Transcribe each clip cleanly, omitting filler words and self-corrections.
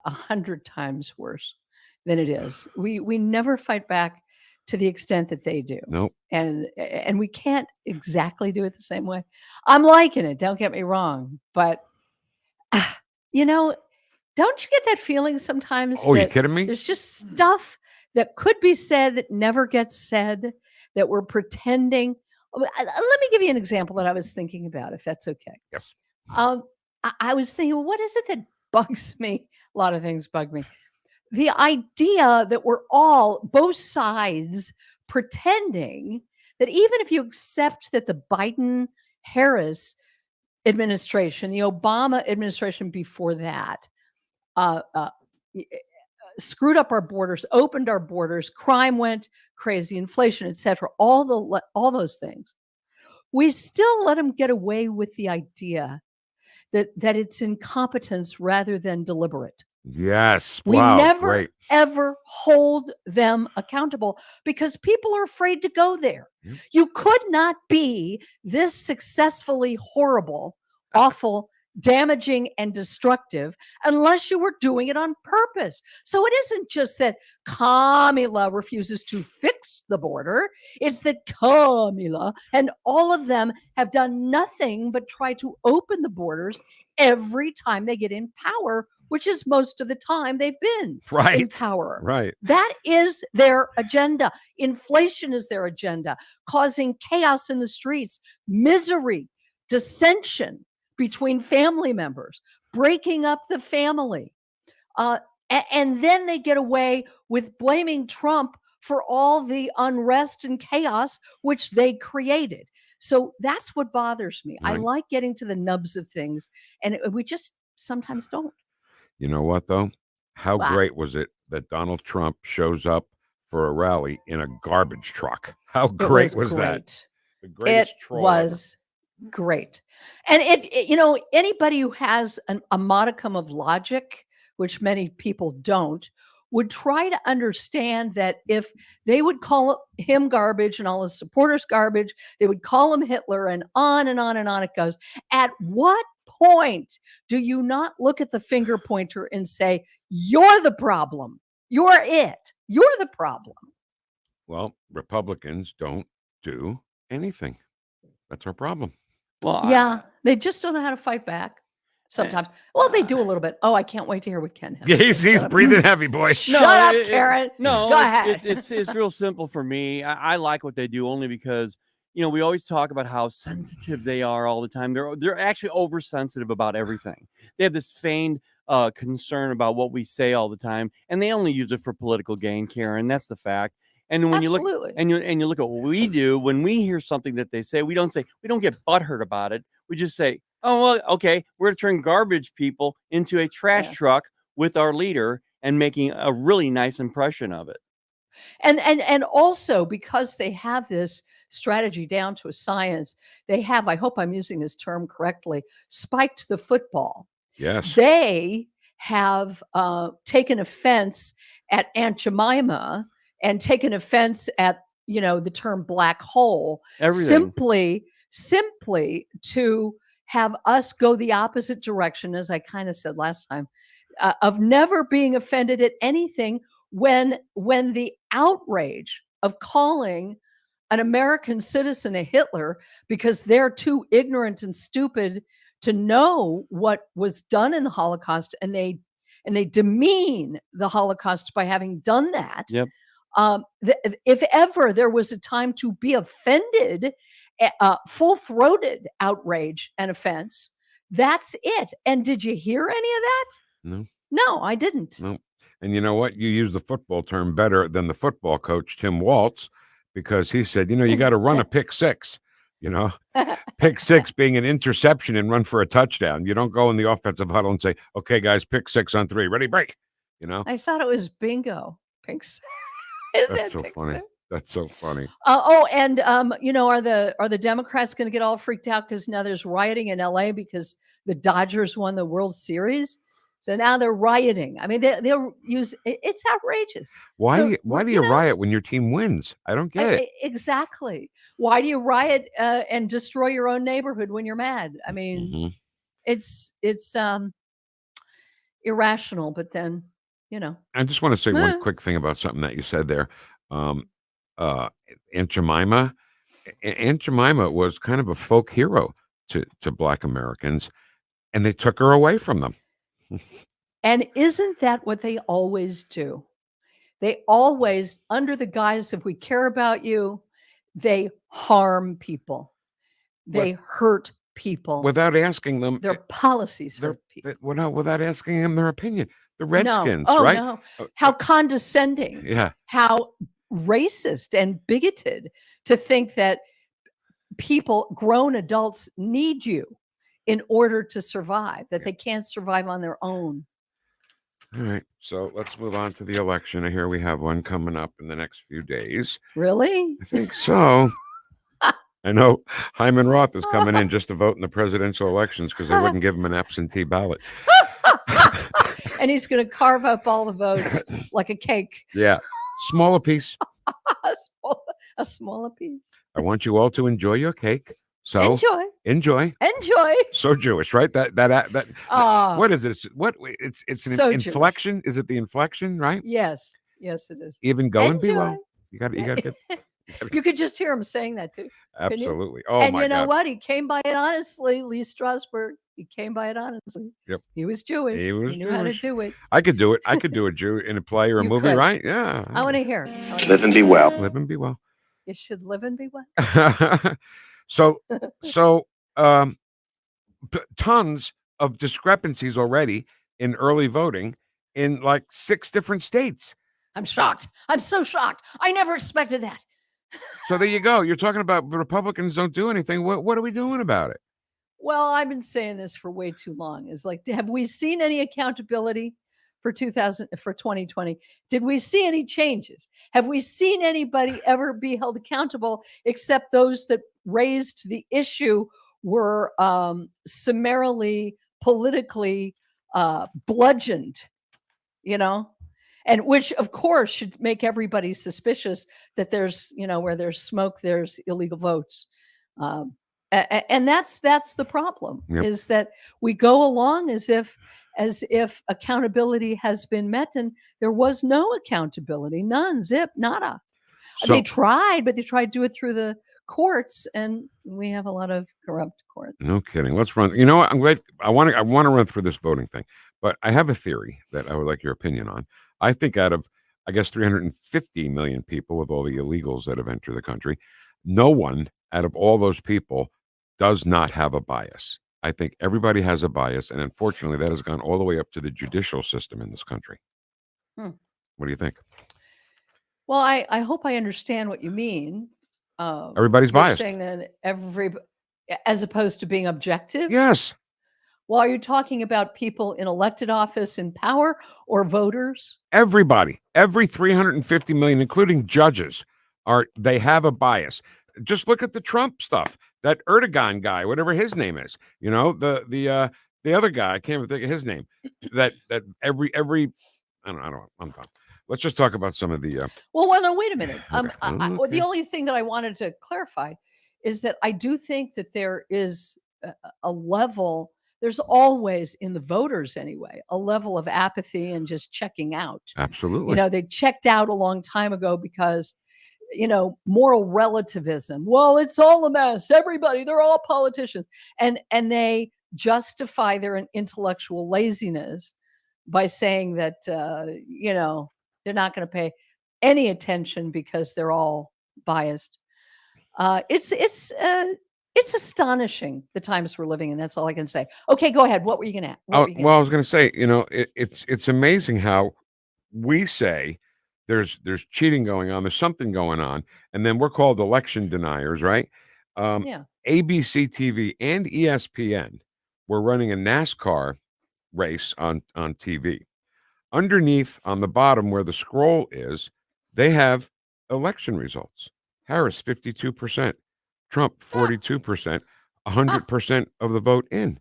100 times worse than it is. We never fight back to the extent that they do. Nope. And we can't exactly do it the same way. I'm liking it, don't get me wrong, but you know, don't you get that feeling sometimes Oh, you that kidding me? there's just stuff that could be said that never gets said, that we're pretending? Let me give you an example that I was thinking about, if that's okay. Yes. I was thinking, well, what is it that bugs me? A lot of things bug me. The idea that we're all, both sides, pretending that even if you accept that the Biden-Harris administration, the Obama administration before that, screwed up our borders, opened our borders, crime went crazy, inflation, etc., all those things, we still let them get away with the idea that it's incompetence rather than deliberate. Yes. We Wow. never, Great. ever hold them accountable because people are afraid to go there. Yep. You could not be this successfully horrible, awful, damaging, and destructive unless you were doing it on purpose. So it isn't just that Kamala refuses to fix the border. It's that Kamala and all of them have done nothing but try to open the borders every time they get in power, which is most of the time they've been in power. Right. That is their agenda. Inflation is their agenda, causing chaos in the streets, misery, dissension between family members, breaking up the family. And then they get away with blaming Trump for all the unrest and chaos which they created. So that's what bothers me. Right. I like getting to the nubs of things, and we just sometimes don't. You know what, though? How great was it that Donald Trump shows up for a rally in a garbage truck? How great was that? The greatest troll was ever. Great. And it anybody who has a modicum of logic, which many people don't, would try to understand that if they would call him garbage and all his supporters garbage, they would call him Hitler, and on and on and on it goes. At what point do you not look at the finger pointer and say, you're the problem? You're it. You're the problem. Well, Republicans don't do anything. That's our problem. Well, yeah, they just don't know how to fight back. Sometimes. Well, they do a little bit. Oh, I can't wait to hear what Ken has. Yeah, he's breathing heavy, boy. Shut up, Karen. No, go ahead. It's real simple for me. I like what they do only because, we always talk about how sensitive they are all the time. They're actually oversensitive about everything. They have this feigned concern about what we say all the time, and they only use it for political gain, Karen. That's the fact. And when Absolutely. you look and you look at what we do, when we hear something that they say, we don't get butthurt about it. We just say, oh, well, okay, we're going to turn garbage people into a trash truck with our leader and making a really nice impression of it. And also because they have this strategy down to a science, they have, I hope I'm using this term correctly, spiked the football. Yes. They have taken offense at Aunt Jemima and taken offense at, the term black hole. Everything. Simply to have us go the opposite direction, as I kind of said last time, of never being offended at anything when the outrage of calling an American citizen a Hitler because they're too ignorant and stupid to know what was done in the Holocaust, and they demean the Holocaust by having done that. Yep. If ever there was a time to be offended, full-throated outrage and offense, that's it. And did you hear any of that? No, I didn't. No. And you know what? You use the football term better than the football coach, Tim Waltz, because he said, you got to run a pick six. Pick six being an interception and run for a touchdown. You don't go in the offensive huddle and say, okay, guys, pick six on three. Ready, break. I thought it was bingo. Pick six. That's so funny. That's so funny. And are the Democrats going to get all freaked out because now there's rioting in LA because the Dodgers won the World Series? So now they're rioting. I mean, they'll use it's outrageous. Why do you riot when your team wins? I don't get it. Exactly. Why do you riot and destroy your own neighborhood when you're mad? I mean, it's irrational, but then, I just want to say one Eh. quick thing about something that you said there. Um, Aunt Jemima. Aunt Jemima was kind of a folk hero to Black Americans, and they took her away from them. And isn't that what they always do? They always, under the guise of we care about you, they harm people. They hurt people. Without asking them. Their policies hurt people. Without asking them their opinion. The No. Redskins, Oh, right? no. How condescending. Yeah. How racist and bigoted to think that people, grown adults, need you in order to survive, that they can't survive on their own. All right. So let's move on to the election. I hear we have one coming up in the next few days. Really? I think so. I know Hyman Roth is coming in just to vote in the presidential elections because they wouldn't give him an absentee ballot. And he's going to carve up all the votes like a cake. Yeah. Smaller piece. A smaller piece. I want you all to enjoy your cake. So enjoy. So Jewish, right? That what is it? It's an so inflection. Jewish. Is it the inflection, right? Yes, it is. Even go and be well. You got to get. You could just hear him saying that too. Absolutely. Oh and my you know God. what? He came by it honestly. Lee Strasberg. He came by it honestly. Yep. He was Jewish. He knew how to do it. I could do it. I could do a Jew in a play or a movie, could. right? Yeah. I want to hear. Live and be well. Live and be well. You should live and be well. So tons of discrepancies already in early voting in like 6 different states. I'm shocked. I'm so shocked. I never expected that. So there you go. You're talking about Republicans don't do anything. What are we doing about it? Well, I've been saying this for way too long. Is like, have we seen any accountability for 2020? Did we see any changes? Have we seen anybody ever be held accountable except those that raised the issue were summarily, politically bludgeoned, and which of course should make everybody suspicious that there's, where there's smoke, there's illegal votes. And that's the problem. Yep. Is that we go along as if accountability has been met, and there was no accountability, none, zip, nada. So, they tried, but they tried to do it through the courts, and we have a lot of corrupt courts. No kidding. Let's run. You know what? I'm glad. I want to run through this voting thing, but I have a theory that I would like your opinion on. I think out of, I guess, 350 million people with all the illegals that have entered the country, no one out of all those people does not have a bias. I think everybody has a bias, and unfortunately, that has gone all the way up to the judicial system in this country. What do you think? Well, I hope I understand what you mean. Everybody's biased. Saying that as opposed to being objective. Yes. Well, are you talking about people in elected office in power or voters? Everybody, every 350 million, including judges, they have a bias. Just look at the Trump stuff. That Erdogan guy, whatever his name is, the other guy, I can't even think of his name. That every I don't know. I'm done. Let's just talk about some of the. Well, no, wait a minute. Okay. The only thing that I wanted to clarify is that I do think that there is a level. There's always, in the voters anyway, a level of apathy and just checking out. Absolutely. They checked out a long time ago because, moral relativism. Well, it's all a mess. Everybody, they're all politicians. And they justify their intellectual laziness by saying that, they're not going to pay any attention because they're all biased. It's astonishing the times we're living in. That's all I can say. Okay, go ahead. What were you going to add? Well, I was going to say, it's amazing how we say there's cheating going on, there's something going on, and then we're called election deniers, right? Yeah. ABC TV and ESPN were running a NASCAR race on TV. Underneath, on the bottom where the scroll is, they have election results. Harris 52%, Trump 42%, 100% of the vote in.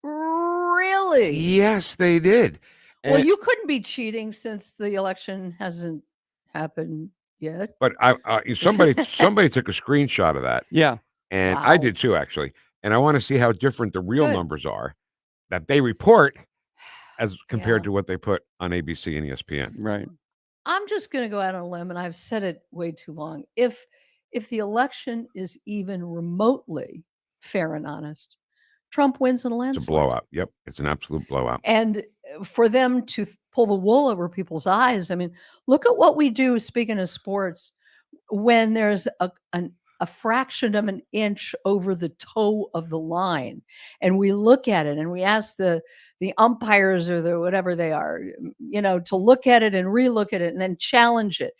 Really? Yes, they did. Well, you couldn't be cheating since the election hasn't happened yet. But somebody took a screenshot of that. Yeah. And I did too, actually. And I want to see how different the real numbers are that they report as compared Yeah. to what they put on ABC and ESPN. Right. I'm just going to go out on a limb, and I've said it way too long. If the election is even remotely fair and honest, Trump wins in a It's a landslide. blowout. Yep, it's an absolute blowout. And for them to pull the wool over people's eyes, I mean, look at what we do, speaking of sports, when there's a fraction of an inch over the toe of the line, and we look at it and we ask the umpires or the whatever they are, to look at it and relook at it and then challenge it.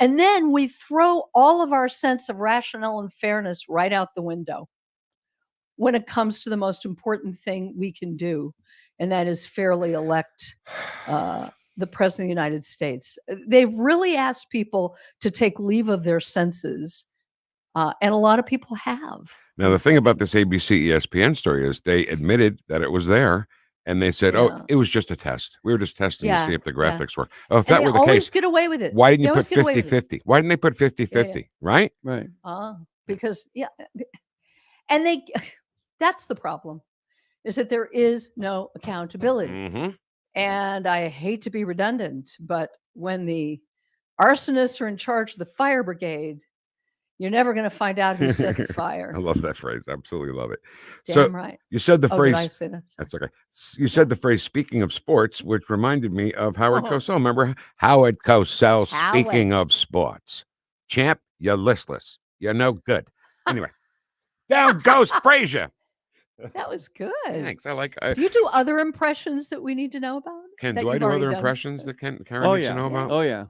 And then we throw all of our sense of rationale and fairness right out the window when it comes to the most important thing we can do, and that is fairly elect the president of the United States. They've really asked people to take leave of their senses, and a lot of people have. Now, the thing about this ABC ESPN story is they admitted that it was there, and they said, "Oh, it was just a test. We were just testing to see if the graphics work." Oh, if And that they were the always case, get away with it. why didn't They you put always get away with it. 50-50? Why didn't they put 50-50? Right? Right. Because and that's the problem, is that there is no accountability. Mm-hmm. And I hate to be redundant, but when the arsonists are in charge of the fire brigade, you're never going to find out who set the fire. I love that phrase. Absolutely love it. Damn right. You said the Did phrase. I say that? Sorry. That's okay. You said the phrase "speaking of sports," which reminded me of Howard Oh. Cosell. Remember Howard Cosell? Howard. Speaking of sports, champ, you're listless. You're no good. Anyway, down goes Frazier. That was good. Thanks. I like. Do you do other impressions that we need to know about? Ken, that do I you've do already other done? impressions that Karen Oh needs yeah. to know about? Oh yeah.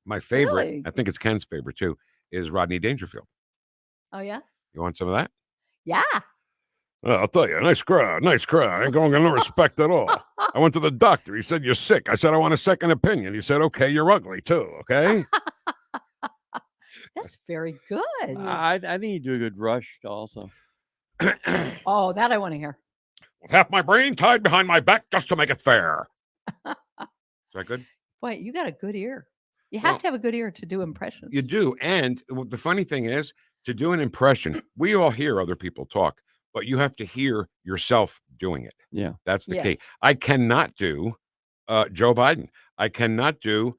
My favorite, Really? I think it's Ken's favorite too, is Rodney Dangerfield. Oh, yeah? You want some of that? Yeah. Well, I'll tell you, nice crowd. I ain't going to get no respect at all. I went to the doctor. He said, you're sick. I said, I want a second opinion. He said, okay, you're ugly too, okay? That's very good. I think you do a good Rush also. Oh, that I want to hear. With half my brain tied behind my back just to make it fair. Is that good? Boy, you got a good ear. You have to have a good ear to do impressions. You do. And the funny thing is, to do an impression, we all hear other people talk, but you have to hear yourself doing it. Yeah. That's the Yes. key. I cannot do Joe Biden. I cannot do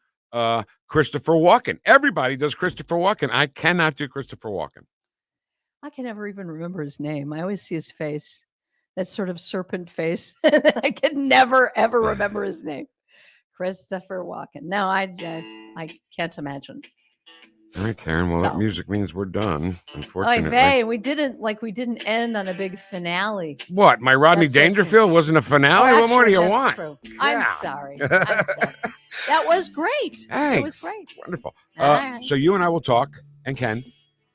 Christopher Walken. Everybody does Christopher Walken. I cannot do Christopher Walken. I can never even remember his name. I always see his face, that sort of serpent face. I can never, ever remember his name. Christopher Walken. No, I can't imagine. All right, Karen. Well, that So- music means we're done, Like, unfortunately. hey, we didn't end on a big finale. What? My Rodney That's it. Dangerfield wasn't a finale? Oh, What more do you actually, want? that's true. I'm Yeah. sorry. That was great. That was Thanks. great. Wonderful. All right. So you and I will talk, and Ken,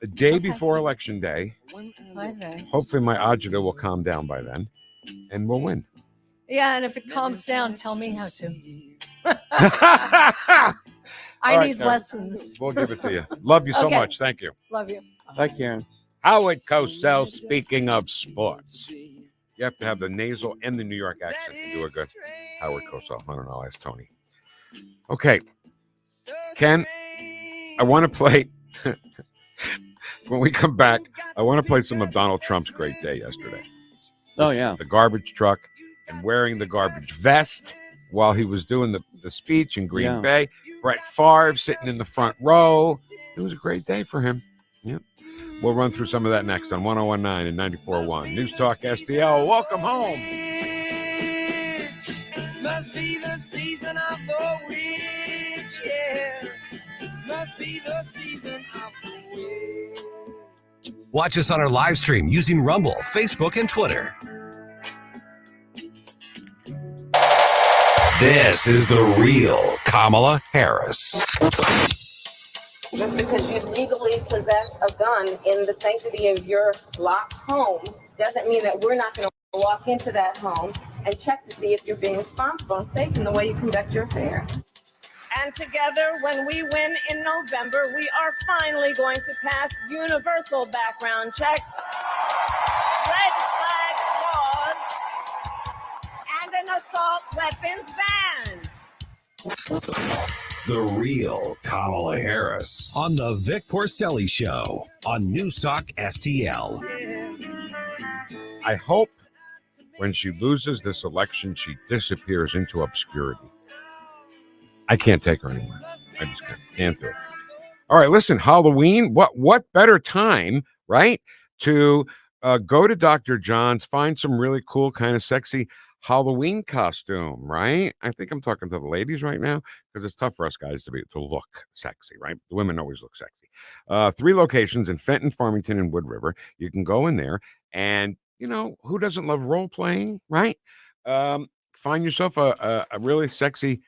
the day Okay. before Election Day. Okay. Hopefully my agita will calm down by then, and we'll win. Yeah, and if it calms down, tell me how to. I All right, need Karen. lessons. We'll give it to you. Love you so Okay. much. Thank you. Love you. Hi, Karen. Howard Cosell, speaking of sports. You have to have the nasal and the New York accent to do a good Howard Cosell. I don't know. Ask Tony. Okay. Ken, I want to play, when we come back, I want to play some of Donald Trump's great day yesterday. Oh yeah. The garbage truck and wearing the garbage vest while he was doing the speech in Green Yeah. Bay. Brett Favre sitting in the front row. It was a great day for him. Yep. We'll run through some of that next on 101.9 and 94.1. News Talk STL. Welcome home. Must be the season of the witch, yeah. Must be the season of the witch. Watch us on our live stream using Rumble, Facebook, and Twitter. This is the real Kamala Harris. Just because you legally possess a gun in the sanctity of your locked home doesn't mean that we're not going to walk into that home and check to see if you're being responsible and safe in the way you conduct your affairs. And together, when we win in November, we are finally going to pass universal background checks, red flag laws, and an assault weapons ban. The real Kamala Harris on the Vic Porcelli Show on News Talk STL. I hope When she loses this election, she disappears into obscurity. I can't take her anymore. I just can't do it. All right, listen, Halloween, what better time, right, to go to Dr. John's, find some really cool, kind of sexy Halloween costume, right? I think I'm talking to the ladies right now because it's tough for us guys to look sexy, right? The women always look sexy. 3 locations in Fenton, Farmington, and Wood River. You can go in there and, who doesn't love role playing, right? Find yourself a really sexy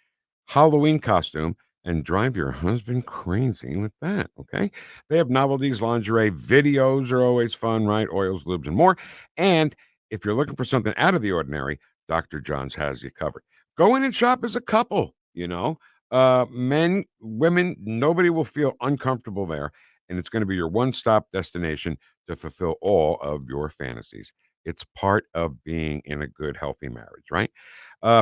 Halloween costume and drive your husband crazy with that, okay? They have novelties, lingerie, videos are always fun, right? Oils, lubes, and more. And if you're looking for something out of the ordinary, Dr. John's has you covered. Go in and shop as a couple, men, women, nobody will feel uncomfortable there. And it's going to be your one-stop destination to fulfill all of your fantasies. It's part of being in a good, healthy marriage, right?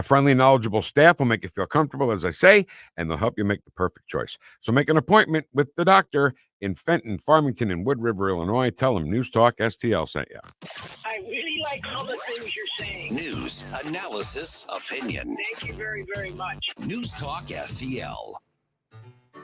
Friendly, knowledgeable staff will make you feel comfortable, as I say, and they'll help you make the perfect choice. So make an appointment with the doctor in Fenton, Farmington, and Wood River, Illinois. Tell them News Talk STL sent you. I really like all the things you're saying. News, analysis, opinion. Thank you very, very much. News Talk STL.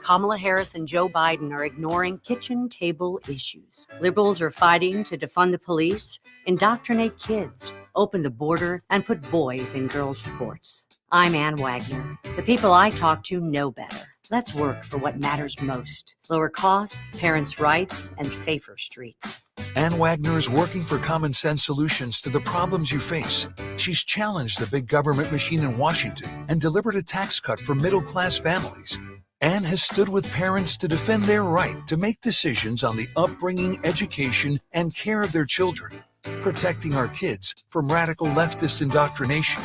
Kamala Harris and Joe Biden are ignoring kitchen table issues. Liberals are fighting to defund the police, indoctrinate kids, open the border, and put boys in girls' sports. I'm Ann Wagner. The people I talk to know better. Let's work for what matters most. Lower costs, parents' rights, and safer streets. Ann Wagner is working for common sense solutions to the problems you face. She's challenged the big government machine in Washington and delivered a tax cut for middle-class families. Ann has stood with parents to defend their right to make decisions on the upbringing, education, and care of their children, protecting our kids from radical leftist indoctrination.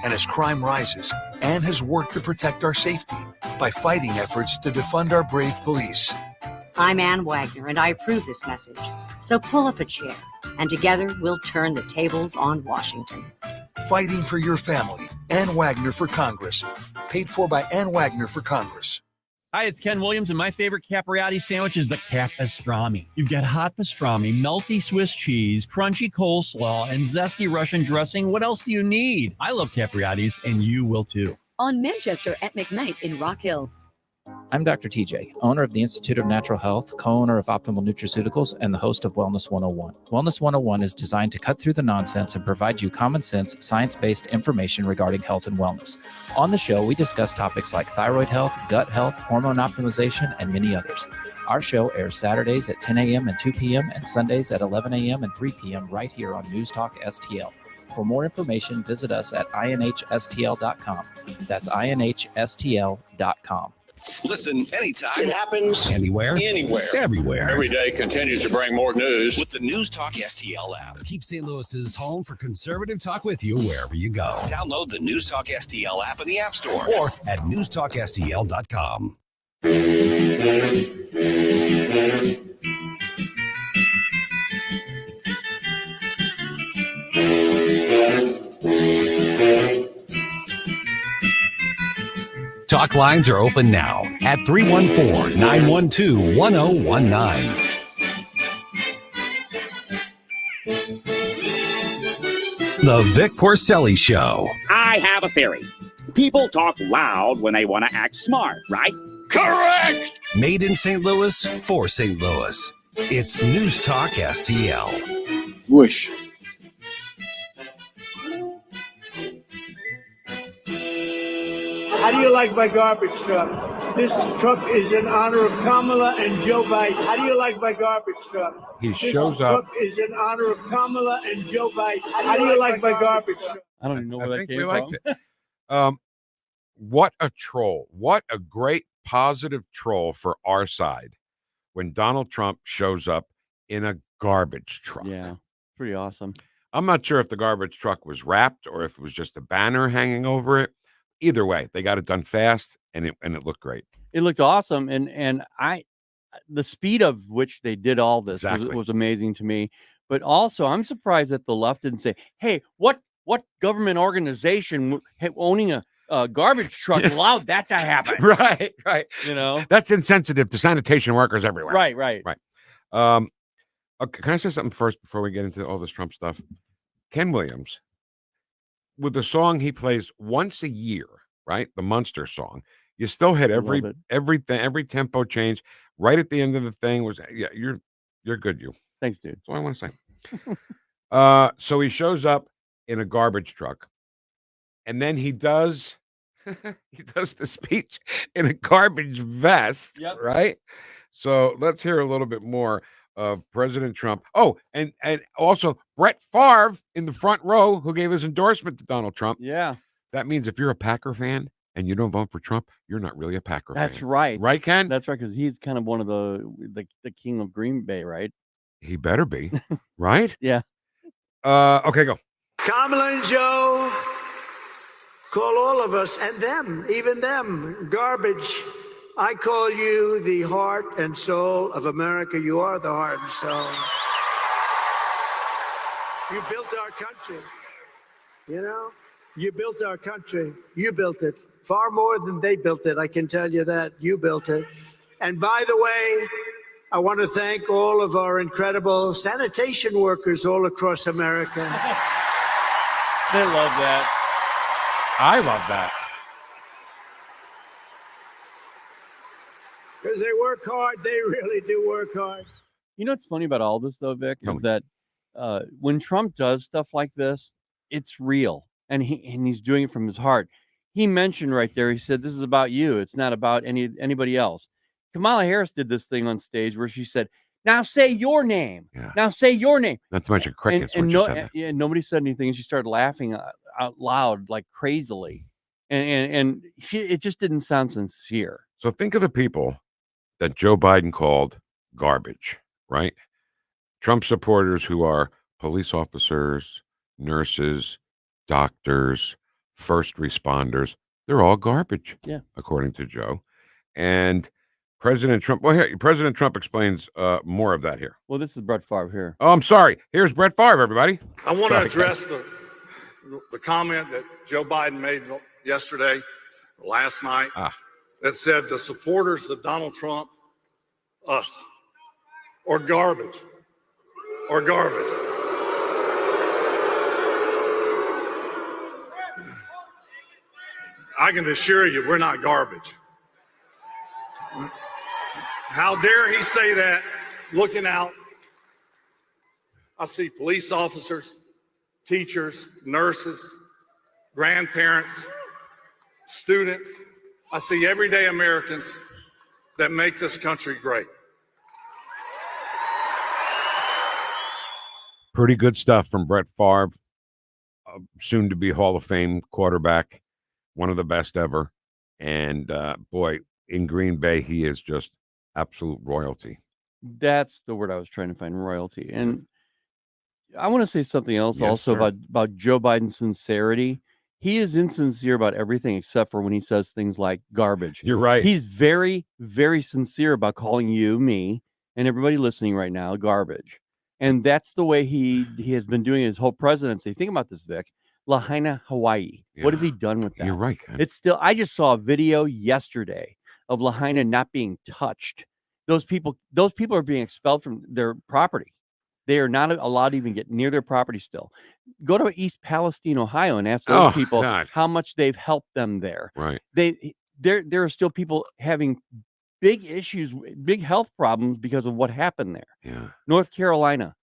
And as crime rises, Ann has worked to protect our safety by fighting efforts to defund our brave police. I'm Ann Wagner, and I approve this message. So pull up a chair, and together we'll turn the tables on Washington. Fighting for your family. Ann Wagner for Congress. Paid for by Ann Wagner for Congress. Hi, it's Ken Williams, and my favorite capriati sandwich is the capistrami. You've got hot pastrami, melty Swiss cheese, crunchy coleslaw, and zesty Russian dressing. What else do you need? I love capriatis, and you will too. On Manchester at McKnight in Rock Hill. I'm Dr. TJ, owner of the Institute of Natural Health, co-owner of Optimal Nutraceuticals, and the host of Wellness 101. Wellness 101 is designed to cut through the nonsense and provide you common sense, science-based information regarding health and wellness. On the show, we discuss topics like thyroid health, gut health, hormone optimization, and many others. Our show airs Saturdays at 10 a.m. and 2 p.m. and Sundays at 11 a.m. and 3 p.m. right here on News Talk STL. For more information, visit us at inhstl.com. That's inhstl.com. Listen anytime. It happens Anywhere. Everywhere. Every day continues to bring more news. With the News Talk STL app. Keep St. Louis's home for conservative talk with you wherever you go. Download the News Talk STL app in the App Store or at newstalkstl.com. Talk lines are open now at 314-912-1019. The Vic Porcelli Show. I have a theory. People talk loud when they want to act smart, right? Correct! Made in St. Louis for St. Louis. It's News Talk STL. Whoosh. How do you like my garbage truck? This truck is in honor of Kamala and Joe Biden. How do you like my garbage truck? He This shows truck up. is in honor of Kamala and Joe Biden. How do you like my garbage truck? I don't even know where that think came we from. liked it. What a troll. What a great positive troll for our side when Donald Trump shows up in a garbage truck. Yeah, pretty awesome. I'm not sure if the garbage truck was wrapped or if it was just a banner hanging over it. Either way, they got it done fast and it looked great. It looked awesome, and the speed of which they did all this was amazing to me. But also, I'm surprised that the left didn't say, "Hey, what government organization owning a garbage truck allowed that to happen?" Right. You know, That's insensitive to sanitation workers everywhere. right. Okay, can I say something first before we get into all this Trump stuff? Ken Williams with the song he plays once a year, right? The Munster song. You still hit everything, every tempo change. Right at the end of the thing was, yeah, you're good, you. Thanks, dude. That's all I want to say. So he shows up in a garbage truck, and then he does the speech in a garbage vest, right? So let's hear a little bit more of President Trump. Oh, and also Brett Favre in the front row, who gave his endorsement to Donald Trump. Yeah. That means if you're a Packer fan and you don't vote for Trump, you're not really a Packer fan. That's right. Right, Ken? That's right, because he's kind of one of the king of Green Bay, right? He better be, right? Yeah. Okay, go. Kamala and Joe call all of us, and them, even them, garbage. I call you the heart and soul of America. You are the heart and soul. You built our country. You know, you built our country. You built it far more than they built it. I can tell you that. You built it. And by the way, I want to thank all of our incredible sanitation workers all across America. They love that. I love that. Because they work hard. They really do work hard. You know what's funny about all this, though, Vic, is that when Trump does stuff like this, it's real, and he's doing it from his heart. He mentioned right there, he said, "This is about you. It's not about anybody else." Kamala Harris did this thing on stage where she said, "Now say your name. Yeah. Now say your name." Not to mention crickets. And nobody said anything, and she started laughing out loud like crazily, and it just didn't sound sincere. So think of the people that Joe Biden called garbage, right? Trump supporters who are police officers, nurses, doctors, first responders. They're all garbage, according to Joe. And President Trump, President Trump explains more of that here. Well, this is Brett Favre here. Oh, I'm sorry. Here's Brett Favre, everybody. I want to address the comment that Joe Biden made yesterday, or last night, that said the supporters of Donald Trump, us, are garbage, or garbage. I can assure you we're not garbage. How dare he say that looking out? I see police officers, teachers, nurses, grandparents, students. I see everyday Americans that make this country great. Pretty good stuff from Brett Favre, soon to be Hall of Fame quarterback, one of the best ever. And boy, in Green Bay, he is just absolute royalty. That's the word I was trying to find, royalty. And I want to say something else also about Joe Biden's sincerity. He is insincere about everything except for when he says things like garbage. You're right. He's very, very sincere about calling you, me, and everybody listening right now garbage. And that's the way he has been doing his whole presidency. Think about this, Vic. Lahaina, Hawaii. Yeah. What has he done with that? You're right, Ken. It's still, I just saw a video yesterday of Lahaina not being touched. Those people are being expelled from their property. They are not allowed to even get near their property still. Go to East Palestine, Ohio, and ask those people how much they've helped them there. Right. There are still people having big issues, big health problems because of what happened there. Yeah. North Carolina,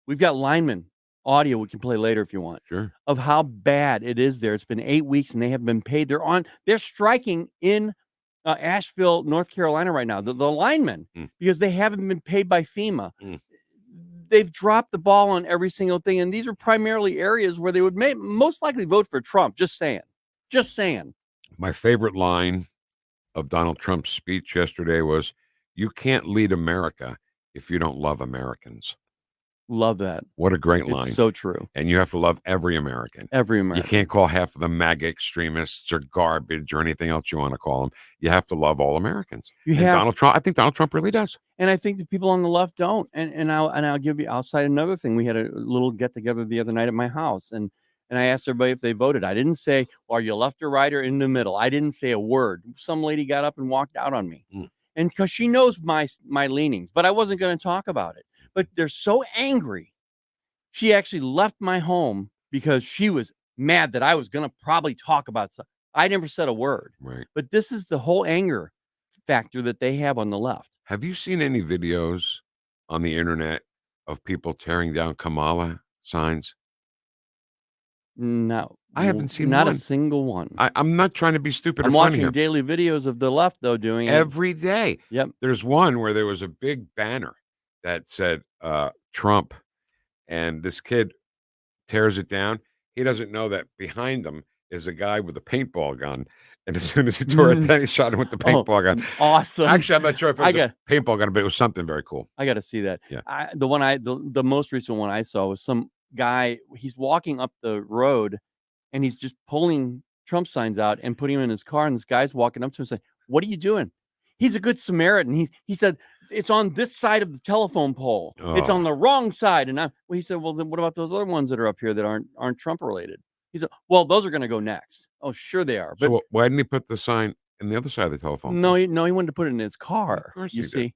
we've got linemen audio we can play later if you want. Sure. Of how bad it is there. It's been 8 weeks and they have been paid. They're striking in Asheville, North Carolina right now. The linemen, because they haven't been paid by FEMA. They've dropped the ball on every single thing. And these are primarily areas where they would most likely vote for Trump. Just saying. Just saying. My favorite line of Donald Trump's speech yesterday was, "You can't lead America if you don't love Americans." Love that. What a great line. It's so true. And you have to love every American. Every American. You can't call half of the MAGA extremists or garbage or anything else you want to call them. You have to love all Americans. Donald Trump, I think Donald Trump really does. And I think the people on the left don't. And I'll cite another thing. We had a little get together the other night at my house, and I asked everybody if they voted. I didn't say, well, are you left or right or in the middle? I didn't say a word. Some lady got up and walked out on me. And because she knows my leanings, but I wasn't going to talk about it. But they're so angry. She actually left my home because she was mad that I was going to probably talk about stuff. I never said a word. Right. But this is the whole anger factor that they have on the left. Have you seen any videos on the internet of people tearing down Kamala signs? No. I haven't seen not one. a single one. I'm not trying to be stupid I'm or funny watching here. daily videos of the left, though, doing it. Every day. Yep. There's one where there was a big banner that said Trump, and this kid tears it down. He doesn't know that behind him is a guy with a paintball gun. And as soon as he tore it down, he shot him with the paintball gun. Awesome. Actually, I'm not sure if it was a paintball gun, but it was something very cool. I got to see that. Yeah. The most recent one I saw was some guy. He's walking up the road, and he's just pulling Trump signs out and putting them in his car. And this guy's walking up to him and saying, "What are you doing?" He's a good Samaritan. He said, "It's on this side of the telephone pole. It's on the wrong side." And he said, "Well, then what about those other ones that are up here that aren't Trump related?" He said, "Well, those are going to go next." Oh, sure they are. But So why didn't he put the sign in the other side of the telephone? no, he wanted to put it in his car. Of course you he see. did.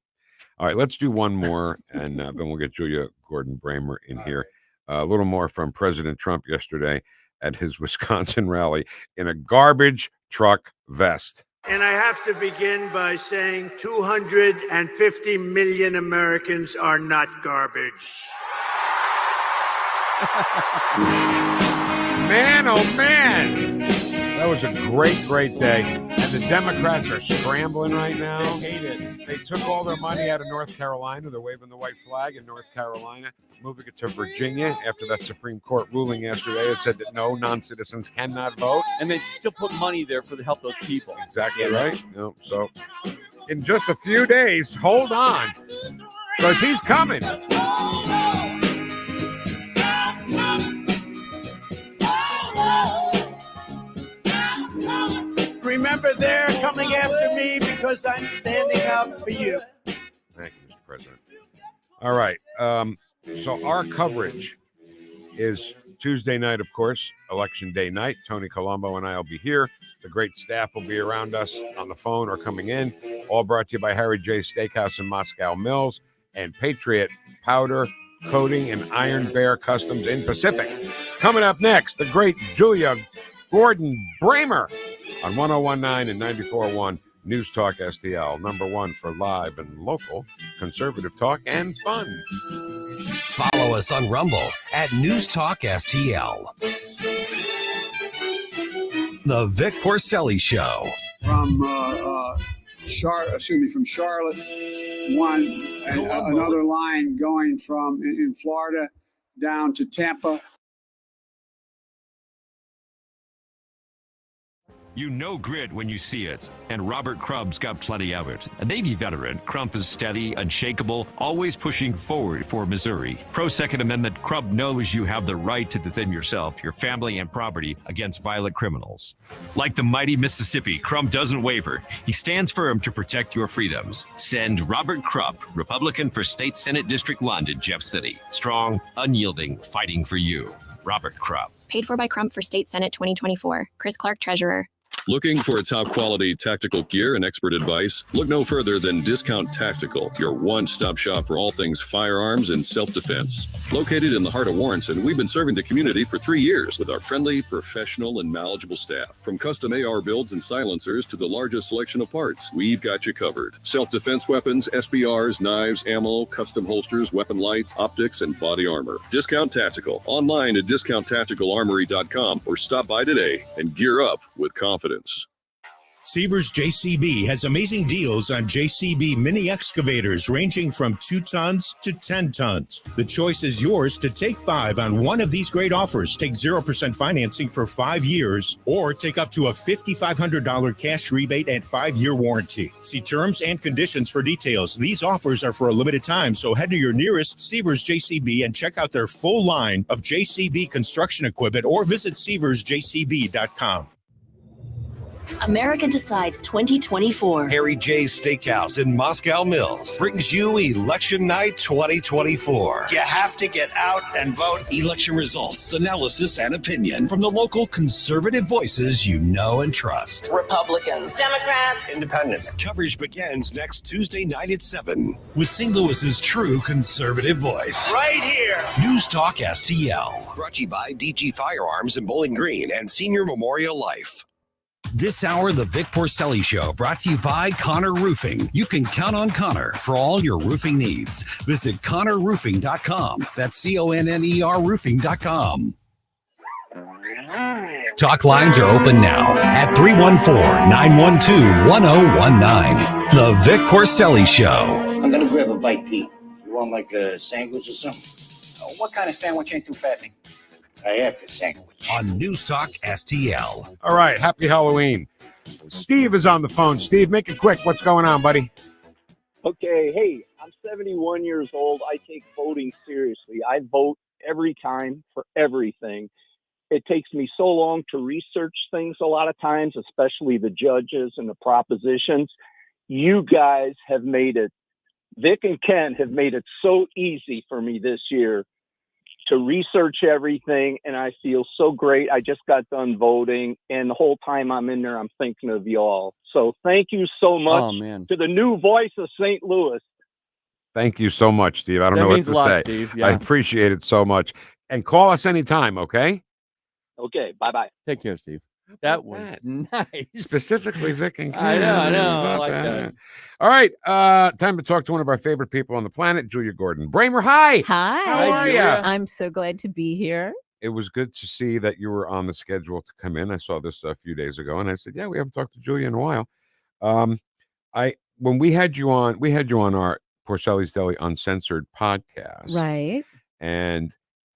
All right, let's do one more, and then we'll get Julia Gordon-Bramer in here. A little more from President Trump yesterday at his Wisconsin rally in a garbage truck vest. And I have to begin by saying 250 million Americans are not garbage. Man, oh man, that was a great day. And the Democrats are scrambling right now. They hate it. They took all their money out of North Carolina. They're waving the white flag in North Carolina, moving it to Virginia after that Supreme Court ruling yesterday. It said that no non-citizens cannot vote. And they still put money there to help those people. Exactly right. No, so in just a few days, hold on, because he's coming. Remember, they're coming after me because I'm standing up for you. Thank you, Mr. President. All right. So our coverage is Tuesday night, of course, Election Day night. Tony Colombo and I will be here. The great staff will be around us on the phone or coming in. All brought to you by Harry J. Steakhouse in Moscow Mills and Patriot Powder, Coating, and Iron Bear Customs in Pacific. Coming up next, the great Julia Gordon-Bramer on 101.9 and 94.1 News Talk STL, number one for live and local conservative talk and fun. Follow us on Rumble at News Talk STL. The Vic Porcelli Show. From from Charlotte, another line going from in Florida down to Tampa. You know grit when you see it, and Robert Crumb's got plenty of it. A Navy veteran, Crump is steady, unshakable, always pushing forward for Missouri. Pro-Second Amendment, Crump knows you have the right to defend yourself, your family, and property against violent criminals. Like the mighty Mississippi, Crump doesn't waver. He stands firm to protect your freedoms. Send Robert Crump, Republican for State Senate District London, Jeff City. Strong, unyielding, fighting for you. Robert Crump. Paid for by Crump for State Senate 2024. Chris Clark, Treasurer. Looking for top quality tactical gear and expert advice? Look no further than Discount Tactical, your one-stop shop for all things firearms and self-defense. Located in the heart of Warrenton, we've been serving the community for 3 years with our friendly, professional, and knowledgeable staff. From custom AR builds and silencers to the largest selection of parts, we've got you covered. Self-defense weapons, SBRs, knives, ammo, custom holsters, weapon lights, optics, and body armor. Discount Tactical. Online at discounttacticalarmory.com or stop by today and gear up with confidence. Seavers JCB has amazing deals on JCB mini excavators ranging from 2 tons to 10 tons. The choice is yours to take 5 on one of these great offers. Take 0% financing for 5 years or take up to a $5,500 cash rebate and 5-year warranty. See terms and conditions for details. These offers are for a limited time, so head to your nearest Seavers JCB and check out their full line of JCB construction equipment or visit SeaversJCB.com. America Decides 2024. Harry J's Steakhouse in Moscow Mills brings you Election Night 2024. You have to get out and vote. Election results, analysis, and opinion from the local conservative voices you know and trust. Republicans, Democrats, Independents. Coverage begins next Tuesday night at 7 with St. Louis's true conservative voice. Right here. News Talk STL. Brought to you by DG Firearms in Bowling Green and Senior Memorial Life. This hour, the Vic Porcelli Show, brought to you by Connor Roofing. You can count on Connor for all your roofing needs. Visit ConnorRoofing.com. That's CONNER Roofing.com. Talk lines are open now at 314-912-1019. The Vic Porcelli Show. I'm going to grab a bite to eat. You want like a sandwich or something? What kind of sandwich ain't too fattening? I have the sandwich. On News Talk STL. All right, happy Halloween. Steve is on the phone. Steve, make it quick. What's going on, buddy? Okay, hey, I'm 71 years old. I take voting seriously. I vote every time for everything. It takes me so long to research things a lot of times, especially the judges and the propositions. You guys have made it, Vic and Ken have made it so easy for me this year to research everything, and I feel so great. I just got done voting, and the whole time I'm in there, I'm thinking of y'all. So thank you so much to the new voice of St. Louis. Thank you so much, Steve. I don't know what to say. Steve. I appreciate it so much. And call us anytime, okay? Okay, bye-bye. Take care, Steve. That was nice. Specifically, Vic and Ken. I know. I About like that. that. All right, time to talk to one of our favorite people on the planet, Julia Gordon-Bramer. Hi. Hi. How are you? I'm so glad to be here. It was good to see that you were on the schedule to come in. I saw this a few days ago, and I said, "Yeah, we haven't talked to Julia in a while." When we had you on our Porcelli's Deli Uncensored podcast, Right. and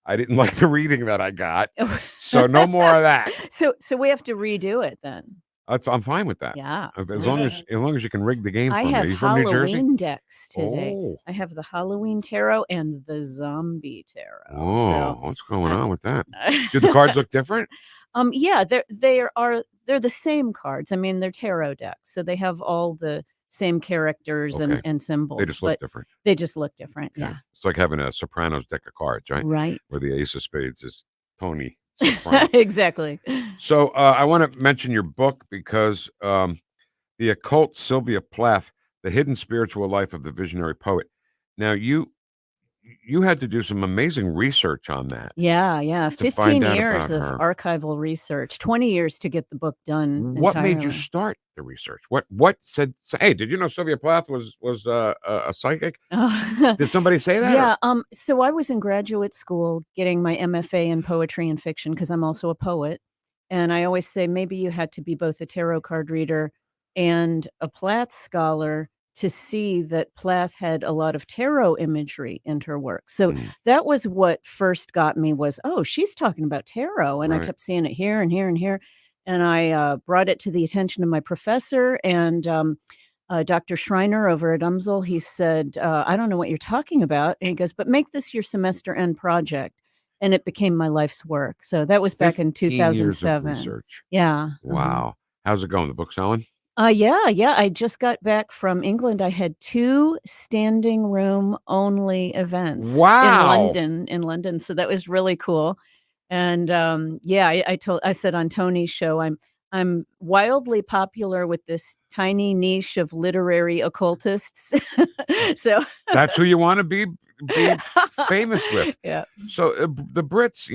I didn't like the reading that I got, so no more of that. So we have to redo it then. I'm fine with that. Yeah. As long as you can rig the game for I me. have Are you from New Jersey? Halloween decks today. Oh. I have the Halloween tarot and the zombie tarot. Oh, what's going on with that? Do the cards look different? Yeah, they're the same cards. I mean, they're tarot decks, so they have all the same characters Okay. and symbols. They just look but different. They just look different. Okay. Yeah. It's like having a Sopranos deck of cards, right? Right. Where the ace of spades is Tony Soprano. Exactly. So I want to mention your book because The Occult Sylvia Plath, The Hidden Spiritual Life of the Visionary Poet. Now, you had to do some amazing research on that. Yeah. to 15 find out years of about her. archival research, 20 years to get the book done. What made you entirely. start the research? What said, hey, did you know Sylvia Plath was a psychic? Did somebody say that? Yeah. So I was in graduate school getting my MFA in poetry and fiction because I'm also a poet. And I always say maybe you had to be both a tarot card reader and a Plath scholar to see that Plath had a lot of tarot imagery in her work. So that was what first got me was, oh, she's talking about tarot. And I Right. kept seeing it here and here and here. And I brought it to the attention of my professor and Dr. Schreiner over at UMSL. He said, I don't know what you're talking about. And he goes, but make this your semester end project. And it became my life's work. So that was back in 15 years of 2007. research. Yeah. Wow. How's it going? The book selling? Yeah. I just got back from England. I had 2 standing room only events Wow. in London. So that was really cool. And I said on Tony's show, I'm wildly popular with this tiny niche of literary occultists. So That's who you want to be famous with. Yeah. So the Brits,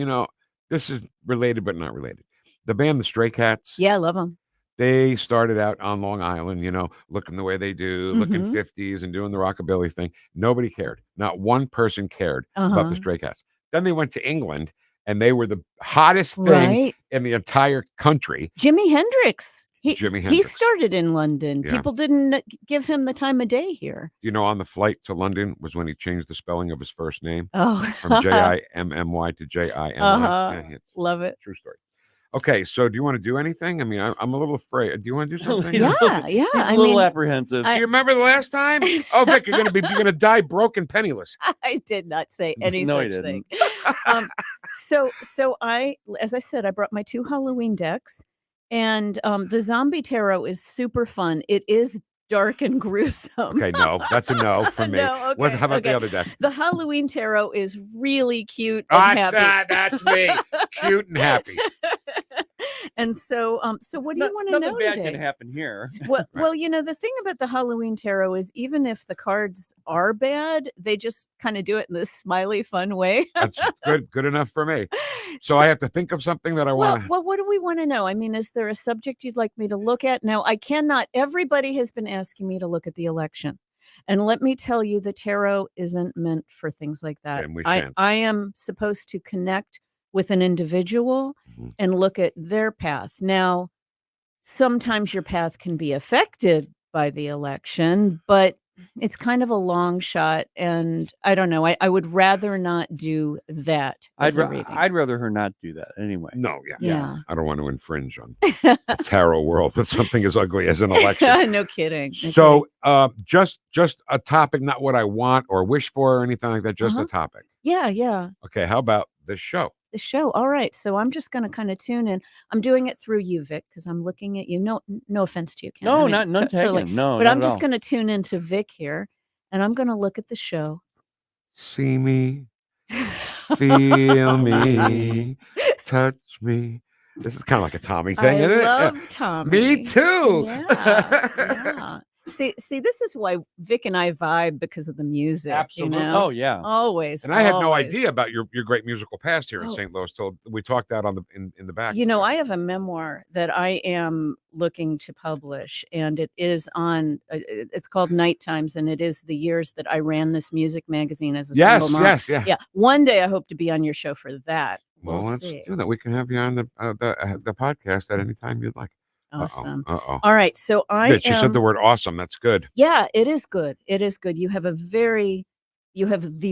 this is related but not related. The band The Stray Cats. Yeah, I love them. They started out on Long Island, looking the way they do, looking Mhm. 50s and doing the rockabilly thing. Nobody cared. Not one person cared about Uh-huh. the Stray Cats. Then they went to England and they were the hottest thing Right. in the entire country. Jimi Hendrix. He Hendrix. started in London. Yeah. People didn't give him the time of day here. On the flight to London was when he changed the spelling of his first name Oh. from Jimmy to Jimi. Uh-huh. Yeah, Love it. true story. Okay, so do you want to do anything? I mean, I'm a little afraid. Do you want to do something? Yeah. He's I a little mean, apprehensive. Do you remember the last time? Oh, Vic, you're gonna die broken, penniless. I did not say any No, he such didn't. thing. So I, as I said, I brought my 2 Halloween decks, And the zombie tarot is super fun. It is dark and gruesome. Okay, no, that's a no for me. No, okay, How about okay. the other deck? The Halloween tarot is really cute and happy. That's me. Cute and happy. And so, what do you want to know Nothing bad today? can happen here. Well, well, the thing about the Halloween tarot is even if the cards are bad, they just kind of do it in this smiley, fun way. That's good enough for me. So I have to think of something that I want to. Well, what do we want to know? I mean, is there a subject you'd like me to look at? Now, I cannot. Everybody has been asking me to look at the election. And let me tell you, the tarot isn't meant for things like that. And we I shan't. am supposed to connect with an individual and look at their path. Now, sometimes your path can be affected by the election, but it's kind of a long shot. And I don't know. I would rather not do that. I'd rather her not do that anyway. No, Yeah. I don't want to infringe on the tarot world with something as ugly as an election. No kidding. No So, just a topic, not what I want or wish for or anything like that. Just a topic. Yeah. Okay, how about this show? The show. All right. So I'm just going to kind of tune in. I'm doing it through you, Vic, because I'm looking at you. No offense to you, Ken. No, I mean, none totally. taken. No, but not I'm at just all. going to tune into Vic here, and I'm going to look at the show. See me, feel me, touch me. This is kind of like a Tommy thing, I isn't it? love Tommy. Me too. Yeah. See, this is why Vic and I vibe because of the music. Absolutely. You know? Oh, yeah. Always. And I had no always. idea about your great musical past here in Oh. St. Louis till we talked out on in the back. I have a memoir that I am looking to publish, and it is on. It's called Night Times, and it is the years that I ran this music magazine as a single mom. Yeah. One day I hope to be on your show for that. Well, let's see. do that. We can have you on the podcast at any time you'd like. Awesome. Uh-oh. All right, so Good. She said the word awesome. That's good. Yeah, it is good. It is good. You have the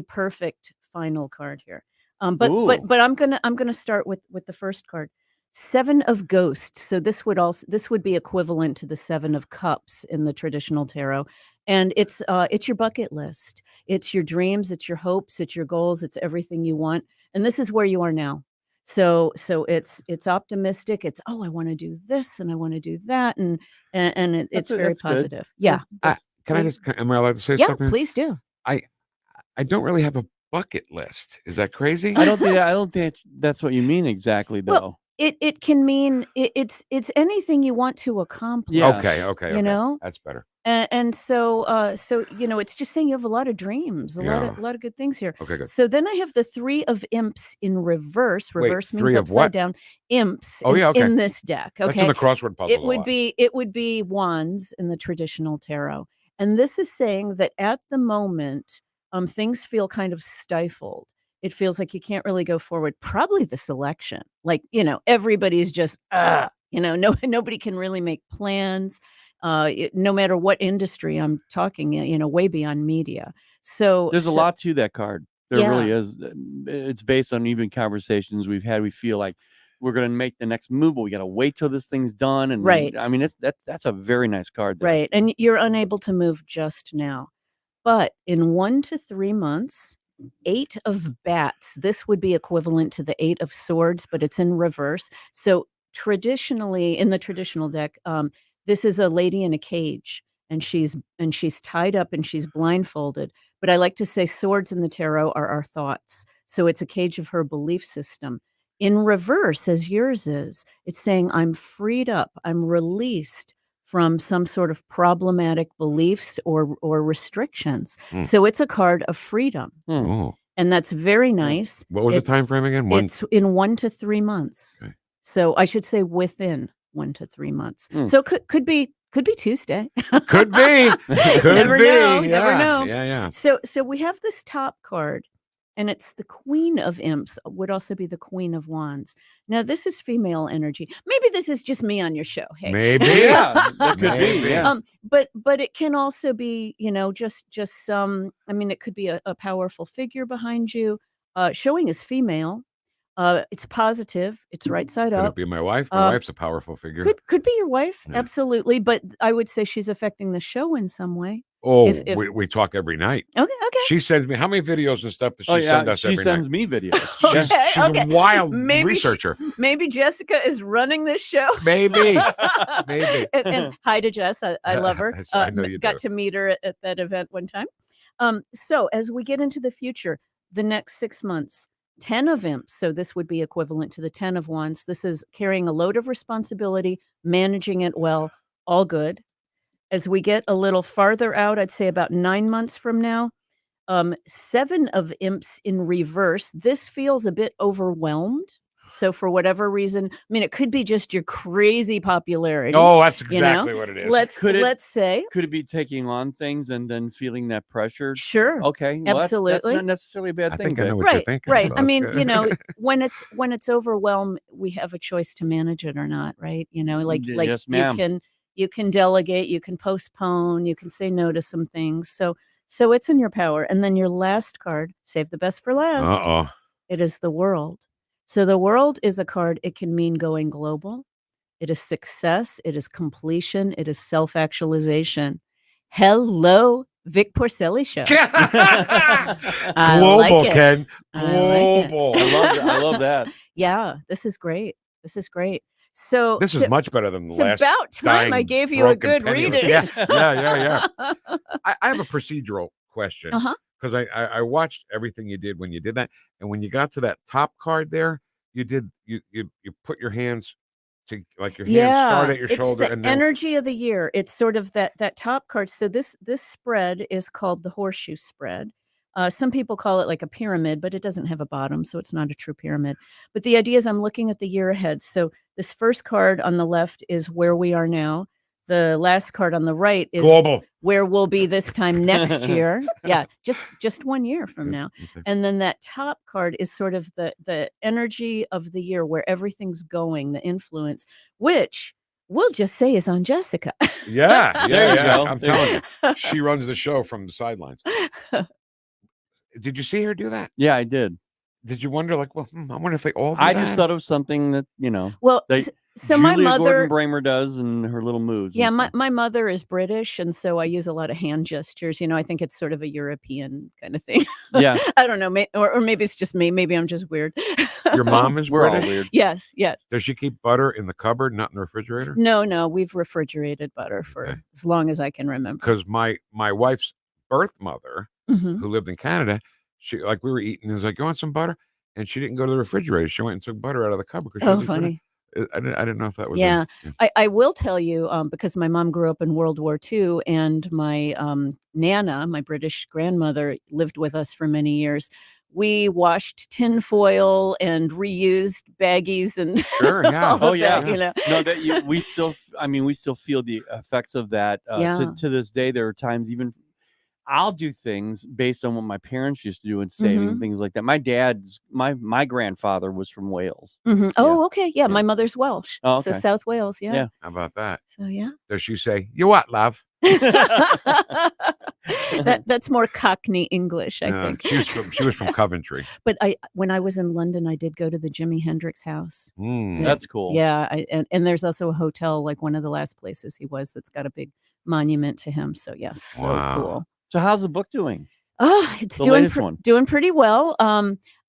perfect final card here. But I'm gonna start with the first card. 7 of Ghosts. So this would be equivalent to the 7 of Cups in the traditional tarot, and it's your bucket list. It's your dreams. It's your hopes. It's your goals. It's everything you want. And this is where you are now. So it's optimistic. It's I want to do this and I want to do that, and it's very positive. Good. Yeah. Am I allowed to say Yeah, something? please do. I don't really have a bucket list. Is that crazy? I don't think that's what you mean exactly, though. Well, it can mean it's anything you want to accomplish. Yeah. Okay. You know? That's better. And so it's just saying you have a lot of dreams, a lot of good things here. Okay, good. So then I have the 3 of Imps in reverse. Reverse means 3 of upside what? down. Imps Okay. in this deck. Okay. That's in the crossword puzzle. It would be wands in the traditional tarot. And this is saying that at the moment, things feel kind of stifled. It feels like you can't really go forward. Probably this election. Like, everybody's just nobody can really make plans. No matter what industry I'm talking, way beyond media. So There's a lot to that card. There Yeah. really is. It's based on even conversations we've had. We feel like we're going to make the next move, but we got to wait till this thing's done. And Right. I mean, that's a very nice card. There. Right. And you're unable to move just now. But in 1 to 3 months, 8 of Bats, this would be equivalent to the 8 of Swords, but it's in reverse. So traditionally, in the traditional deck, this is a lady in a cage, and she's tied up and she's blindfolded. But I like to say swords in the tarot are our thoughts. So it's a cage of her belief system. In reverse, as yours is, it's saying I'm freed up, I'm released from some sort of problematic beliefs or restrictions. So it's a card of freedom. Oh. And that's very nice. What was the time frame again? It's in 1 to 3 months. Okay. So I should say within 1 to 3 months. So could be Tuesday. Could be. Never know. Yeah. Never know. Yeah. So we have this top card, and it's the Queen of Imps, would also be the Queen of Wands. Now, this is female energy. Maybe this is just me on your show. Hey. Maybe. Yeah, that could Maybe. be. Yeah. But it can also be, just some. I mean, it could be a powerful figure behind you. Showing is female. It's positive. It's right side Could up. it be my wife? My wife's a powerful figure. Could be your wife, Yeah. absolutely. But I would say she's affecting the show in some way. Oh, If we talk every night. okay. She sends me how many videos and stuff does she Oh, yeah. send us She every sends night? me videos. She's Okay. a wild Maybe researcher. Maybe Jessica is running this show. Maybe. Maybe. And hi to Jess. I love her. I know you got do. to meet her at that event one time. So as we get into the future, the next 6 months, 10 of imps. So this would be equivalent to the 10 of wands. This is carrying a load of responsibility, managing it well, all good. As we get a little farther out, I'd say about 9 months from now, 7 of imps in reverse. This feels a bit overwhelmed. So for whatever reason, I mean, it could be just your crazy popularity. Oh, that's exactly what it is. Let's say. Could it be taking on things and then feeling that pressure? Sure. Okay. Well, Absolutely. That's not necessarily a bad I thing. think I know Vic. what you're thinking. Right. so I mean, that's good. when it's overwhelmed, we have a choice to manage it or not, right? Like Yes, ma'am. you can delegate, you can postpone, you can say no to some things. So it's in your power. And then your last card, save the best for last. Uh-oh. It is the world. So the world is a card. It can mean going global. It is success. It is completion. It is self-actualization. Hello, Vic Porcelli Show. I Global, like it. Ken. I like it. Global. I love that. Yeah, this is great. So This is much better than the it's last. about time I dying, gave you a broken good penniless- reading. Yeah. I have a procedural question. Uh-huh. Because I watched everything you did when you did that, and when you got to that top card there, you put your hands to like your hands start at your shoulder, it's the and then energy of the year. It's sort of that top card. So this spread is called the horseshoe spread. Some people call it like a pyramid, but it doesn't have a bottom, so it's not a true pyramid. But the idea is I'm looking at the year ahead. So this first card on the left is where we are now. The last card on the right is global. Where we'll be this time next year. Yeah, just 1 year from now. Okay. And then that top card is sort of the energy of the year, where everything's going, the influence, which we'll just say is on Jessica. Yeah. There you go. I'm telling you, she runs the show from the sidelines. Did you see her do that? Yeah, I did. Did you wonder, like, well, I wonder if they all do I that? just thought of something that, Well, they, so my Julia mother, Gordon-Bramer does and her little moves. yeah, and my, stuff. my mother is British, and so I use a lot of hand gestures. I think it's sort of a European kind of thing. Yeah. I don't know, or maybe it's just me. Maybe I'm just weird. Your mom is We're all British? weird. Yes. Does she keep butter in the cupboard, not in the refrigerator? No, we've refrigerated butter for Okay. as long as I can remember. Because my wife's birth mother, Mhm. who lived in Canada, she we were eating, and was like, "You want some butter?" And she didn't go to the refrigerator. She went and took butter out of the cupboard. 'Cause she Oh, was like, funny. I didn't know if that was. Yeah, I will tell you, because my mom grew up in World War II, and my Nana, my British grandmother, lived with us for many years. We washed tinfoil and reused baggies and Sure, yeah. all of that, No, we still feel the effects of that. Yeah. To this day, there are times even I'll do things based on what my parents used to do and saving Mhm. things like that. My grandfather was from Wales. Mhm. Oh, okay. Yeah, my mother's Welsh. Oh, So okay. South Wales. Yeah. Yeah. How about that? So yeah. Does she say, "You what, love"? That's more Cockney English, I think. She was from Coventry. But when I was in London, I did go to the Jimi Hendrix house. Mm. That's cool. Yeah, and there's also a hotel, like one of the last places he was, that's got a big monument to him. So yes, so Wow. cool. So how's the book doing? Oh, it's The doing latest one. doing pretty well.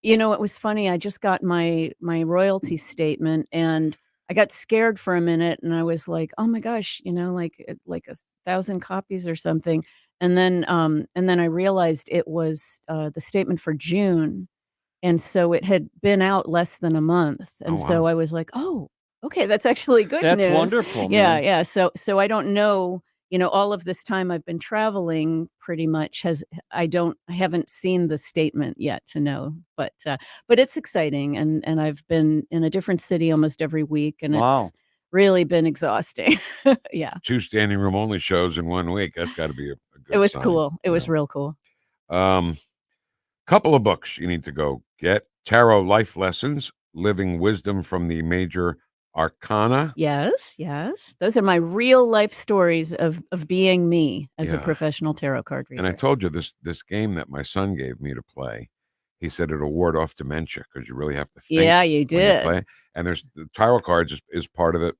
It was funny. I just got my royalty statement, and I got scared for a minute, and I was like, "Oh my gosh, like 1,000 copies or something." And then I realized it was the statement for June, and so it had been out less than a month, and so I was like, "Oh, okay, that's actually good That's news." wonderful, Yeah, man. yeah. So I don't know. All of this time I've been traveling, pretty much I haven't seen the statement yet to know, but it's exciting, and I've been in a different city almost every week, and Wow. it's really been exhausting. Yeah, 2 standing room only shows in 1 week. That's got to be a good it was sign. cool. It was real cool. Couple of books you need to go get: Tarot Life Lessons, Living Wisdom from the Major Arcana. Yes, those are my real life stories of being me as a Yeah. professional tarot card reader. And I told you this game that my son gave me to play. he said it'll ward off dementia because you really have to think. Yeah, you when did. play. And the you really have to think. Yeah, you when did. play. And there's the tarot cards is part of the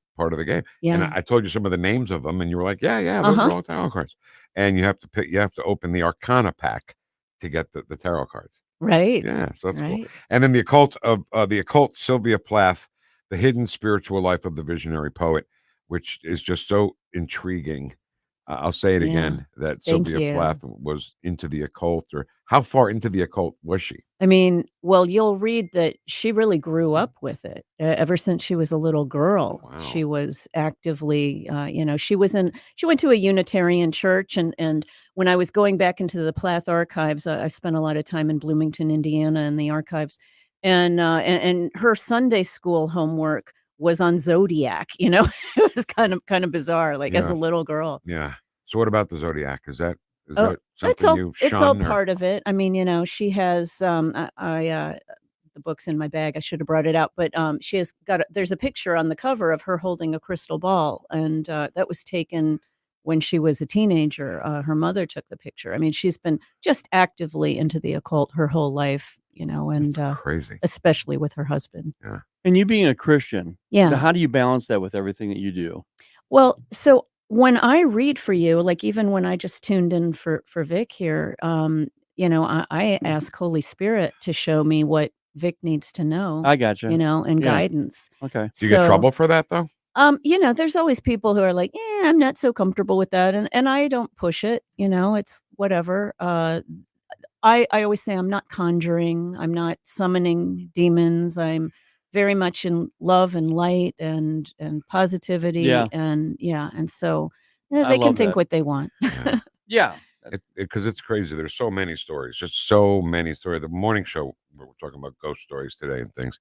game. And Yeah. I told you some of the names of them, and you were like, yeah, those are all tarot cards. And you have to open the Arcana pack to get the tarot cards. Right. Yeah, so that's cool. Right. And then the occult Sylvia Plath, The Hidden Spiritual Life of the Visionary Poet, which is just so intriguing. I'll say it Yeah. again, that Thank Sylvia you. Plath was into the occult. Or how far into the occult was she? I mean, well, you'll read that she really grew up with it. Ever since she was a little girl, she was actively, she went to a Unitarian church. And when I was going back into the Plath archives, I spent a lot of time in Bloomington, Indiana, in the archives. And her Sunday school homework was on Zodiac. It was kind of bizarre, like as a little girl. Yeah. So what about the Zodiac? Is that Oh, something it's all shun, or- part of it. I mean, she has the book's in my bag. I should have brought it out, but she has there's a picture on the cover of her holding a crystal ball, and that was taken when she was a teenager. Her mother took the picture. I mean, she's been just actively into the occult her whole life, and crazy, especially with her husband. Yeah. And you being a Christian, Yeah. how do you balance that with everything that you do? Well, so when I read for you, like even when I just tuned in for Vic here, I ask Holy Spirit to show me what Vic needs to know. I gotcha. And Yeah. guidance. Okay. Do you get So, trouble for that though? There's always people who are like, I'm not so comfortable with that. And I don't push it, it's whatever. I always say I'm not conjuring. I'm not summoning demons. I'm very much in love and light and positivity. Yeah. And so I they can love think that. what they want. Yeah. Because it's crazy. There's so many stories, just so many stories. The morning show, we're talking about ghost stories today and things.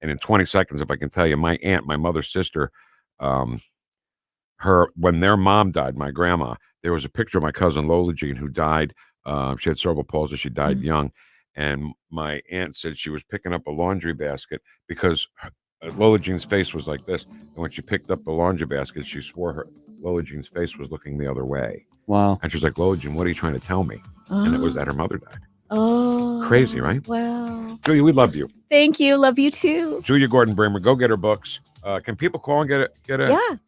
And in 20 seconds, if I can tell you, my aunt, my mother's sister, when their mom died, my grandma, there was a picture of my cousin Lola Jean who died. She had cerebral palsy. She died young. And my aunt said she was picking up a laundry basket because Lola Jean's face was like this. And when she picked up the laundry basket, she swore Lola Jean's face was looking the other way. Wow. And she's like, Lola Jean, what are you trying to tell me? And it was that her mother died. Oh, Crazy, right? Wow. Julia, we love you. Thank you. Love you too. Julia Gordon-Bramer, go get her books. Can people call and get it?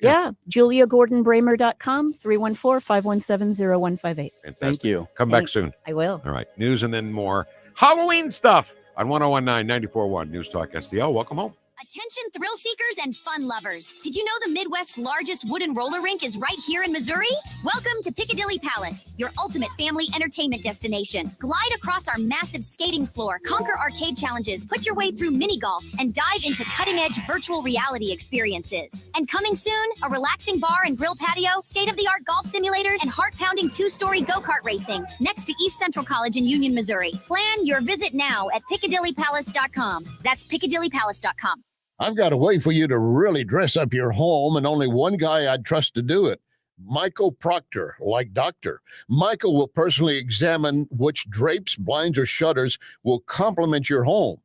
Yeah. JuliaGordonBramer.com, 314-517-0158. Fantastic. Thank you. Come back Thanks. soon. I will. All right. News and then more Halloween stuff on 1019 94.1 News Talk STL. Welcome home. Attention thrill seekers and fun lovers. Did you know the Midwest's largest wooden roller rink is right here in Missouri? Welcome to Piccadilly Palace, your ultimate family entertainment destination. Glide across our massive skating floor, conquer arcade challenges, put your way through mini golf, and dive into cutting-edge virtual reality experiences. And coming soon, a relaxing bar and grill patio, state-of-the-art golf simulators, and heart-pounding two-story go-kart racing next to East Central College in Union, Missouri. Plan your visit now at PiccadillyPalace.com. That's PiccadillyPalace.com. I've got a way for you to really dress up your home, and only one guy I'd trust to do it. Michael Proctor, like doctor. Michael will personally examine which drapes, blinds, or shutters will complement your home.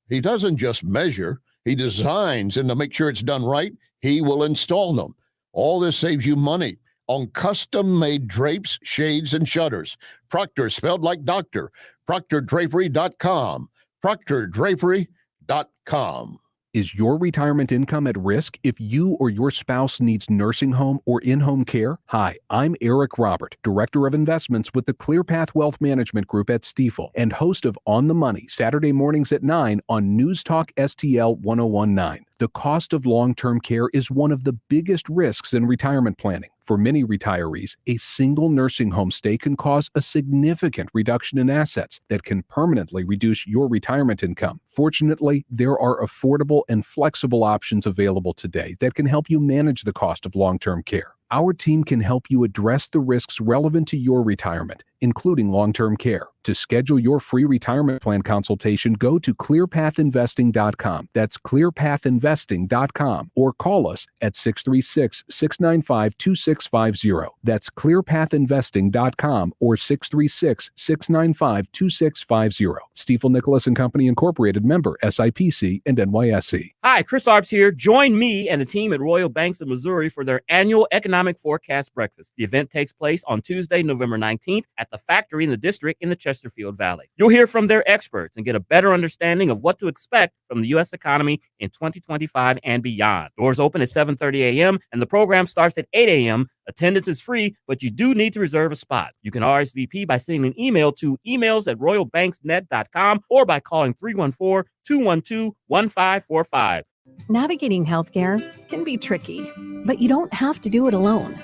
He doesn't just measure, he designs, and to make sure it's done right, he will install them. All this saves you money on custom-made drapes, shades, and shutters. Proctor, spelled like doctor. ProctorDrapery.com. ProctorDrapery.com. Is your retirement income at risk if you or your spouse needs nursing home or in-home care? Hi, I'm Eric Robert, Director of Investments with the ClearPath Wealth Management Group at Stifel and host of On the Money, Saturday mornings at 9 on News Talk STL 1019. The cost of long-term care is one of the biggest risks in retirement planning. For many retirees, a single nursing home stay can cause a significant reduction in assets that can permanently reduce your retirement income. Fortunately, there are affordable and flexible options available today that can help you manage the cost of long-term care. Our team can help you address the risks relevant to your retirement, including long-term care. To schedule your free retirement plan consultation, go to clearpathinvesting.com. That's clearpathinvesting.com, or call us at 636-695-2650. That's clearpathinvesting.com or 636-695-2650. Stifel Nicholas and Company Incorporated, member SIPC and NYSE. Hi, Chris Arps here. Join me and the team at Royal Banks of Missouri for their annual Economic Forecast Breakfast. The event takes place on Tuesday, November 19th at the Factory in the District in the Chester Chesterfield Valley. You'll hear from their experts and get a better understanding of what to expect from the U.S. economy in 2025 and beyond. Doors open at 7:30 a.m. and the program starts at 8 a.m. Attendance is free, but you do need to reserve a spot. You can RSVP by sending an email to emails@royalbanksnet.com or by calling 314-212-1545. Navigating healthcare can be tricky, but you don't have to do it alone.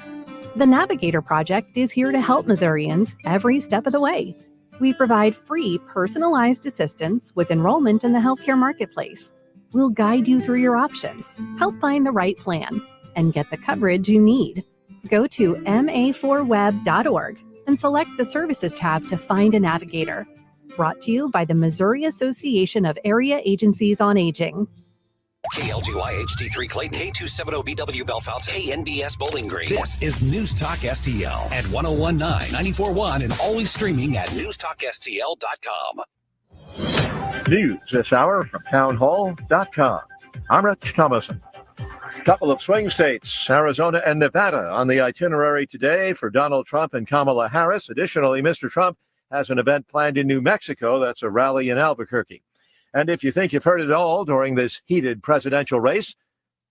The Navigator Project is here to help Missourians every step of the way. We provide free, personalized assistance with enrollment in the healthcare marketplace. We'll guide you through your options, help find the right plan, and get the coverage you need. Go to ma4web.org and select the Services tab to find a navigator. Brought to you by the Missouri Association of Area Agencies on Aging. KLGY HD3 Clayton, K270BW Bellefonte, KNBS Bowling Green. This is News Talk STL at 1019, 94.1, and always streaming at NewstalkSTL.com. News this hour from townhall.com. I'm Rich Thomason. Couple of swing states, Arizona and Nevada, on the itinerary today for Donald Trump and Kamala Harris. Additionally, Mr. Trump has an event planned in New Mexico. That's a rally in Albuquerque. And if you think you've heard it all during this heated presidential race,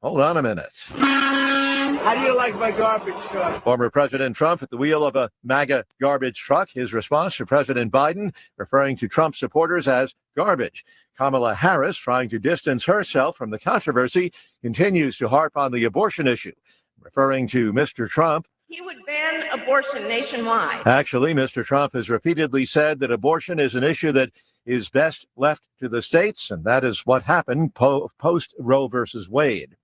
hold on a minute. How do you like my garbage truck? Former President Trump at the wheel of a MAGA garbage truck. His response to President Biden, referring to Trump supporters as garbage. Kamala Harris, trying to distance herself from the controversy, continues to harp on the abortion issue, referring to Mr. Trump. He would ban abortion nationwide. Actually, Mr. Trump has repeatedly said that abortion is an issue that is best left to the states, and that is what happened post Roe versus Wade.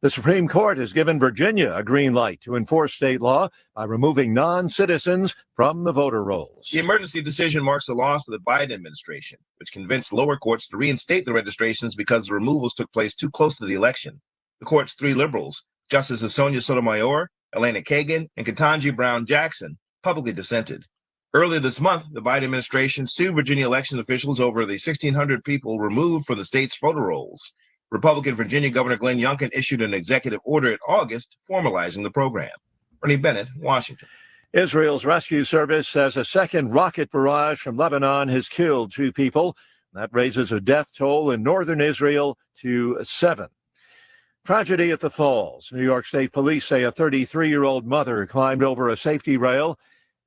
The Supreme Court has given Virginia a green light to enforce state law by removing non-citizens from the voter rolls. The emergency decision marks the loss of the Biden administration, which convinced lower courts to reinstate the registrations because the removals took place too close to the election. The court's three liberals, Justices Sonia Sotomayor, Elena Kagan, and Ketanji Brown Jackson, publicly dissented. Earlier this month, the Biden administration sued Virginia election officials over the 1,600 people removed from the state's voter rolls. Republican Virginia Governor Glenn Youngkin issued an executive order in August formalizing the program. Ernie Bennett, Washington. Israel's rescue service says a second rocket barrage from Lebanon has killed 2 people. That raises a death toll in northern Israel to 7. Tragedy at the Falls. New York State Police say a 33-year-old mother climbed over a safety rail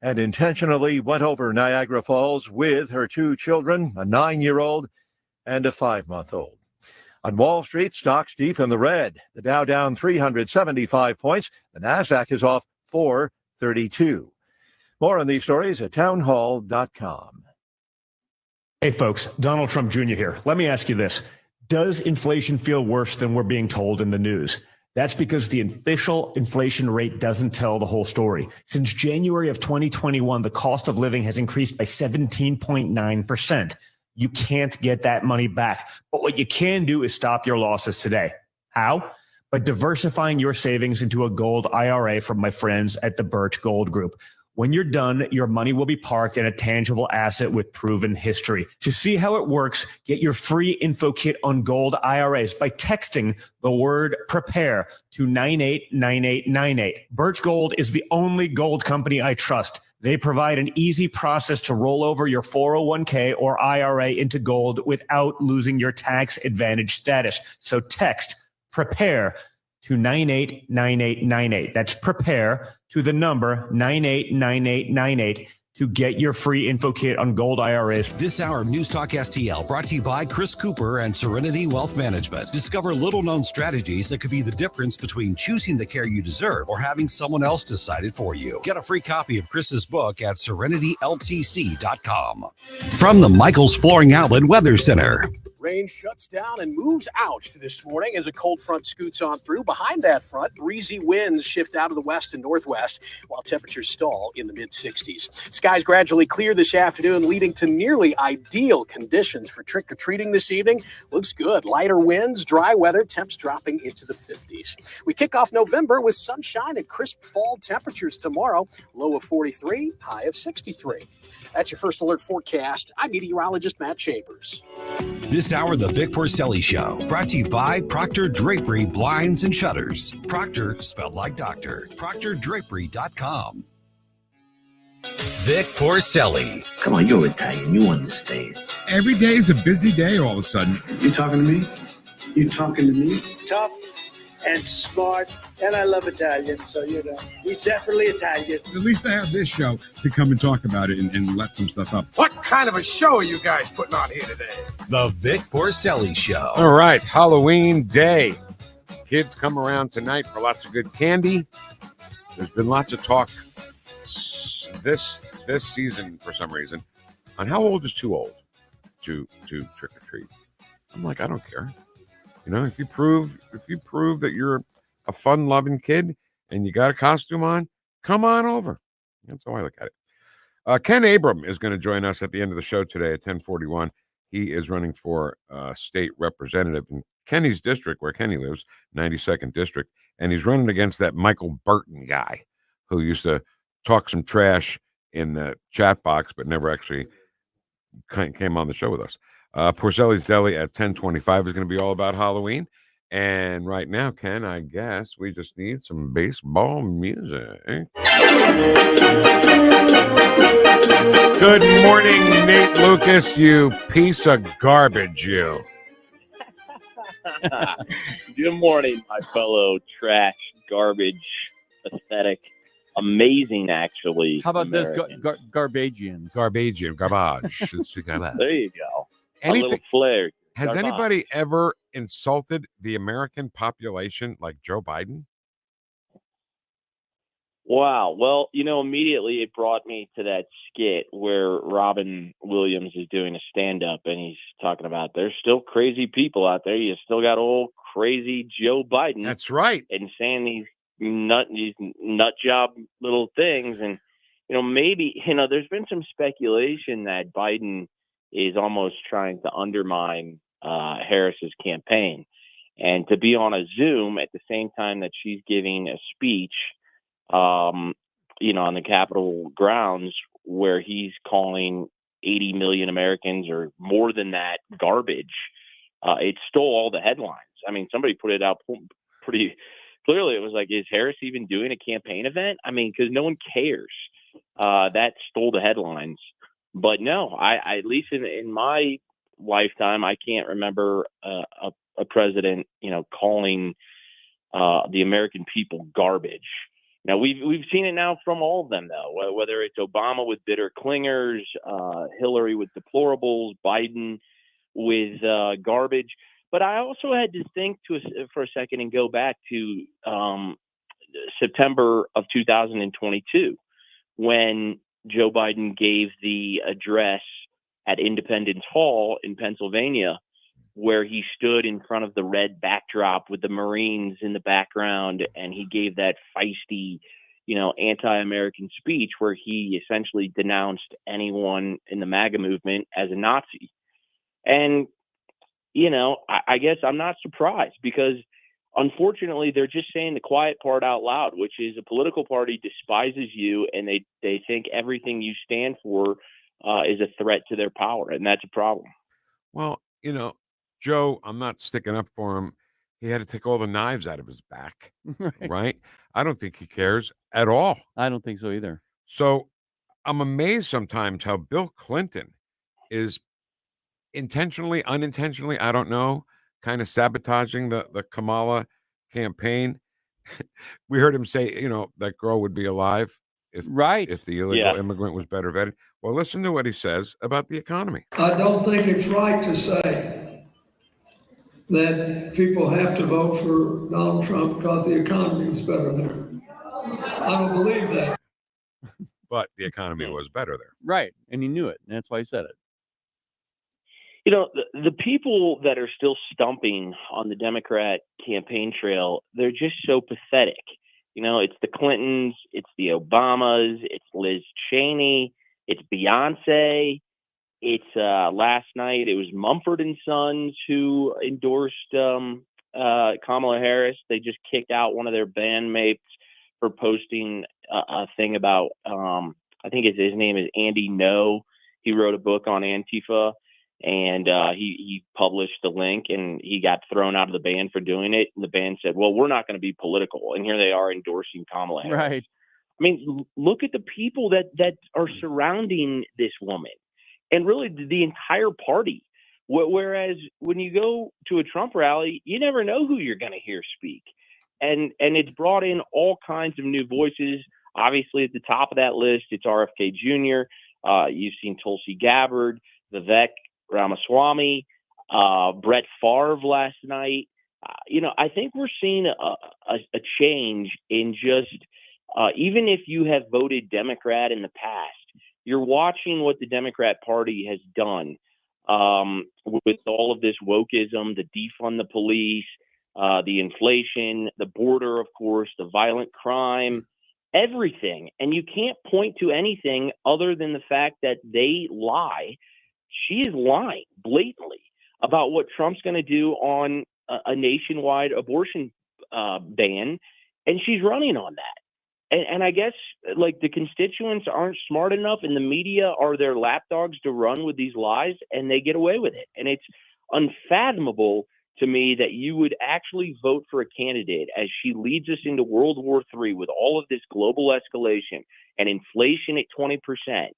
and intentionally went over Niagara Falls with her 2 children, a 9-year-old and a 5-month-old. On Wall Street, stocks deep in the red. The Dow down 375 points. The Nasdaq is off 432. More on these stories at townhall.com. Hey, folks, Donald Trump Jr. here. Let me ask you this. Does inflation feel worse than we're being told in the news? That's because the official inflation rate doesn't tell the whole story. Since January of 2021, the cost of living has increased by 17.9%. You can't get that money back. But what you can do is stop your losses today. How? By diversifying your savings into a gold IRA from my friends at the Birch Gold Group. When you're done, your money will be parked in a tangible asset with proven history. To see how it works, get your free info kit on gold IRAs by texting the word prepare to 989898. Birch Gold is the only gold company I trust. They provide an easy process to roll over your 401k or IRA into gold without losing your tax advantage status. So text prepare to 989898. That's prepare to the number 989898 to get your free info kit on gold IRAs. This hour of News Talk STL brought to you by Chris Cooper and Serenity Wealth Management. Discover little-known strategies that could be the difference between choosing the care you deserve or having someone else decide it for you. Get a free copy of Chris's book at SerenityLTC.com. From the Michaels Flooring Outlet Weather Center. Rain shuts down and moves out this morning as a cold front scoots on through. Behind that front, breezy winds shift out of the west and northwest, while temperatures stall in the mid-60s. Skies gradually clear this afternoon, leading to nearly ideal conditions for trick-or-treating this evening. Looks good. Lighter winds, dry weather, temps dropping into the 50s. We kick off November with sunshine and crisp fall temperatures tomorrow. Low of 43, high of 63. That's your first alert forecast. I'm meteorologist Matt Chambers. This hour, the Vic Porcelli Show, brought to you by Proctor Drapery Blinds and Shutters. Proctor, spelled like doctor. ProctorDrapery.com. Vic Porcelli. Come on, you're Italian. You understand. Every day is a busy day all of a sudden. You talking to me? You talking to me? Tough and smart, and I love Italian, so he's definitely Italian. At least I have this show to come and talk about it and let some stuff up. What kind of a show are you guys putting on here today? The Vic Porcelli Show. All right, Halloween day. Kids come around tonight for lots of good candy. There's been lots of talk this season for some reason on how old is too old to trick or treat. I'm like, I don't care. If you prove that you're a fun-loving kid and you got a costume on, come on over. That's how I look at it. Ken Abram is going to join us at the end of the show today at 10:41. He is running for state representative in Kenny's district, where Kenny lives, 92nd district, and he's running against that Michael Burton guy who used to talk some trash in the chat box but never actually came on the show with us. Porcelli's Deli at 10:25 is going to be all about Halloween. And right now, Ken, I guess we just need some baseball music. Good morning, Nate Lucas, you piece of garbage, you. Good morning, my fellow trash, garbage, pathetic, amazing, actually. How about Americans. this? Garbagians. Garbage. There you go. A little flair. Has Garbage. anybody ever insulted the American population like Joe Biden? Wow. Well, immediately it brought me to that skit where Robin Williams is doing a stand-up and he's talking about there's still crazy people out there. You still got old crazy Joe Biden. That's right. And saying these nut job little things. And, maybe, there's been some speculation that Biden is almost trying to undermine Harris's campaign. And to be on a Zoom at the same time that she's giving a speech, on the Capitol grounds where he's calling 80 million Americans or more than that garbage, it stole all the headlines. I mean, somebody put it out pretty clearly. It was like, is Harris even doing a campaign event? I mean, because no one cares. That stole the headlines. But no, I at least in my lifetime, I can't remember a president, calling the American people garbage. Now we've seen it now from all of them, though, whether it's Obama with bitter clingers, Hillary with deplorables, Biden with garbage. But I also had to think for a second and go back to September of 2022 when Joe Biden gave the address at Independence Hall in Pennsylvania, where he stood in front of the red backdrop with the Marines in the background, and he gave that feisty, anti-American speech where he essentially denounced anyone in the MAGA movement as a Nazi. And, I guess I'm not surprised because unfortunately, they're just saying the quiet part out loud, which is a political party despises you and they think everything you stand for is a threat to their power. And that's a problem. Well, Joe, I'm not sticking up for him. He had to take all the knives out of his back, right? I don't think he cares at all. I don't think so either. So I'm amazed sometimes how Bill Clinton is intentionally, unintentionally, I don't know, kind of sabotaging the Kamala campaign. We heard him say, that girl would be alive if the illegal immigrant was better vetted. Well, listen to what he says about the economy. I don't think it's right to say that people have to vote for Donald Trump because the economy is better there. I don't believe that. But the economy was better there. Right. And he knew it. And that's why he said it. The people that are still stumping on the Democrat campaign trail, they're just so pathetic. It's the Clintons, it's the Obamas, it's Liz Cheney, it's Beyonce. It's last night, it was Mumford and Sons who endorsed Kamala Harris. They just kicked out one of their bandmates for posting a thing about, I think his name is Andy No. He wrote a book on Antifa. And he published the link and he got thrown out of the band for doing it. And the band said, well, we're not going to be political. And here they are endorsing Kamala Harris. Right. I mean, look at the people that are surrounding this woman, and really the entire party. Whereas when you go to a Trump rally, you never know who you're going to hear speak, and it's brought in all kinds of new voices. Obviously, at the top of that list, it's RFK Jr. You've seen Tulsi Gabbard, Vivek Ramaswamy, Brett Favre last night. I think we're seeing a change in just even if you have voted Democrat in the past, you're watching what the Democrat Party has done with all of this wokeism, the defund the police, the inflation, the border, of course, the violent crime, everything. And you can't point to anything other than the fact that they lie. She is lying blatantly about what Trump's going to do on a nationwide abortion ban, and she's running on that. And I guess like the constituents aren't smart enough, and the media are their lapdogs to run with these lies, and they get away with it. And it's unfathomable to me that you would actually vote for a candidate as she leads us into World War III with all of this global escalation and inflation at 20%,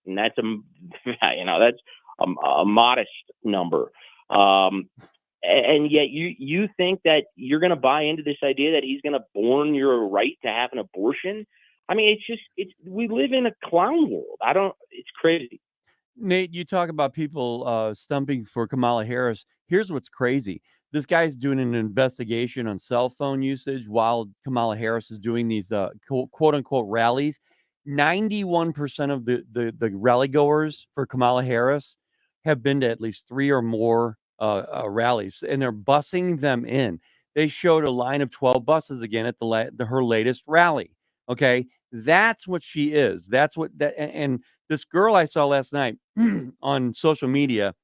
and that's that's a modest number. And yet you think that you're going to buy into this idea that he's going to burn your right to have an abortion. I mean, we live in a clown world. It's crazy. Nate, you talk about people stumping for Kamala Harris. Here's what's crazy. This guy's doing an investigation on cell phone usage while Kamala Harris is doing these quote unquote rallies. 91% of the rally goers for Kamala Harris have been to at least 3 or more rallies, and they're busing them in. They showed a line of 12 buses again at her latest rally. Okay, that's what she is. That's what that. And this girl I saw last night on social media,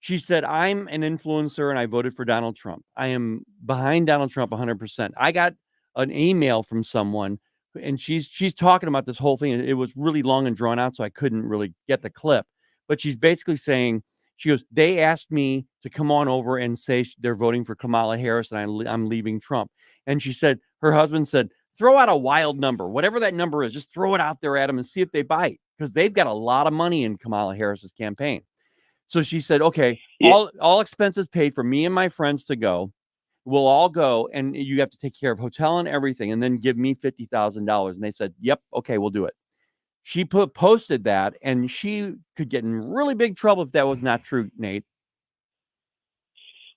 she said, "I'm an influencer and I voted for Donald Trump. I am behind Donald Trump 100%." I got an email from someone, and she's talking about this whole thing. It was really long and drawn out, so I couldn't really get the clip. But she's basically saying, she goes, "They asked me to come on over and say they're voting for Kamala Harris, and I'm leaving Trump." And she said, her husband said, "Throw out a wild number, whatever that number is, just throw it out there at them and see if they bite, because they've got a lot of money in Kamala Harris's campaign." So she said, "Okay, all expenses paid for me and my friends to go. We'll all go, and you have to take care of hotel and everything, and then give me $50,000. And they said, "Yep, okay, we'll do it." She posted that, and she could get in really big trouble if that was not true, Nate.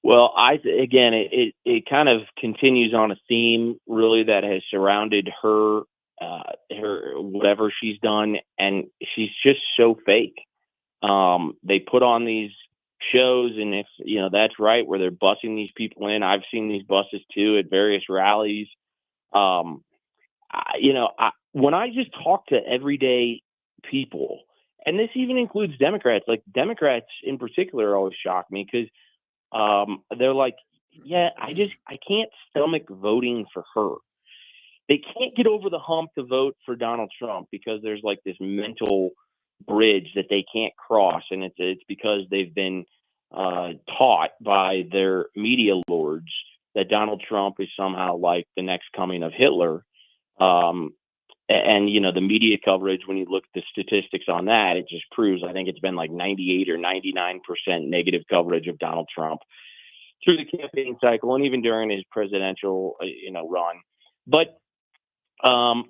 Well, again, it kind of continues on a theme really that has surrounded her whatever she's done, and she's just so fake. They put on these shows, and if that's right, where they're busing these people in. I've seen these buses too at various rallies. When I just talk to everyday people, and this even includes Democrats, like Democrats in particular always shock me because they're like, "Yeah, I can't stomach voting for her." They can't get over the hump to vote for Donald Trump because there's like this mental bridge that they can't cross, and it's because they've been taught by their media lords that Donald Trump is somehow like the next coming of Hitler. And the media coverage, when you look at the statistics on that, it just proves, I think it's been like 98 or 99% negative coverage of Donald Trump through the campaign cycle and even during his presidential, run. But, I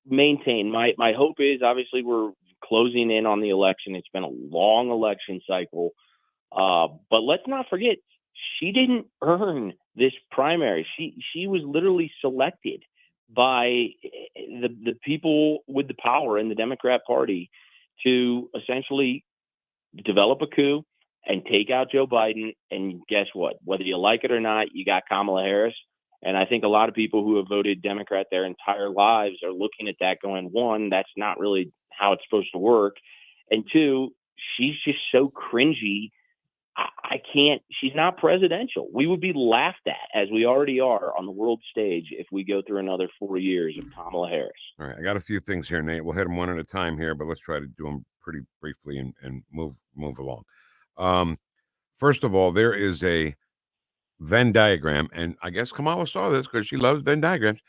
maintain my hope is, obviously we're closing in on the election. It's been a long election cycle. But let's not forget, she didn't earn this primary. She was literally selected by the people with the power in the Democrat Party to essentially develop a coup and take out Joe Biden. And guess what? Whether you like it or not, you got Kamala Harris. And I think a lot of people who have voted Democrat their entire lives are looking at that going, one, that's not really how it's supposed to work. And two, she's just so cringy. I can't, she's not presidential. We would be laughed at, as we already are on the world stage, if we go through another 4 years of Kamala Harris. All right. I got a few things here, Nate. We'll hit them one at a time here, but let's try to do them pretty briefly and move along. First of all, there is a Venn diagram, and I guess Kamala saw this because she loves Venn diagrams.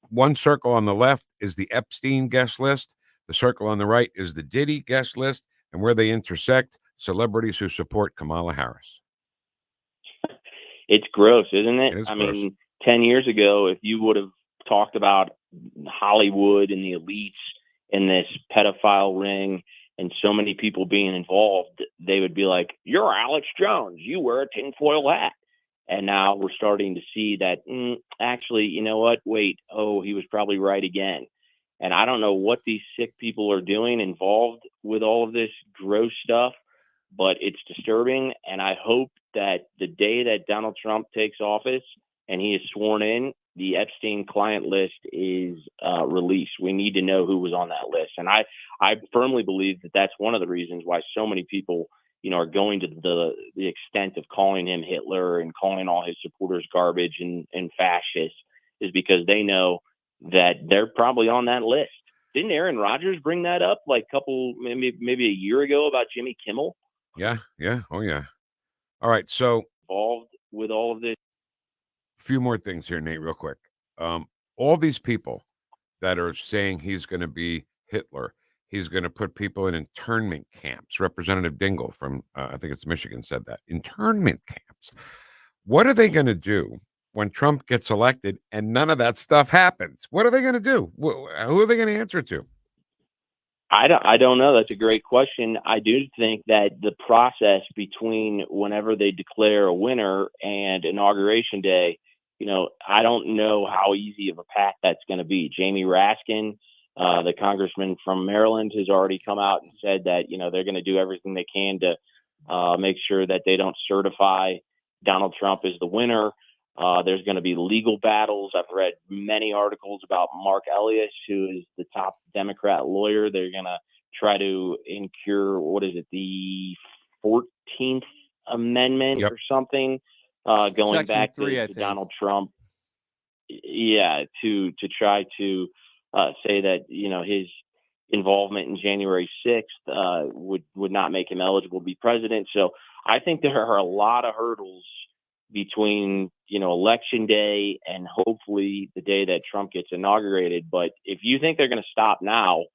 one circle on the left is the Epstein guest list. The circle on the right is the Diddy guest list. And where they intersect, celebrities who support Kamala Harris. It's gross, isn't it? It is I gross. mean, 10 years ago, if you would have talked about Hollywood and the elites in this pedophile ring and so many people being involved, they would be like, you're Alex Jones, you wear a tinfoil hat. And now we're starting to see that, actually, you know what? Wait, he was probably right again. And I don't know what these sick people are doing involved with all of this gross stuff, but it's disturbing. And I hope that the day that Donald Trump takes office and he is sworn in, the Epstein client list is released. We need to know who was on that list. And I firmly believe that that's one of the reasons why so many people, are going to the extent of calling him Hitler and calling all his supporters garbage and fascists, is because they know that they're probably on that list. Didn't Aaron Rodgers bring that up like maybe a year ago about Jimmy Kimmel? Yeah. Oh, yeah. All right. So involved with all of this. Few more things here, Nate, real quick. All these people that are saying he's going to be Hitler, he's going to put people in internment camps. Representative Dingell from, I think it's Michigan, said that. Internment camps. What are they going to do when Trump gets elected and none of that stuff happens? What are they going to do? Who are they going to answer to? I don't know. That's a great question. I do think that the process between whenever they declare a winner and Inauguration Day, I don't know how easy of a path that's going to be. Jamie Raskin, the congressman from Maryland, has already come out and said that, they're going to do everything they can to make sure that they don't certify Donald Trump as the winner. There's going to be legal battles. I've read many articles about Mark Elias, who is the top Democrat lawyer. They're going to try to incur, the 14th Amendment or something, going Section back 3, to Donald Trump. Yeah, to try to say that, his involvement in January 6th would not make him eligible to be president. So I think there are a lot of hurdles between, election day and hopefully the day that Trump gets inaugurated. But if you think they're going to stop now,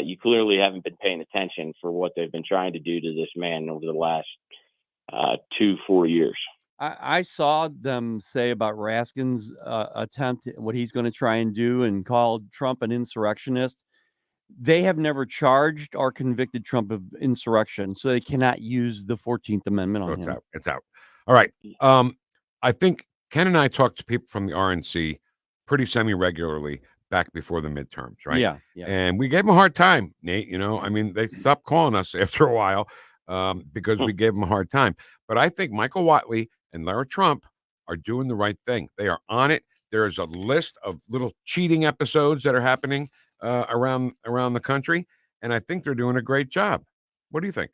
you clearly haven't been paying attention for what they've been trying to do to this man over the last 2-4 years. I saw them say about Raskin's attempt, what he's going to try and do, and called Trump an insurrectionist. They have never charged or convicted Trump of insurrection, so they cannot use the 14th Amendment on him. It's out. All right. I think Ken and I talked to people from the RNC pretty semi-regularly back before the midterms, right? Yeah. And we gave them a hard time, Nate. They stopped calling us after a while because we gave them a hard time. But I think Michael Whatley and Lara Trump are doing the right thing. They are on it. There is a list of little cheating episodes that are happening around the country, and I think they're doing a great job. What do you think?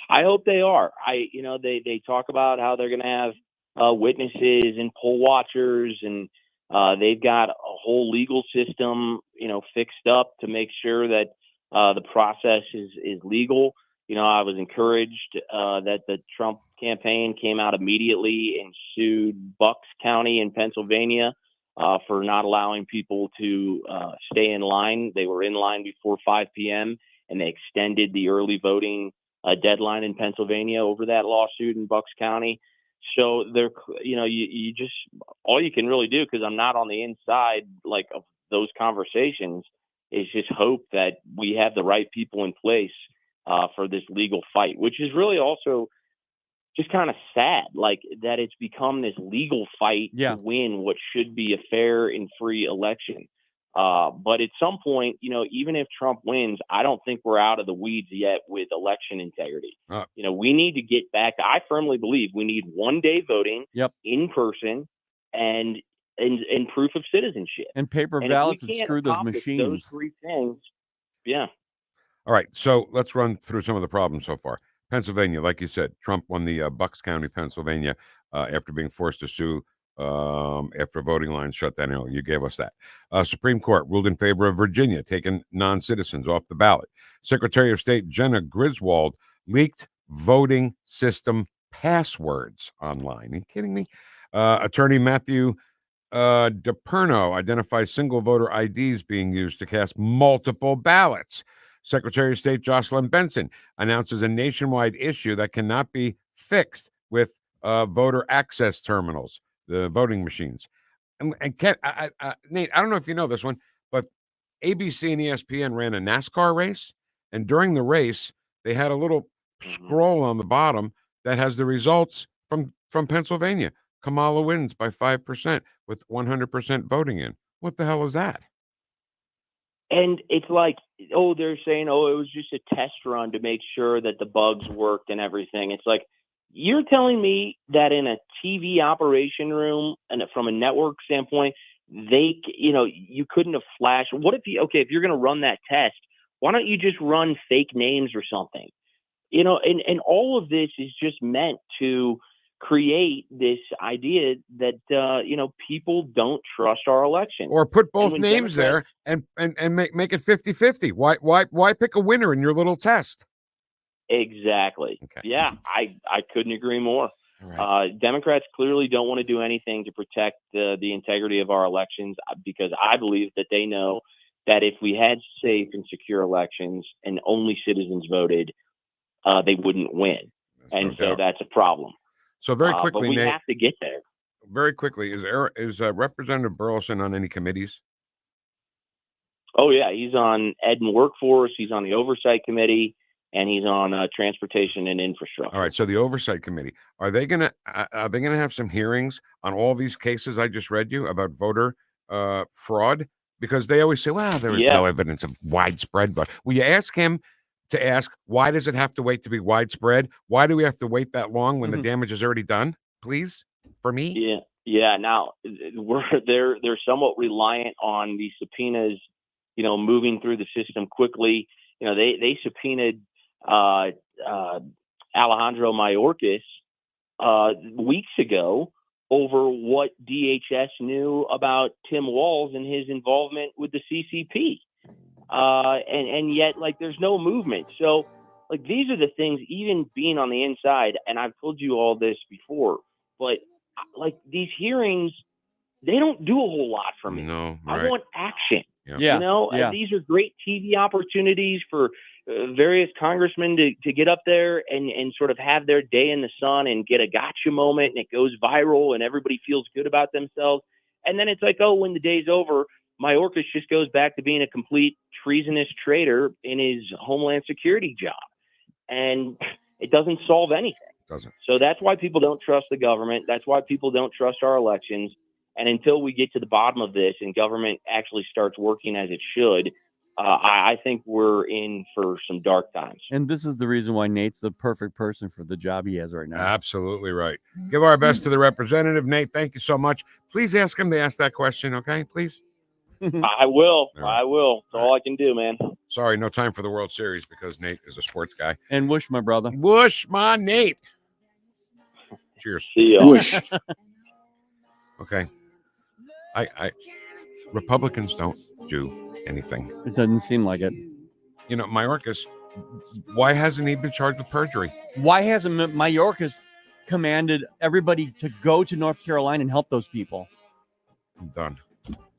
I hope they are. They talk about how they're going to have witnesses and poll watchers, and they've got a whole legal system, fixed up to make sure that the process is legal. I was encouraged that the Trump campaign came out immediately and sued Bucks County in Pennsylvania for not allowing people to stay in line. They were in line before 5 p.m. and they extended the early voting deadline in Pennsylvania over that lawsuit in Bucks County. So they're, you just, all you can really do, because I'm not on the inside of those conversations, is just hope that we have the right people in place for this legal fight, which is really also just kind of sad, that it's become this legal fight to win what should be a fair and free election. But at some point, even if Trump wins, I don't think we're out of the weeds yet with election integrity. We need to get back. I firmly believe we need one-day voting in person and proof of citizenship. And paper ballots and screw those machines. Those three things. Yeah. All right. So let's run through some of the problems so far. Pennsylvania, like you said, Trump won the Bucks County, Pennsylvania, after being forced to sue after voting lines shut down. You gave us that. Supreme Court ruled in favor of Virginia, taking non-citizens off the ballot. Secretary of State Jenna Griswold leaked voting system passwords online. Are you kidding me? Attorney Matthew DePerno identifies single voter IDs being used to cast multiple ballots. Secretary of State Jocelyn Benson announces a nationwide issue that cannot be fixed with voter access terminals, the voting machines. And Nate, I don't know if you know this one, but ABC and ESPN ran a NASCAR race, and during the race, they had a little scroll on the bottom that has the results from Pennsylvania. Kamala wins by 5% with 100% voting in. What the hell is that? And it's like, oh, they're saying, oh, it was just a test run to make sure that the bugs worked and everything. It's like, you're telling me that in a TV operation room and from a network standpoint, you couldn't have flashed. What if if you're going to run that test, why don't you just run fake names or something? And all of this is just meant to create this idea that people don't trust our election, or put both names there and make it 50-50. Why pick a winner in your little test? Exactly. Okay. Yeah, I couldn't agree more. Right. Democrats clearly don't want to do anything to protect the integrity of our elections, because I believe that they know that if we had safe and secure elections and only citizens voted, they wouldn't win. And so that's a problem. So very quickly, but we Nate, have to get there. Very quickly, is Representative Burlison on any committees? Oh yeah, he's on Ed and Workforce. He's on the Oversight Committee, and he's on Transportation and Infrastructure. All right. So the Oversight Committee, are they gonna have some hearings on all these cases I just read you about voter fraud? Because they always say, well, there is no evidence of widespread. But will you ask him to ask, why does it have to wait to be widespread? Why do we have to wait that long when the damage is already done? Please, for me. Yeah. Now they're somewhat reliant on these subpoenas, moving through the system quickly. They subpoenaed Alejandro Mayorkas weeks ago over what DHS knew about Tim Walz and his involvement with the CCP. And yet, there's no movement. So, these are the things, even being on the inside, and I've told you all this before, but, these hearings, they don't do a whole lot for me. No, right. I want action. Yeah. These are great TV opportunities for various congressmen to get up there and sort of have their day in the sun and get a gotcha moment, and it goes viral and everybody feels good about themselves. And then it's like, oh, when the day's over, Mayorkas just goes back to being a complete treasonous traitor in his Homeland Security job. And it doesn't solve anything. Doesn't. So that's why people don't trust the government. That's why people don't trust our elections. And until we get to the bottom of this and government actually starts working as it should, I think we're in for some dark times. And this is the reason why Nate's the perfect person for the job he has right now. Absolutely right. Give our best to the representative. Nate, thank you so much. Please ask him to ask that question, okay? Please. I will. I will. That's all I can do, man. Sorry, no time for the World Series because Nate is a sports guy. And whoosh, my brother. Whoosh, my Nate. Cheers. See ya. Whoosh. Okay. I Republicans don't do anything. It doesn't seem like it. Mayorkas, why hasn't he been charged with perjury? Why hasn't Mayorkas commanded everybody to go to North Carolina and help those people? I'm done.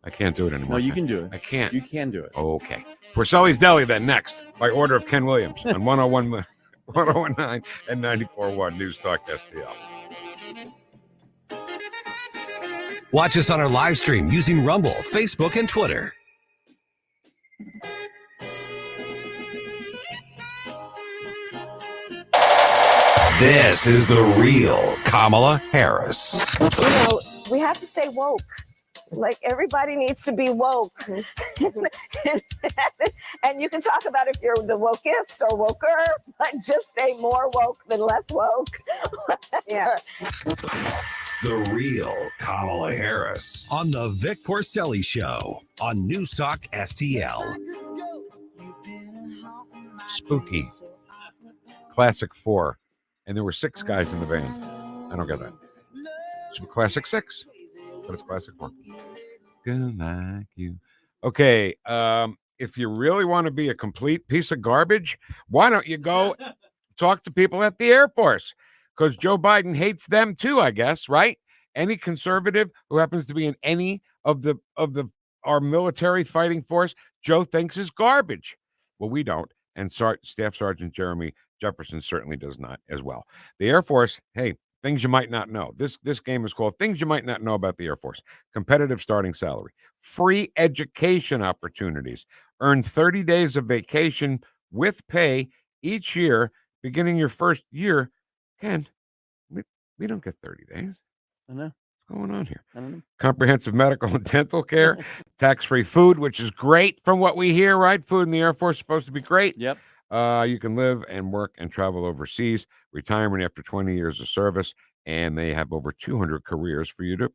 I can't do it anymore. No, you can do it. I can't. You can do it. Okay. Porcelli's Deli then next, by order of Ken Williams on 1019 and 94.1 News Talk STL. Watch us on our live stream using Rumble, Facebook, and Twitter. This is the real Kamala Harris. We have to stay woke. Everybody needs to be woke. And you can talk about if you're the wokest or woker, but just stay more woke than less woke. Yeah. The real Kamala Harris on the Vic Porcelli Show on News Talk STL. Spooky. Classic 4. And there were 6 guys in the band. I don't get that. It's Classic 6. But it's Classic 4. Good like you. Okay. If you really want to be a complete piece of garbage, why don't you go talk to people at the Air Force? Because Joe Biden hates them too, I guess, right? any conservative who happens to be in any of our military fighting force, Joe thinks is garbage. Well, we don't. And Staff Sergeant Jeremy Jefferson certainly does not as well. The Air Force, hey, things you might not know. This game is called Things You Might Not Know About the Air Force. Competitive starting salary. Free education opportunities. Earn 30 days of vacation with pay each year, beginning your first year. Ken, we don't get 30 days. I know. What's going on here? I don't know. Comprehensive medical and dental care, tax-free food, which is great from what we hear, right? Food in the Air Force is supposed to be great. Yep. You can live and work and travel overseas, retirement after 20 years of service, and they have over 200 careers for you to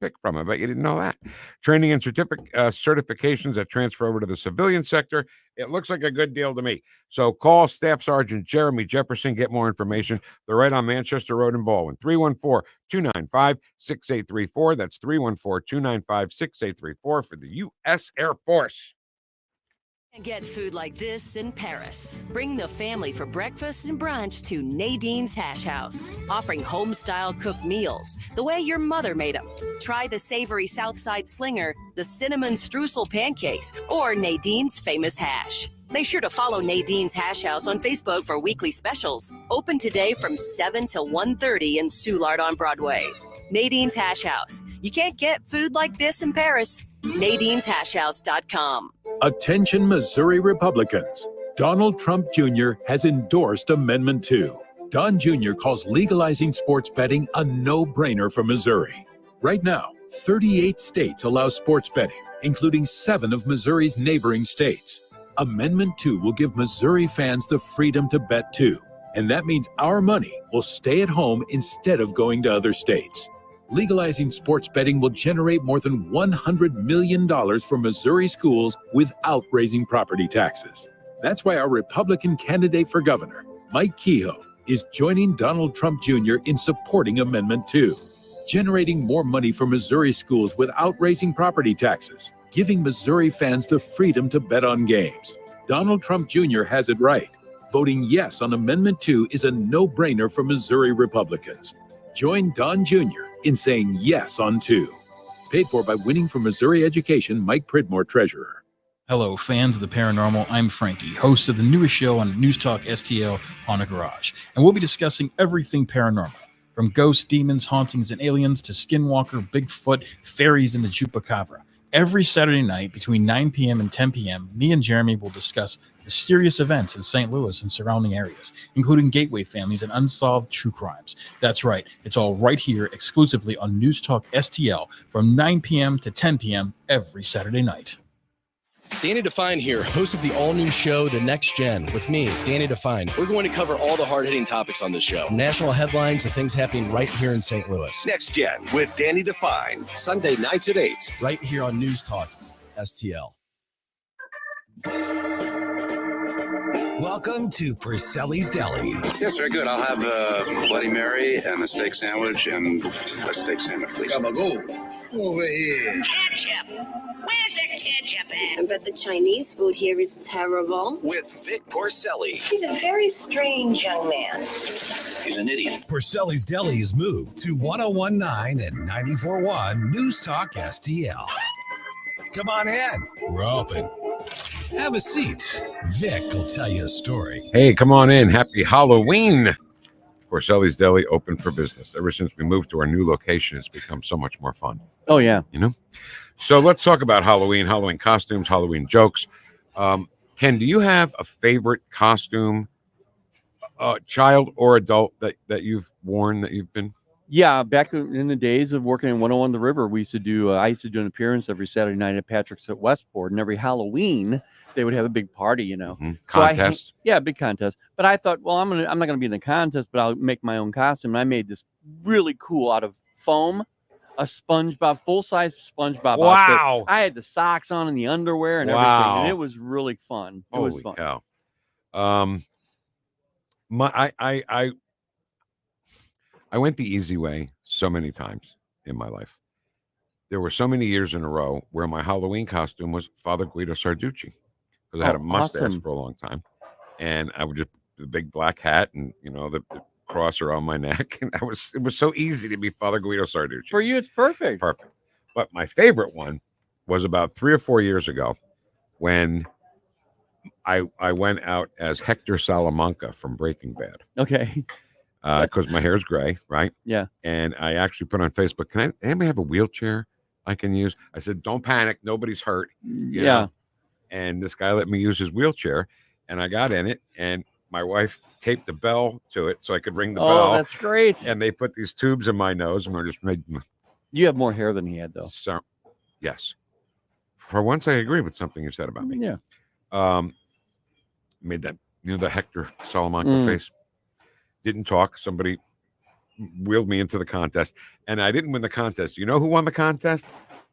pick from. I bet you didn't know that. Training and certifications that transfer over to the civilian sector. It looks like a good deal to me. So call Staff Sergeant Jeremy Jefferson. Get more information. They're right on Manchester Road in Baldwin. 314-295-6834. That's 314-295-6834 for the U.S. Air Force. And get food like this in Paris. Bring the family for breakfast and brunch to Nadine's Hash House, offering home-style cooked meals, the way your mother made them. Try the savory Southside Slinger, the cinnamon streusel pancakes, or Nadine's famous hash. Make sure to follow Nadine's Hash House on Facebook for weekly specials. Open today from 7 to 1:30 in Soulard on Broadway. Nadine's Hash House. You can't get food like this in Paris. Nadine'sHashHouse.com. Attention, Missouri Republicans. Donald Trump Jr. has endorsed Amendment 2. Don Jr. calls legalizing sports betting a no-brainer for Missouri. Right now, 38 states allow sports betting, including 7 of Missouri's neighboring states. Amendment 2 will give Missouri fans the freedom to bet too, and that means our money will stay at home instead of going to other states. Legalizing sports betting will generate more than $100 million for Missouri schools without raising property taxes. That's why our Republican candidate for governor, Mike Kehoe, is joining Donald Trump Jr. in supporting Amendment 2, generating more money for Missouri schools without raising property taxes, giving Missouri fans the freedom to bet on games. Donald Trump Jr. has it right. Voting yes on Amendment 2 is a no-brainer for Missouri Republicans. Join Don Jr. in saying yes on 2. Paid for by Winning for Missouri Education, Mike Pridmore, Treasurer. Hello, fans of the paranormal. I'm Frankie, host of the newest show on NewstalkSTL on a Garage. And we'll be discussing everything paranormal, from ghosts, demons, hauntings, and aliens to Skinwalker, Bigfoot, fairies, and the Chupacabra. Every Saturday night between 9 p.m. and 10 p.m., me and Jeremy will discuss mysterious events in St. Louis and surrounding areas, including gateway families and unsolved true crimes. That's right. It's all right here exclusively on NewstalkSTL from 9 p.m. to 10 p.m. every Saturday night. Danny Define here, host of the all-new show, The Next Gen, with me, Danny Define. We're going to cover all the hard-hitting topics on this show, from national headlines to things happening right here in St. Louis. Next Gen with Danny Define, Sunday nights at 8. Right here on News Talk STL. Welcome to Porcelli's Deli. Yes, very good. I'll have a Bloody Mary and a steak sandwich and a steak sandwich, please. Over here. Ketchup. Where's the ketchup at? I bet the Chinese food here is terrible. With Vic Porcelli. He's a very strange young man. He's an idiot. Porcelli's Deli is moved to 1019 and 94.1 News Talk STL. Come on in. We're open. Have a seat. Vic will tell you a story. Hey, come on in. Happy Halloween. Porcelli's Deli open for business. Ever since we moved to our new location, it's become so much more fun. Oh, yeah. You know? So let's talk about Halloween costumes, Halloween jokes. Ken, do you have a favorite costume, child or adult, that you've worn, that you've been? Yeah, back in the days of working in 101 The River, we used to do, I used to do an appearance every Saturday night at Patrick's at Westport, and every Halloween they would have a big party, you know. Mm-hmm. So contest? Yeah, big contest. But I thought, well, I'm not gonna be in the contest, but I'll make my own costume. And I made this really cool out of foam, a SpongeBob, full-size SpongeBob Wow. outfit. I had the socks on and the underwear and everything, and it was really fun. It was fun. Cow. I went the easy way so many times in my life. There were so many years in a row where my Halloween costume was Father Guido Sarducci, because I had a mustache awesome. for a long time, and I would just the big black hat and the cross around my neck, and it was so easy to be Father Guido Sarducci. For you, it's perfect. Perfect. But my favorite one was about 3 or 4 years ago when I went out as Hector Salamanca from Breaking Bad. Okay. Because my hair is gray, right? Yeah. And I actually put on Facebook, can anybody have a wheelchair I can use? I said, don't panic. Nobody's hurt. You know? And this guy let me use his wheelchair, and I got in it, and my wife taped the bell to it so I could ring the bell. Oh, that's great. And they put these tubes in my nose, and I just made. You have more hair than he had, though. So, yes. For once, I agree with something you said about me. Yeah. Made that, the Hector Salamanca face. Didn't talk. Somebody wheeled me into the contest, and I didn't win the contest. You know who won the contest?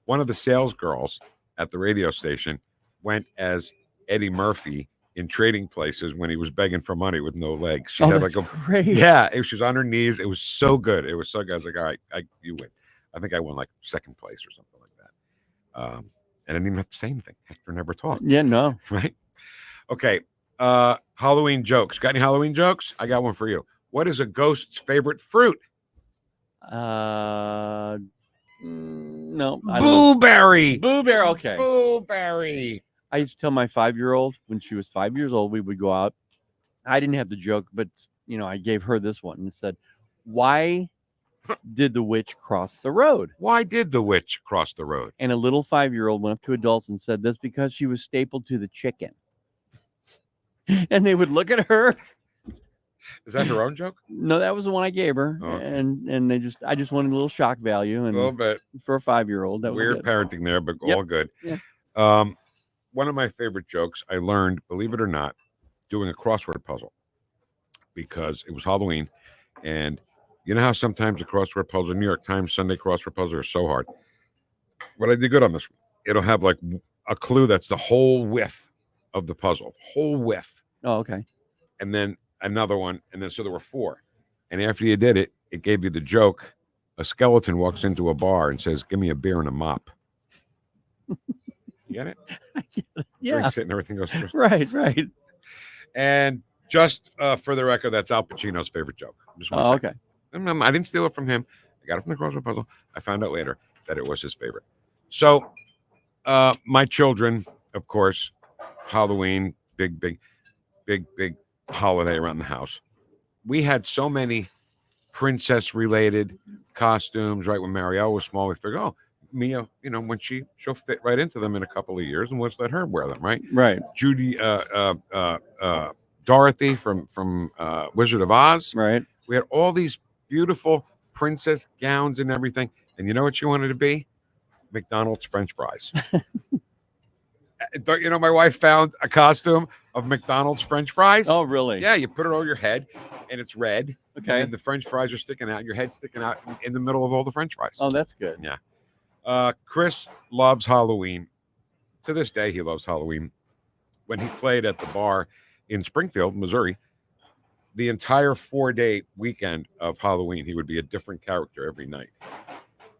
One of the sales girls at the radio station went as Eddie Murphy in Trading Places when he was begging for money with no legs. She had like a great. Yeah, she was on her knees. It was so good. It was so good. I was like, all right, you win. I think I won like second place or something like that. And I didn't even have to say anything. Hector never talked. Yeah, no. Right? Okay. Halloween jokes. Got any Halloween jokes? I got one for you. What is a ghost's favorite fruit? No. Blueberry. Blueberry. Okay. Blueberry. I used to tell my 5-year-old when she was 5 years old, we would go out. I didn't have the joke, but I gave her this one and said, "Why did the witch cross the road?" Why did the witch cross the road? And a little 5-year-old went up to adults and said, "That's because she was stapled to the chicken." And they would look at her. Is that her own joke? No, that was the one I gave her. Oh. And I just wanted a little shock value. And a little bit. For a 5-year-old. That Weird was parenting there, but all good. Yeah. One of my favorite jokes I learned, believe it or not, doing a crossword puzzle because it was Halloween. And you know how sometimes the crossword puzzle, New York Times Sunday crossword puzzle are so hard. But I did good on this one. It'll have like a clue that's the whole width of the puzzle. Whole width. Oh, okay. And then another one. And then so there were 4. And after you did it, it gave you the joke. A skeleton walks into a bar and says, "Give me a beer and a mop." You get it? I get it. Yeah. Drinks it and everything goes through. Right. And just for the record, that's Al Pacino's favorite joke. Just Oh, okay. I didn't steal it from him. I got it from the crossword puzzle. I found out later that it was his favorite. So my children, of course, Halloween, big holiday around the house. We had so many princess-related costumes, right? When Marielle was small, we figured, oh, Mia, when she'll fit right into them in a couple of years, and let's let her wear them, right? Right. Judy, Dorothy from Wizard of Oz. Right. We had all these beautiful princess gowns and everything. And you know what she wanted to be? McDonald's French fries. My wife found a costume of McDonald's French fries. Oh, really? Yeah, you put it over your head, and it's red. Okay. And the French fries are sticking out. Your head's sticking out in the middle of all the French fries. Oh, that's good. Yeah. Chris loves Halloween. To this day, he loves Halloween. When he played at the bar in Springfield, Missouri, the entire 4-day weekend of Halloween, he would be a different character every night.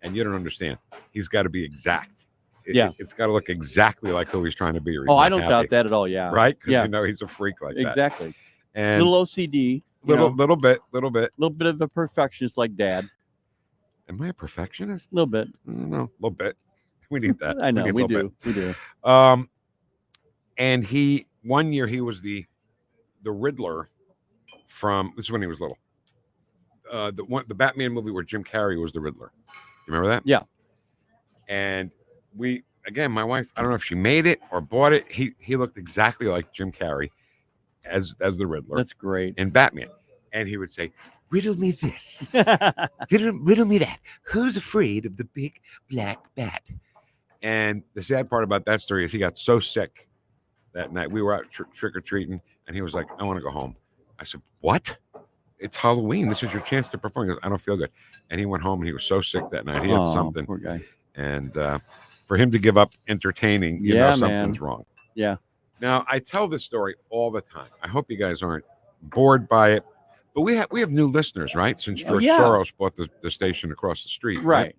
And you don't understand. He's got to be exact. It's got to look exactly like who he's trying to be. Or he's Oh, I not don't happy. doubt that at all. Yeah. Right? Because Yeah. he's a freak like that. Exactly. And little OCD. little bit. Little bit of a perfectionist like Dad. Am I a perfectionist? A little bit. No, a little bit. We need that. I know. need a We little do. We do. bit. And one year he was the Riddler from, this is when he was little. The Batman movie where Jim Carrey was the Riddler. You remember that? Yeah. And my wife, I don't know if she made it or bought it. He looked exactly like Jim Carrey as the Riddler. That's great. In Batman. And he would say, "Riddle me this. riddle me that. Who's afraid of the big black bat?" And the sad part about that story is he got so sick that night. We were out trick-or-treating, and he was like, "I want to go home." I said, "What? It's Halloween. This is your chance to perform." He goes, "I don't feel good." And he went home, and he was so sick that night. He had something. Poor guy. And for him to give up entertaining, you know something's wrong. Yeah. Now, I tell this story all the time. I hope you guys aren't bored by it. But we have new listeners, right? Since George Soros bought the station across the street. Right.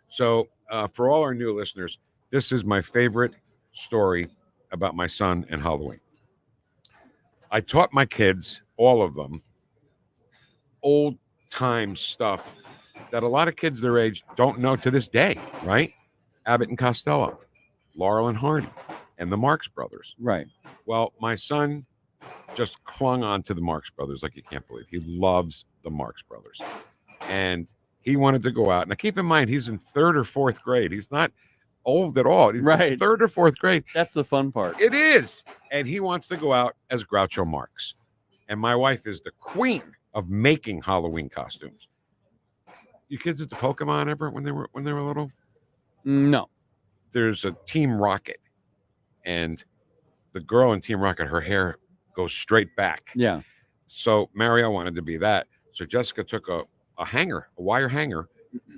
So for all our new listeners, this is my favorite story about my son and Halloween. I taught my kids, all of them, old time stuff that a lot of kids their age don't know to this day, right? Abbott and Costello, Laurel and Hardy, and the Marx Brothers. Right. Well, my son just clung on to the Marx Brothers like you can't believe. He loves the Marx Brothers. And he wanted to go out. Now, keep in mind, he's in 3rd or 4th grade. He's not old at all. He's Right. in 3rd or 4th grade. That's the fun part. It is. And he wants to go out as Groucho Marx. And my wife is the queen of making Halloween costumes. You kids at the Pokemon ever when they were little? No. There's a Team Rocket. And the girl in Team Rocket, her hair goes straight back. Yeah. So Mario wanted to be that. So Jessica took a hanger, a wire hanger,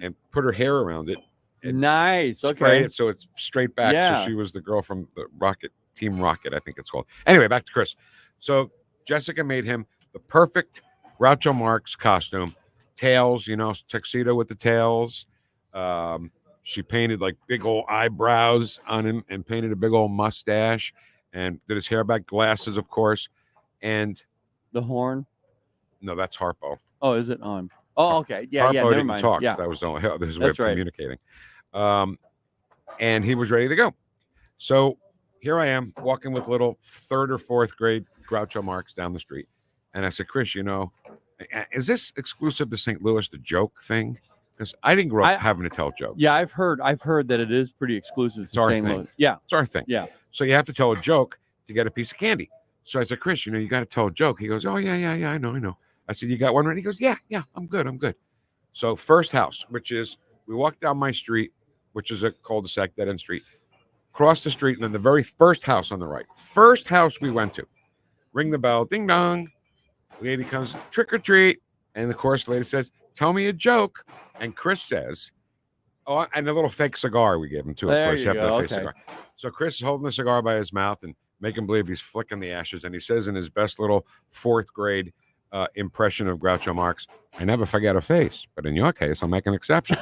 and put her hair around it. Nice. Sprayed Okay. it so it's straight back. Yeah. So she was the girl from the Rocket, Team Rocket, I think it's called. Anyway, back to Chris. So Jessica made him the perfect Groucho Marx costume. Tails, tuxedo with the tails. She painted like big old eyebrows on him and painted a big old mustache and did his hair back, glasses, of course. And the horn? No, that's Harpo. Oh, is it on? Oh, okay. Yeah, Harpo never didn't mind. talk. Yeah. That was the only his way That's of right. communicating. And he was ready to go. So here I am walking with little 3rd or 4th grade Groucho Marx down the street. And I said, Chris, is this exclusive to St. Louis, the joke thing? Because I didn't grow up having to tell jokes. Yeah, I've heard that it is pretty exclusive It's to our St. thing. Louis. Yeah. It's our thing. Yeah. So you have to tell a joke to get a piece of candy. So I said, Chris, you got to tell a joke. He goes, oh, yeah, I know. I said, you got one ready? He goes, yeah, I'm good. So first house, which is, we walk down my street, which is a cul-de-sac, dead-end street, cross the street, and then the very first house on the right. First house we went to. Ring the bell, ding dong. Lady comes, trick or treat. And of course, the lady says, tell me a joke. And Chris says, oh, and a little fake cigar we gave him too. Of There course, you have go. that fake Okay. cigar. So Chris is holding the cigar by his mouth and making believe he's flicking the ashes. And he says in his best little 4th grade impression of Groucho Marx, I never forget a face, but in your case, I'll make an exception.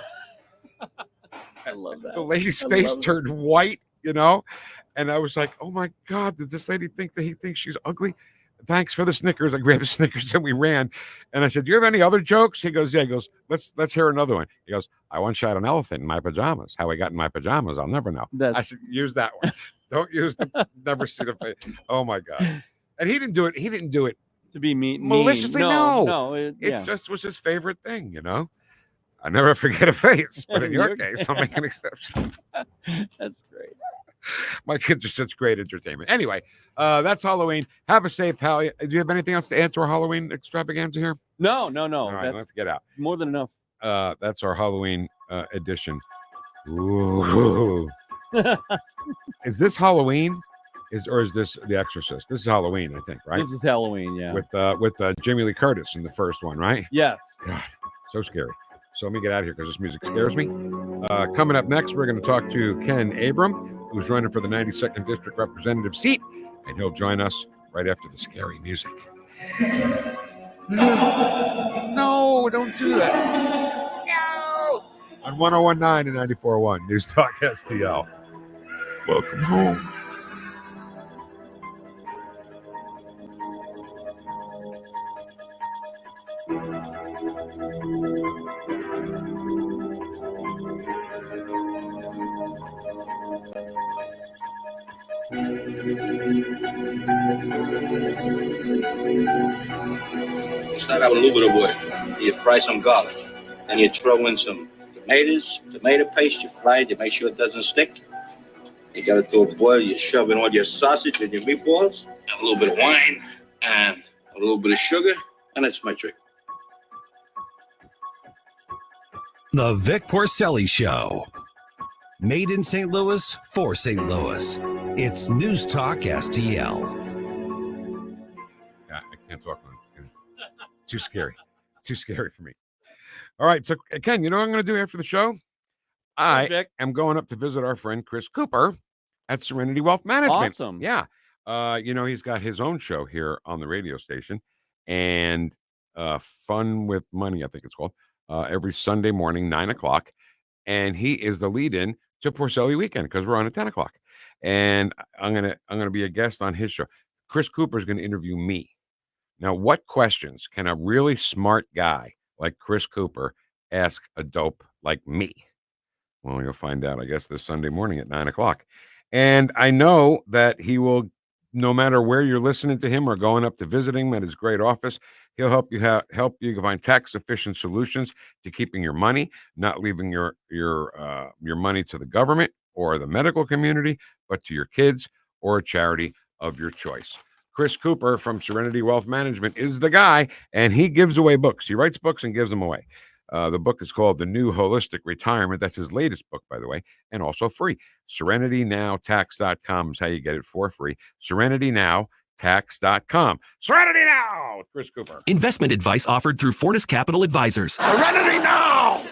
I love that. The lady's I face love it. turned white, and I was like, oh my God, did this lady think that he thinks she's ugly? Thanks for the Snickers. I grabbed the Snickers and we ran. And I said, do you have any other jokes? He goes, yeah. He goes, let's hear another one. He goes, I once shot an elephant in my pajamas. How I got in my pajamas, I'll never know. I said, use that one. Don't use the never see the face. Oh my God. And he didn't do it to be mean. maliciously. No, It yeah. just was his favorite thing, I never forget a face, but in your case, I'll make an exception. That's great. My kids are such great entertainment. Anyway, that's Halloween. Have a safe Halloween. Do you have anything else to add to our Halloween extravaganza here? No. All right, That's let's get out. more than enough. That's our Halloween edition. Ooh. Is this Halloween? Or is this The Exorcist? This is Halloween, I think, right? This is Halloween, yeah. With Jamie Lee Curtis in the first one, right? Yes. God, so scary. So let me get out of here because this music scares me. Coming up next, we're going to talk to Ken Abram, who's running for the 92nd District Representative seat, and he'll join us right after the scary music. No, don't do that. No! On 101.9 and 94.1 News Talk STL. Welcome home. Start out with a little bit of oil. You fry some garlic. Then you throw in some tomatoes, tomato paste. You fry it. You make sure it doesn't stick. You got it to a boil. You shove in all your sausage and your meatballs, and a little bit of wine, and a little bit of sugar, and that's my trick. The Vic Porcelli Show. Made in St. Louis for St. Louis. It's News Talk STL. Yeah, I can't talk on it. Too scary. Too scary for me. All right. So, Ken, you know what I'm going to do after the show? I am going up to visit our friend Chris Cooper at Serenity Wealth Management. Awesome. Yeah. He's got his own show here on the radio station, and Fun with Money, I think it's called, every Sunday morning, 9:00. And he is the lead-in to Porcelli Weekend because we're on at 10:00. And I'm gonna be a guest on his show. Chris Cooper is going to interview me. Now, what questions can a really smart guy like Chris Cooper ask a dope like me? Well, you'll find out, I guess, this Sunday morning at 9 o'clock. And I know that he will, no matter where you're listening to him or going up to visiting him at his great office, he'll help you find tax-efficient solutions to keeping your money, not leaving your money to the government or the medical community, but to your kids or a charity of your choice. Chris Cooper from Serenity Wealth Management is the guy, and he gives away books. He writes books and gives them away. The book is called The New Holistic Retirement. That's his latest book, by the way, and also free. SerenityNowTax.com is how you get it for free. SerenityNowTax.com. Serenity Now with Chris Cooper. Investment advice offered through Fortis Capital Advisors. Serenity Now!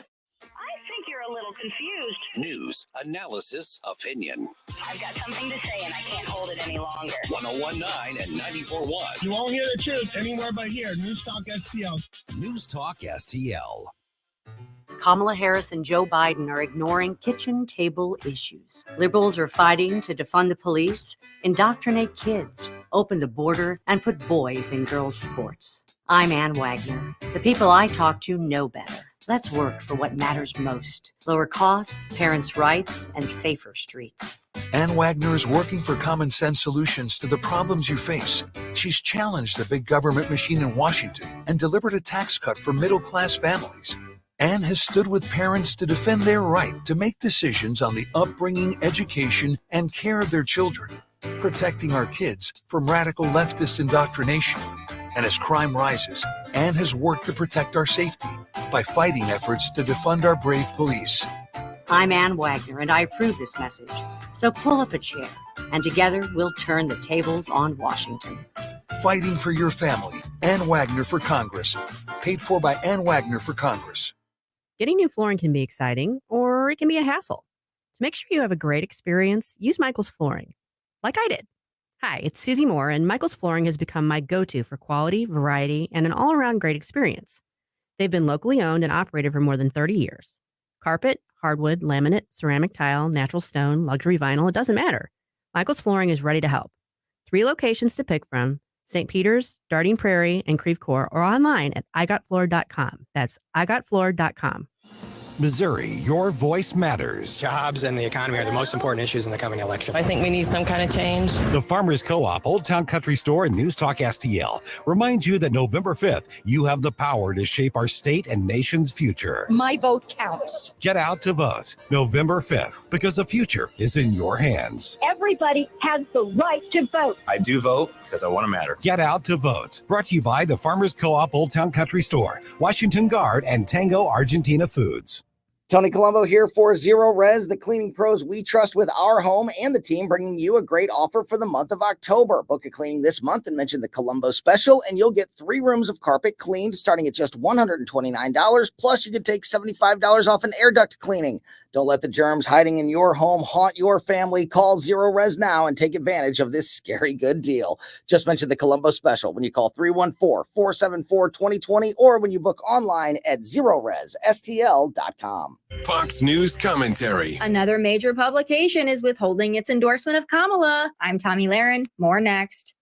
A little confused. News, analysis, opinion. I've got something to say and I can't hold it any longer. 101.9 and 94.1. You won't hear the truth anywhere but here. NewstalkSTL. NewstalkSTL. Kamala Harris and Joe Biden are ignoring kitchen table issues. Liberals are fighting to defund the police, indoctrinate kids, open the border, and put boys in girls' sports. I'm Ann Wagner. The people I talk to know better. Let's work for what matters most. Lower costs, parents' rights, and safer streets. Ann Wagner is working for common sense solutions to the problems you face. She's challenged the big government machine in Washington and delivered a tax cut for middle-class families. Ann has stood with parents to defend their right to make decisions on the upbringing, education, and care of their children, protecting our kids from radical leftist indoctrination. And as crime rises, Ann has worked to protect our safety by fighting efforts to defund our brave police. I'm Ann Wagner, and I approve this message. So pull up a chair, and together we'll turn the tables on Washington. Fighting for your family. Ann Wagner for Congress. Paid for by Ann Wagner for Congress. Getting new flooring can be exciting, or it can be a hassle. To make sure you have a great experience, use Michael's Flooring, like I did. Hi, it's Susie Moore, and Michael's Flooring has become my go-to for quality, variety, and an all-around great experience. They've been locally owned and operated for more than 30 years. Carpet, hardwood, laminate, ceramic tile, natural stone, luxury vinyl, it doesn't matter. Michael's Flooring is ready to help. 3 locations to pick from: St. Peter's, Darting Prairie, and Creve Coeur, or online at igotfloor.com. That's igotfloor.com. Missouri, your voice matters. Jobs and the economy are the most important issues in the coming election. I think we need some kind of change. The Farmers Co-op, Old Town Country Store, and News Talk STL remind you that November 5th, you have the power to shape our state and nation's future. My vote counts. Get out to vote November 5th, because the future is in your hands. Everybody has the right to vote. I do vote because I want to matter. Get out to vote. Brought to you by the Farmers Co-op, Old Town Country Store, Washington Guard, and Tango Argentina Foods. Tony Colombo here for Zero Res, the cleaning pros we trust with our home, and the team bringing you a great offer for the month of October. Book a cleaning this month and mention the Colombo special, and you'll get 3 rooms of carpet cleaned starting at just $129. Plus, you can take $75 off an air duct cleaning. Don't let the germs hiding in your home haunt your family. Call Zero Res now and take advantage of this scary good deal. Just mention the Colombo special when you call 314-474-2020 or when you book online at ZeroResSTL.com. Fox News commentary. Another major publication is withholding its endorsement of Kamala. I'm Tommy Lahren. More next.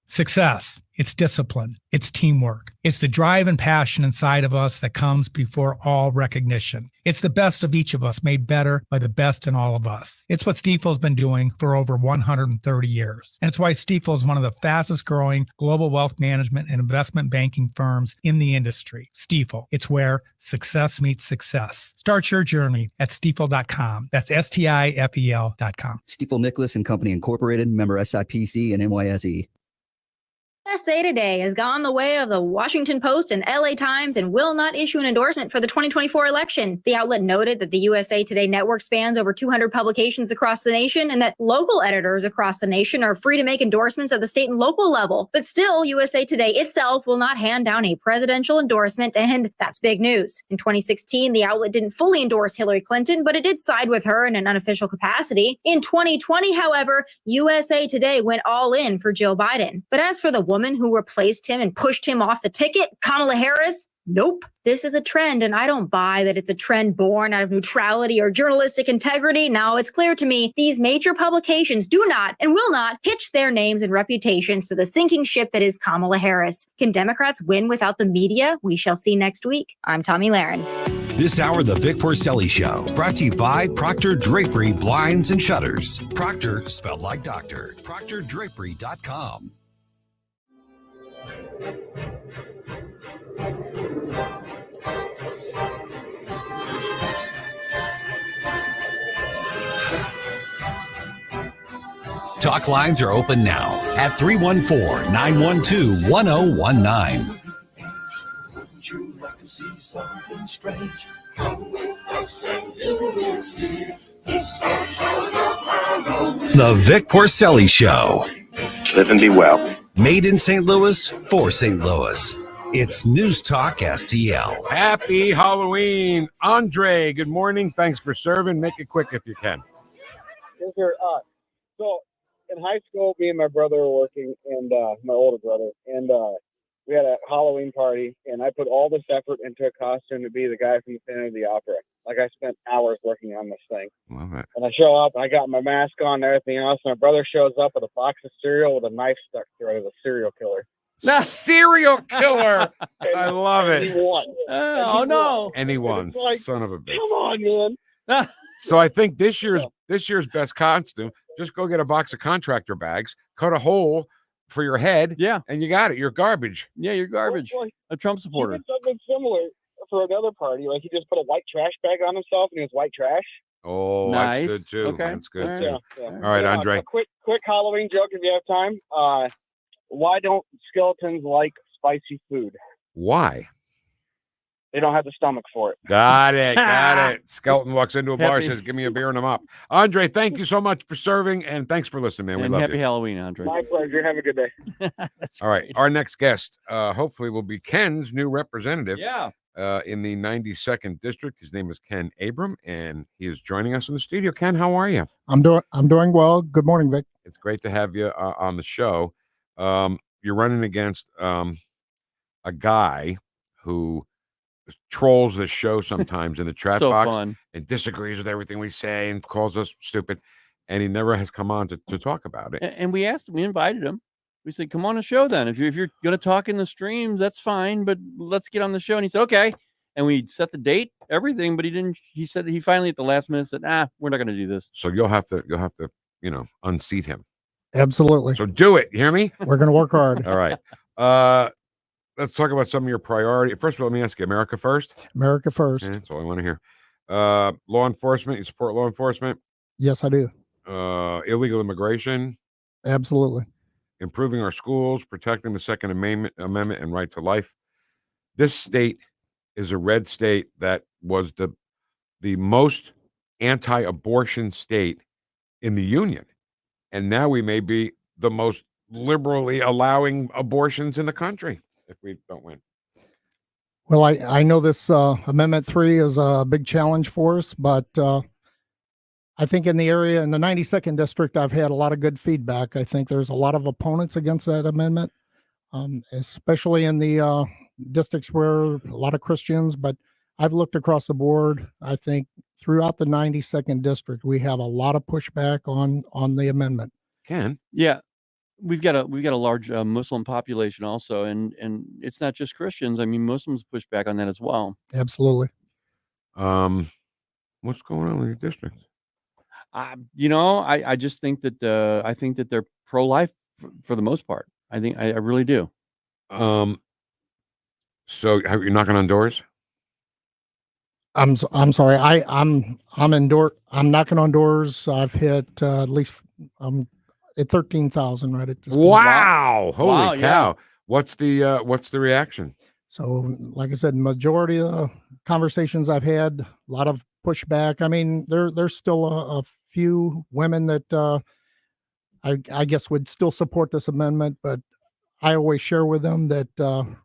Success. It's discipline. It's teamwork. It's the drive and passion inside of us that comes before all recognition. It's the best of each of us made better by the best in all of us. It's what Stifel's been doing for over 130 years. And it's why Stifel is one of the fastest growing global wealth management and investment banking firms in the industry. Stifel. It's where success meets success. Start your journey at stifel.com. That's STIFEL.com. Stifel Nicholas and Company Incorporated, member SIPC and NYSE. USA Today has gone the way of the Washington Post and LA Times and will not issue an endorsement for the 2024 election. The outlet noted that the USA Today network spans over 200 publications across the nation and that local editors across the nation are free to make endorsements at the state and local level. But still, USA Today itself will not hand down a presidential endorsement, and that's big news. In 2016, the outlet didn't fully endorse Hillary Clinton, but it did side with her in an unofficial capacity. In 2020, however, USA Today went all in for Joe Biden. But as for the woman who replaced him and pushed him off the ticket, Kamala Harris, Nope. This is a trend, and I don't buy that it's a trend born out of neutrality or journalistic integrity. Now, it's clear to me these major publications do not and will not hitch their names and reputations to the sinking ship that is Kamala Harris. Can Democrats win without the media? We shall see next week. I'm Tommy Lahren. This hour, The Vic Porcelli Show, brought to you by Proctor Drapery Blinds and Shutters. Proctor, spelled like doctor. ProctorDrapery.com. Talk lines are open now at 314-912-1019. Would you like to see something strange? Come with us and you will see. It's The Vic Porcelli Show. Live and be well. Made in St. Louis for St. Louis. It's News Talk STL. Happy Halloween. Andre, good morning. Thanks for serving. Make it quick if you can. Yes, sir. So in high school, me and my brother were working, and my older brother, and we had a Halloween party, and I put all this effort into a costume to be the guy from the Phantom of the Opera. Like, I spent hours working on this thing. Love it. And I show up, I got my mask on and everything else. My brother shows up with a box of cereal with a knife stuck through it as a serial killer. Serial killer. I love it. He won. Oh, no. And he won. Like, Son of a bitch. come on, man. So I think this year's best costume, just go get a box of contractor bags, cut a hole for your head, and you got it. You're garbage. Yeah, you're garbage. Well, A Trump he supporter. did something similar for another party. Like, he just put a white trash bag on himself, and he was white trash. Oh, Nice. that's good too. Okay. That's good All too. right. Yeah. All right, Andre. A quick Halloween joke if you have time. Why don't skeletons like spicy food? Why? They don't have the stomach for it. Got it. Got it. Skeleton walks into a bar, Happy- says, "Give me a beer and I'm up." Andre, thank you so much for serving, and thanks for listening, man. We And love happy you. Halloween, Andre. My pleasure. Have a good day. That's All right, great. our next guest, hopefully, will be Ken's new representative. Yeah. In the 92nd district. His name is Ken Abram, and he is joining us in the studio. Ken, how are you? I'm doing well. Good morning, Vic. It's great to have you on the show. You're running against a guy who trolls the show sometimes in the chat So box fun. and disagrees with everything we say and calls us stupid, and he never has come on to talk about it. And we asked him, we invited him. We said, come on the show then. If you're going to talk in the streams, that's fine, but let's get on the show. And he said, okay. And we set the date, everything, but he didn't. He said he finally at the last minute said, we're not going to do this. So you'll have to unseat him. Absolutely. So do it. You hear me? We're going to work hard. All right. Let's talk about some of your priorities. First of all, let me ask you, America first? America first. Yeah, that's all I want to hear. Law enforcement, you support law enforcement? Yes, I do. Illegal immigration? Absolutely. Improving our schools, protecting the Second Amendment and right to life. This state is a red state that was the most anti-abortion state in the union. And now we may be the most liberally allowing abortions in the country if we don't win. Well, I know this Amendment 3 is a big challenge for us, but I think in the area, in the 92nd district, I've had a lot of good feedback. I think there's a lot of opponents against that amendment, especially in the districts where a lot of Christians, but I've looked across the board. I think throughout the 92nd district, we have a lot of pushback on the amendment. Ken? Yeah. We've got a large Muslim population also, and it's not just Christians. I mean, Muslims push back on that as well. Absolutely. What's going on with your district? I just think that I think that they're pro-life for the most part. I think I really do. So you're knocking on doors? I'm sorry. I'm knocking on doors. I've hit at least at 13,000 right at this point. Wow! Holy cow! Yeah. What's the reaction? So, like I said, majority of the conversations I've had, a lot of pushback. I mean, there's still a few women that I guess would still support this amendment, but I always share with them that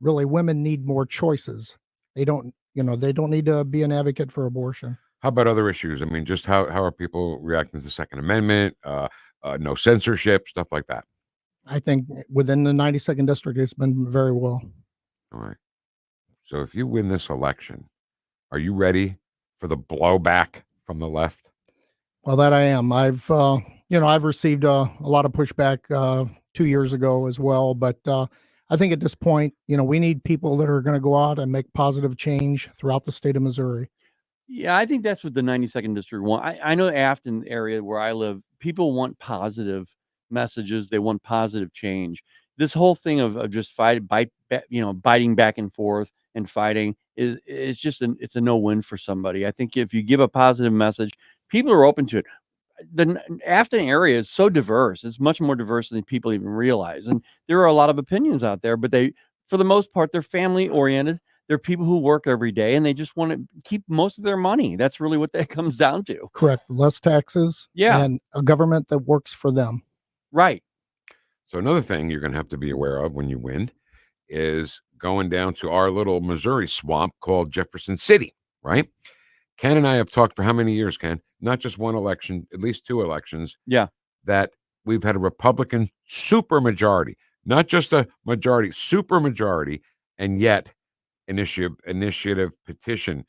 really women need more choices. They don't need to be an advocate for abortion. How about other issues? I mean, just how are people reacting to the Second Amendment? No censorship, stuff like that. I think within the 92nd district, it's been very well. All right. So if you win this election, are you ready for the blowback from the left? Well, that I am. I've received a lot of pushback 2 years ago as well, but I think at this point, we need people that are going to go out and make positive change throughout the state of Missouri. Yeah, I think that's what the 92nd district want. I know Afton area where I live, people want positive messages. They want positive change. This whole thing of just biting back and forth and fighting is just it's a no-win for somebody. I think if you give a positive message, people are open to it. The Afton area is so diverse. It's much more diverse than people even realize. And there are a lot of opinions out there, but for the most part, they're family oriented. They're people who work every day and they just want to keep most of their money. That's really what that comes down to. Correct. Less taxes. Yeah. And a government that works for them. Right. So another thing you're going to have to be aware of when you win is going down to our little Missouri swamp called Jefferson City, right? Ken and I have talked for how many years, Ken? Not just one election, at least 2 elections. Yeah. That we've had a Republican supermajority, not just a majority, supermajority, and yet initiative petition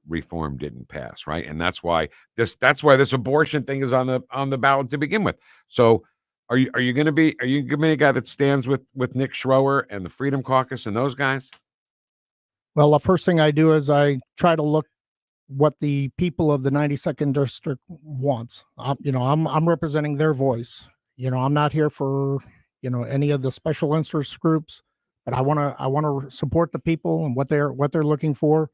reform didn't pass, right? And that's why this abortion thing is on the ballot to begin with. So are you going to be a guy that stands with Nick Schroer and the Freedom Caucus and those guys? Well, the first thing I do is I try to look what the people of the 92nd district wants. I'm representing their voice. I'm not here for any of the special interest groups, but I want to support the people and what they're looking for.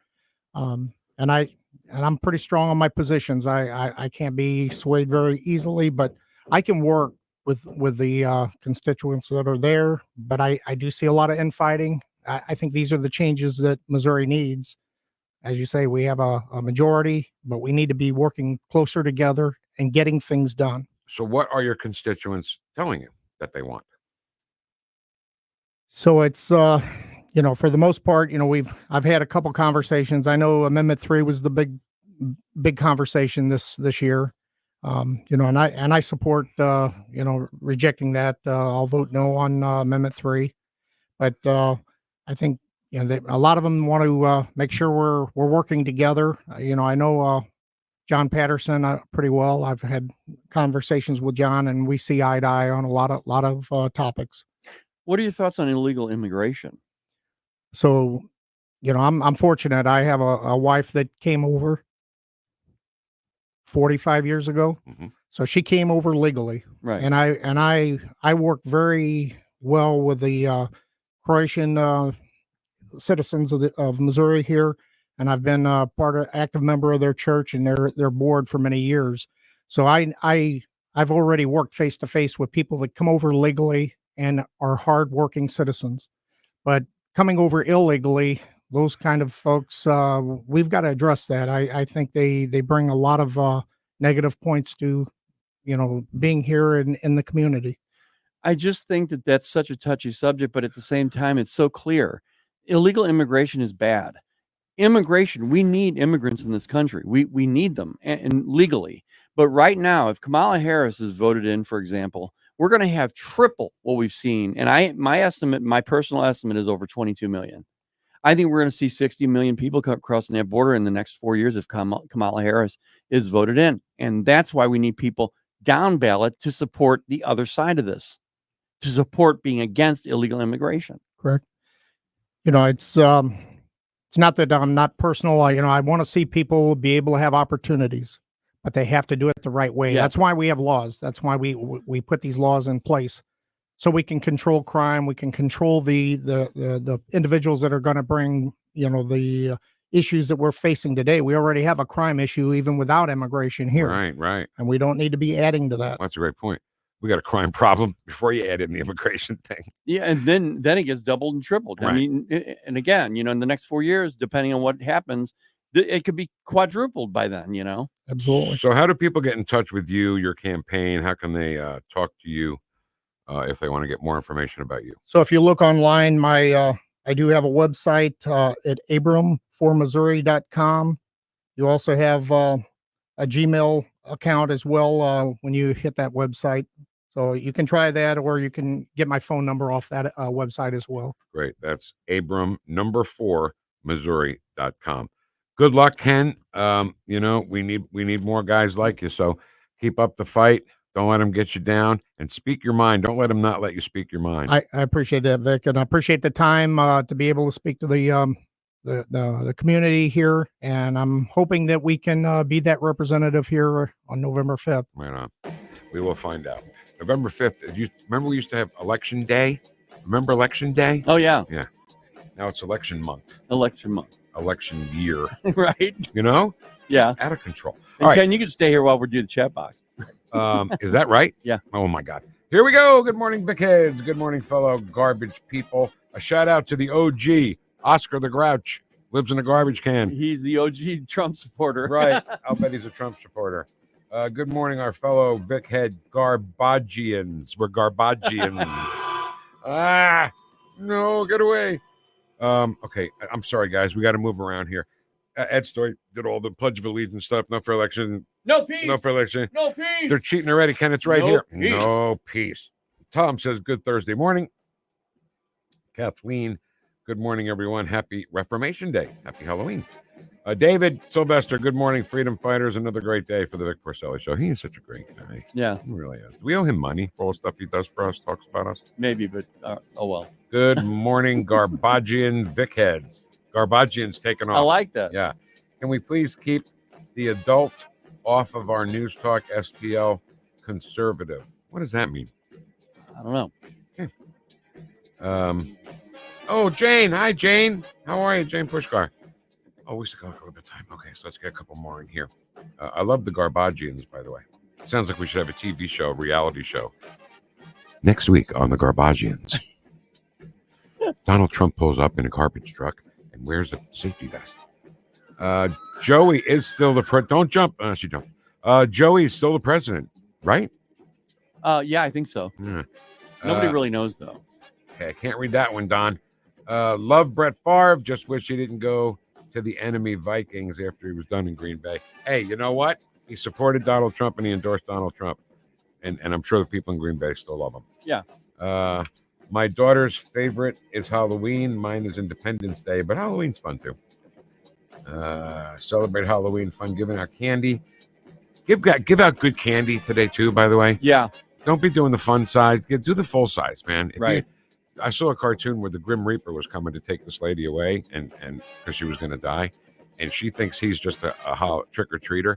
And I'm pretty strong on my positions. I can't be swayed very easily, but I can work with the constituents that are there. But I do see a lot of infighting. I think these are the changes that Missouri needs. As you say, we have a majority, but we need to be working closer together and getting things done. So what are your constituents telling you that they want? So it's, for the most part, I've had a couple conversations. I know Amendment 3 was the big conversation this year. And I support, rejecting that. I'll vote no on Amendment 3, but I think, a lot of them want to make sure we're working together. I know John Patterson pretty well. I've had conversations with John, and we see eye to eye on a lot of topics. What are your thoughts on illegal immigration? So, I'm fortunate. I have a wife that came over 45 years ago. Mm-hmm. So she came over legally. Right. And I work very well with the Croatian citizens of Missouri here, and I've been active member of their church and their board for many years. So I've already worked face to face with people that come over legally and are hardworking citizens, but coming over illegally, those kind of folks, we've got to address that. I think they bring a lot of negative points to being here in the community. I just think that that's such a touchy subject, but at the same time, it's so clear. Illegal immigration is bad. Immigration, we need immigrants in this country. We need them and legally. But right now, if Kamala Harris is voted in, for example, we're going to have triple what we've seen. And my personal estimate is over 22 million. I think we're going to see 60 million people crossing that border in the next 4 years if Kamala Harris is voted in. And that's why we need people down ballot to support the other side of this, to support being against illegal immigration. Correct. It's not that I'm not personal. I want to see people be able to have opportunities, but they have to do it the right way. Yeah. That's why we have laws. That's why we put these laws in place, so we can control crime. We can control the individuals that are going to bring, the issues that we're facing today. We already have a crime issue even without immigration here. Right. And we don't need to be adding to that. Well, that's a great point. We got a crime problem before you add in the immigration thing. Yeah, and then it gets doubled and tripled. Right. I mean, and again, in the next 4 years, depending on what happens, it could be quadrupled by then. Absolutely. So how do people get in touch with you, your campaign? How can they talk to you if they want to get more information about you? So if you look online, I do have a website at abramformissouri.com. You also have a Gmail account as well when you hit that website. So you can try that, or you can get my phone number off that website as well. Great. That's Abram 4 Missouri.com. Good luck, Ken. You know, we need more guys like you. So keep up the fight. Don't let them get you down, and speak your mind. Don't let them not let you speak your mind. I appreciate that, Vic, and I appreciate the time to be able to speak to the community here, and I'm hoping that we can be that representative here on November 5th. Right on. We will find out. November 5th. You remember we used to have election day? Remember election day? Oh, yeah. Yeah. Now it's election month. Election month. Election year. Right. You know? Yeah. Just out of control. And All right. Ken, you can stay here while we're doing the chat box. Is that right? Yeah. Oh, my God. Here we go. Good morning, Vic Heads. Good morning, fellow garbage people. A shout out to the OG, Oscar the Grouch. Lives in a garbage can. He's the OG Trump supporter. Right. I'll bet he's a Trump supporter. Good morning, our fellow Vic Head Garbagians. We're Garbagians. No, get away. Okay, I'm sorry, guys. We got to move around here. Ed Story did all the Pledge of Allegiance stuff. No for election. No peace. No for election. No peace. They're cheating already, Ken. It's right No here. peace. No peace. Tom says, good Thursday morning. Kathleen, good morning, everyone. Happy Reformation Day. Happy Halloween. David Sylvester, good morning, freedom fighters. Another great day for the Vic Porcelli Show. He is such a great guy. Yeah. He really is. Do we owe him money for all the stuff he does for us, talks about us? Maybe, but oh well. Good morning, Garbagian Vic Heads. Garbagian's taking off. I like that. Yeah. Can we please keep the adult off of our News Talk STL conservative? What does that mean? I don't know. Okay. Oh, Jane. Hi, Jane. How are you, Jane Pushkar? Oh, we still got a little bit of time. Okay, so let's get a couple more in here. I love the Garbagians, by the way. Sounds like we should have a TV show, reality show. Next week on the Garbagians, Donald Trump pulls up in a garbage truck and wears a safety vest. Joey is still the don't jump. She jumped. Joey is still the president, right? Yeah, I think so. Yeah. Nobody really knows, though. Okay, I can't read that one, Don. Love Brett Favre. Just wish he didn't go to the enemy Vikings after he was done in Green Bay. Hey, you know what? He supported Donald Trump and he endorsed Donald Trump. And I'm sure the people in Green Bay still love him. Yeah. My daughter's favorite is Halloween. Mine is Independence Day, but Halloween's fun too. Celebrate Halloween, fun giving out candy. Give out good candy today too, by the way. Yeah. Don't be doing the fun size. Do the full size, man. Right. I saw a cartoon where the Grim Reaper was coming to take this lady away and because she was going to die. And she thinks he's just a trick-or-treater.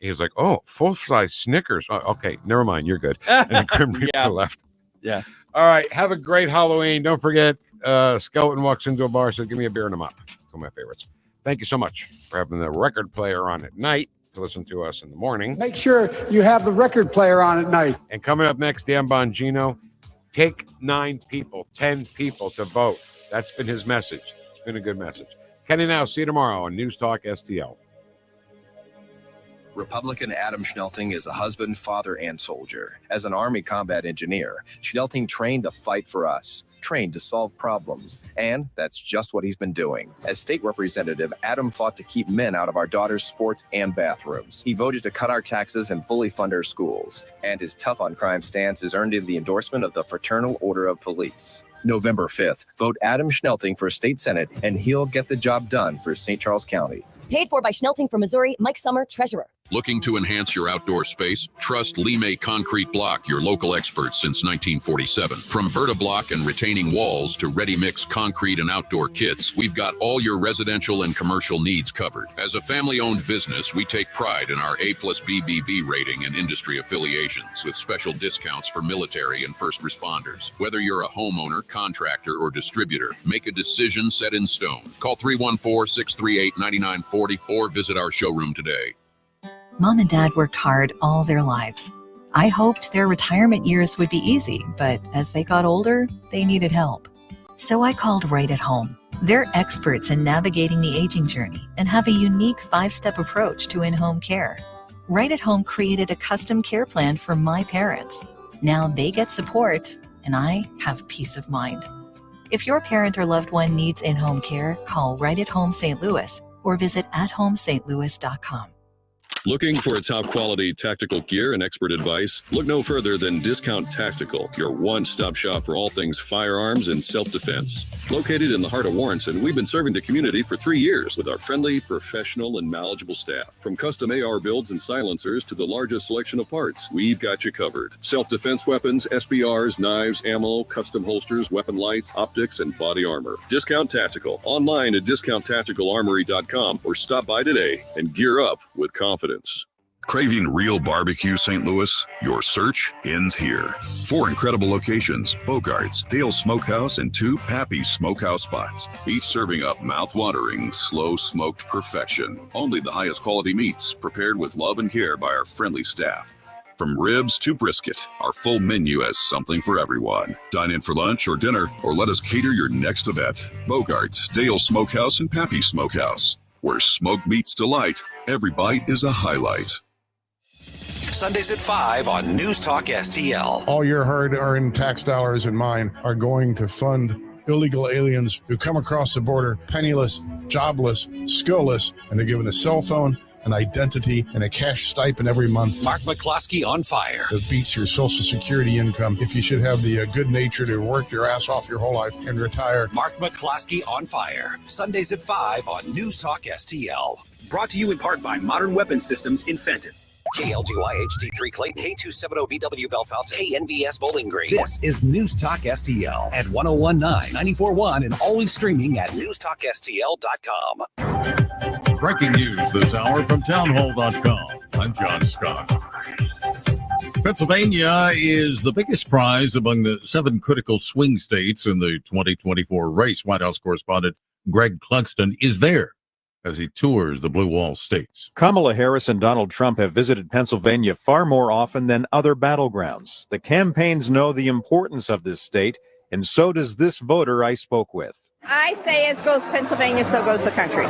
He's like, oh, full-size Snickers. Oh, okay, never mind. You're good. And the Grim Reaper left. Yeah. All right. Have a great Halloween. Don't forget, Skeleton walks into a bar, says, give me a beer and a mop. It's one of my favorites. Thank you so much for having the record player on at night to listen to us in the morning. Make sure you have the record player on at night. And coming up next, Dan Bongino. Take 9 people, 10 people to vote. That's been his message. It's been a good message. Kenny now. See you tomorrow on News Talk STL. Republican Adam Schnelting is a husband, father, and soldier. As an Army combat engineer, Schnelting trained to fight for us, trained to solve problems, and that's just what he's been doing. As state representative, Adam fought to keep men out of our daughters' sports and bathrooms. He voted to cut our taxes and fully fund our schools. And his tough on crime stance has earned him the endorsement of the Fraternal Order of Police. November 5th, vote Adam Schnelting for state senate, and he'll get the job done for St. Charles County. Paid for by Schnelting for Missouri, Mike Summer, Treasurer. Looking to enhance your outdoor space? Trust Lee Concrete Block, your local experts since 1947. From Vertiblock and retaining walls to ready-mix concrete and outdoor kits, we've got all your residential and commercial needs covered. As a family-owned business, we take pride in our A+ BBB rating and industry affiliations with special discounts for military and first responders. Whether you're a homeowner, contractor, or distributor, make a decision set in stone. Call 314-638-9940 or visit our showroom today. Mom and Dad worked hard all their lives. I hoped their retirement years would be easy, but as they got older, they needed help. So I called Right at Home. They're experts in navigating the aging journey and have a unique 5-step approach to in-home care. Right at Home created a custom care plan for my parents. Now they get support, and I have peace of mind. If your parent or loved one needs in-home care, call Right at Home St. Louis or visit athomestlouis.com. Looking for a top-quality tactical gear and expert advice? Look no further than Discount Tactical, your one-stop shop for all things firearms and self-defense. Located in the heart of Warrenton, we've been serving the community for 3 years with our friendly, professional, and knowledgeable staff. From custom AR builds and silencers to the largest selection of parts, we've got you covered. Self-defense weapons, SBRs, knives, ammo, custom holsters, weapon lights, optics, and body armor. Discount Tactical. Online at discounttacticalarmory.com or stop by today and gear up with confidence. Craving real barbecue, St. Louis? Your search ends here. 4 incredible locations: Bogart's, Dale Smokehouse, and 2 Pappy Smokehouse spots, each serving up mouth-watering, slow-smoked perfection. Only the highest quality meats, prepared with love and care by our friendly staff. From ribs to brisket, our full menu has something for everyone. Dine in for lunch or dinner, or let us cater your next event. Bogart's, Dale Smokehouse, and Pappy Smokehouse. Where smoke meets delight, every bite is a highlight. Sundays at 5 on News Talk STL. All your hard-earned tax dollars and mine are going to fund illegal aliens who come across the border penniless, jobless, skillless, and they're given a cell phone, an identity, and a cash stipend every month. Mark McCloskey on fire. That beats your Social Security income if you should have the good nature to work your ass off your whole life and retire. Mark McCloskey on fire. Sundays at 5 on News Talk STL. Brought to you in part by Modern Weapon Systems in Fenton. KLGY HD3 Clayton, K270BW Belfast, KNVS Bowling Green. This is News Talk STL at 1019, 94.1, and always streaming at newstalkstl.com. Breaking news this hour from townhall.com. I'm John Scott. Pennsylvania is the biggest prize among the 7 critical swing states in the 2024 race. White House correspondent Greg Clugston is there as he tours the blue wall states. Kamala Harris and Donald Trump have visited Pennsylvania far more often than other battlegrounds. The campaigns know the importance of this state, and so does this voter I spoke with. I say as goes Pennsylvania, so goes the country.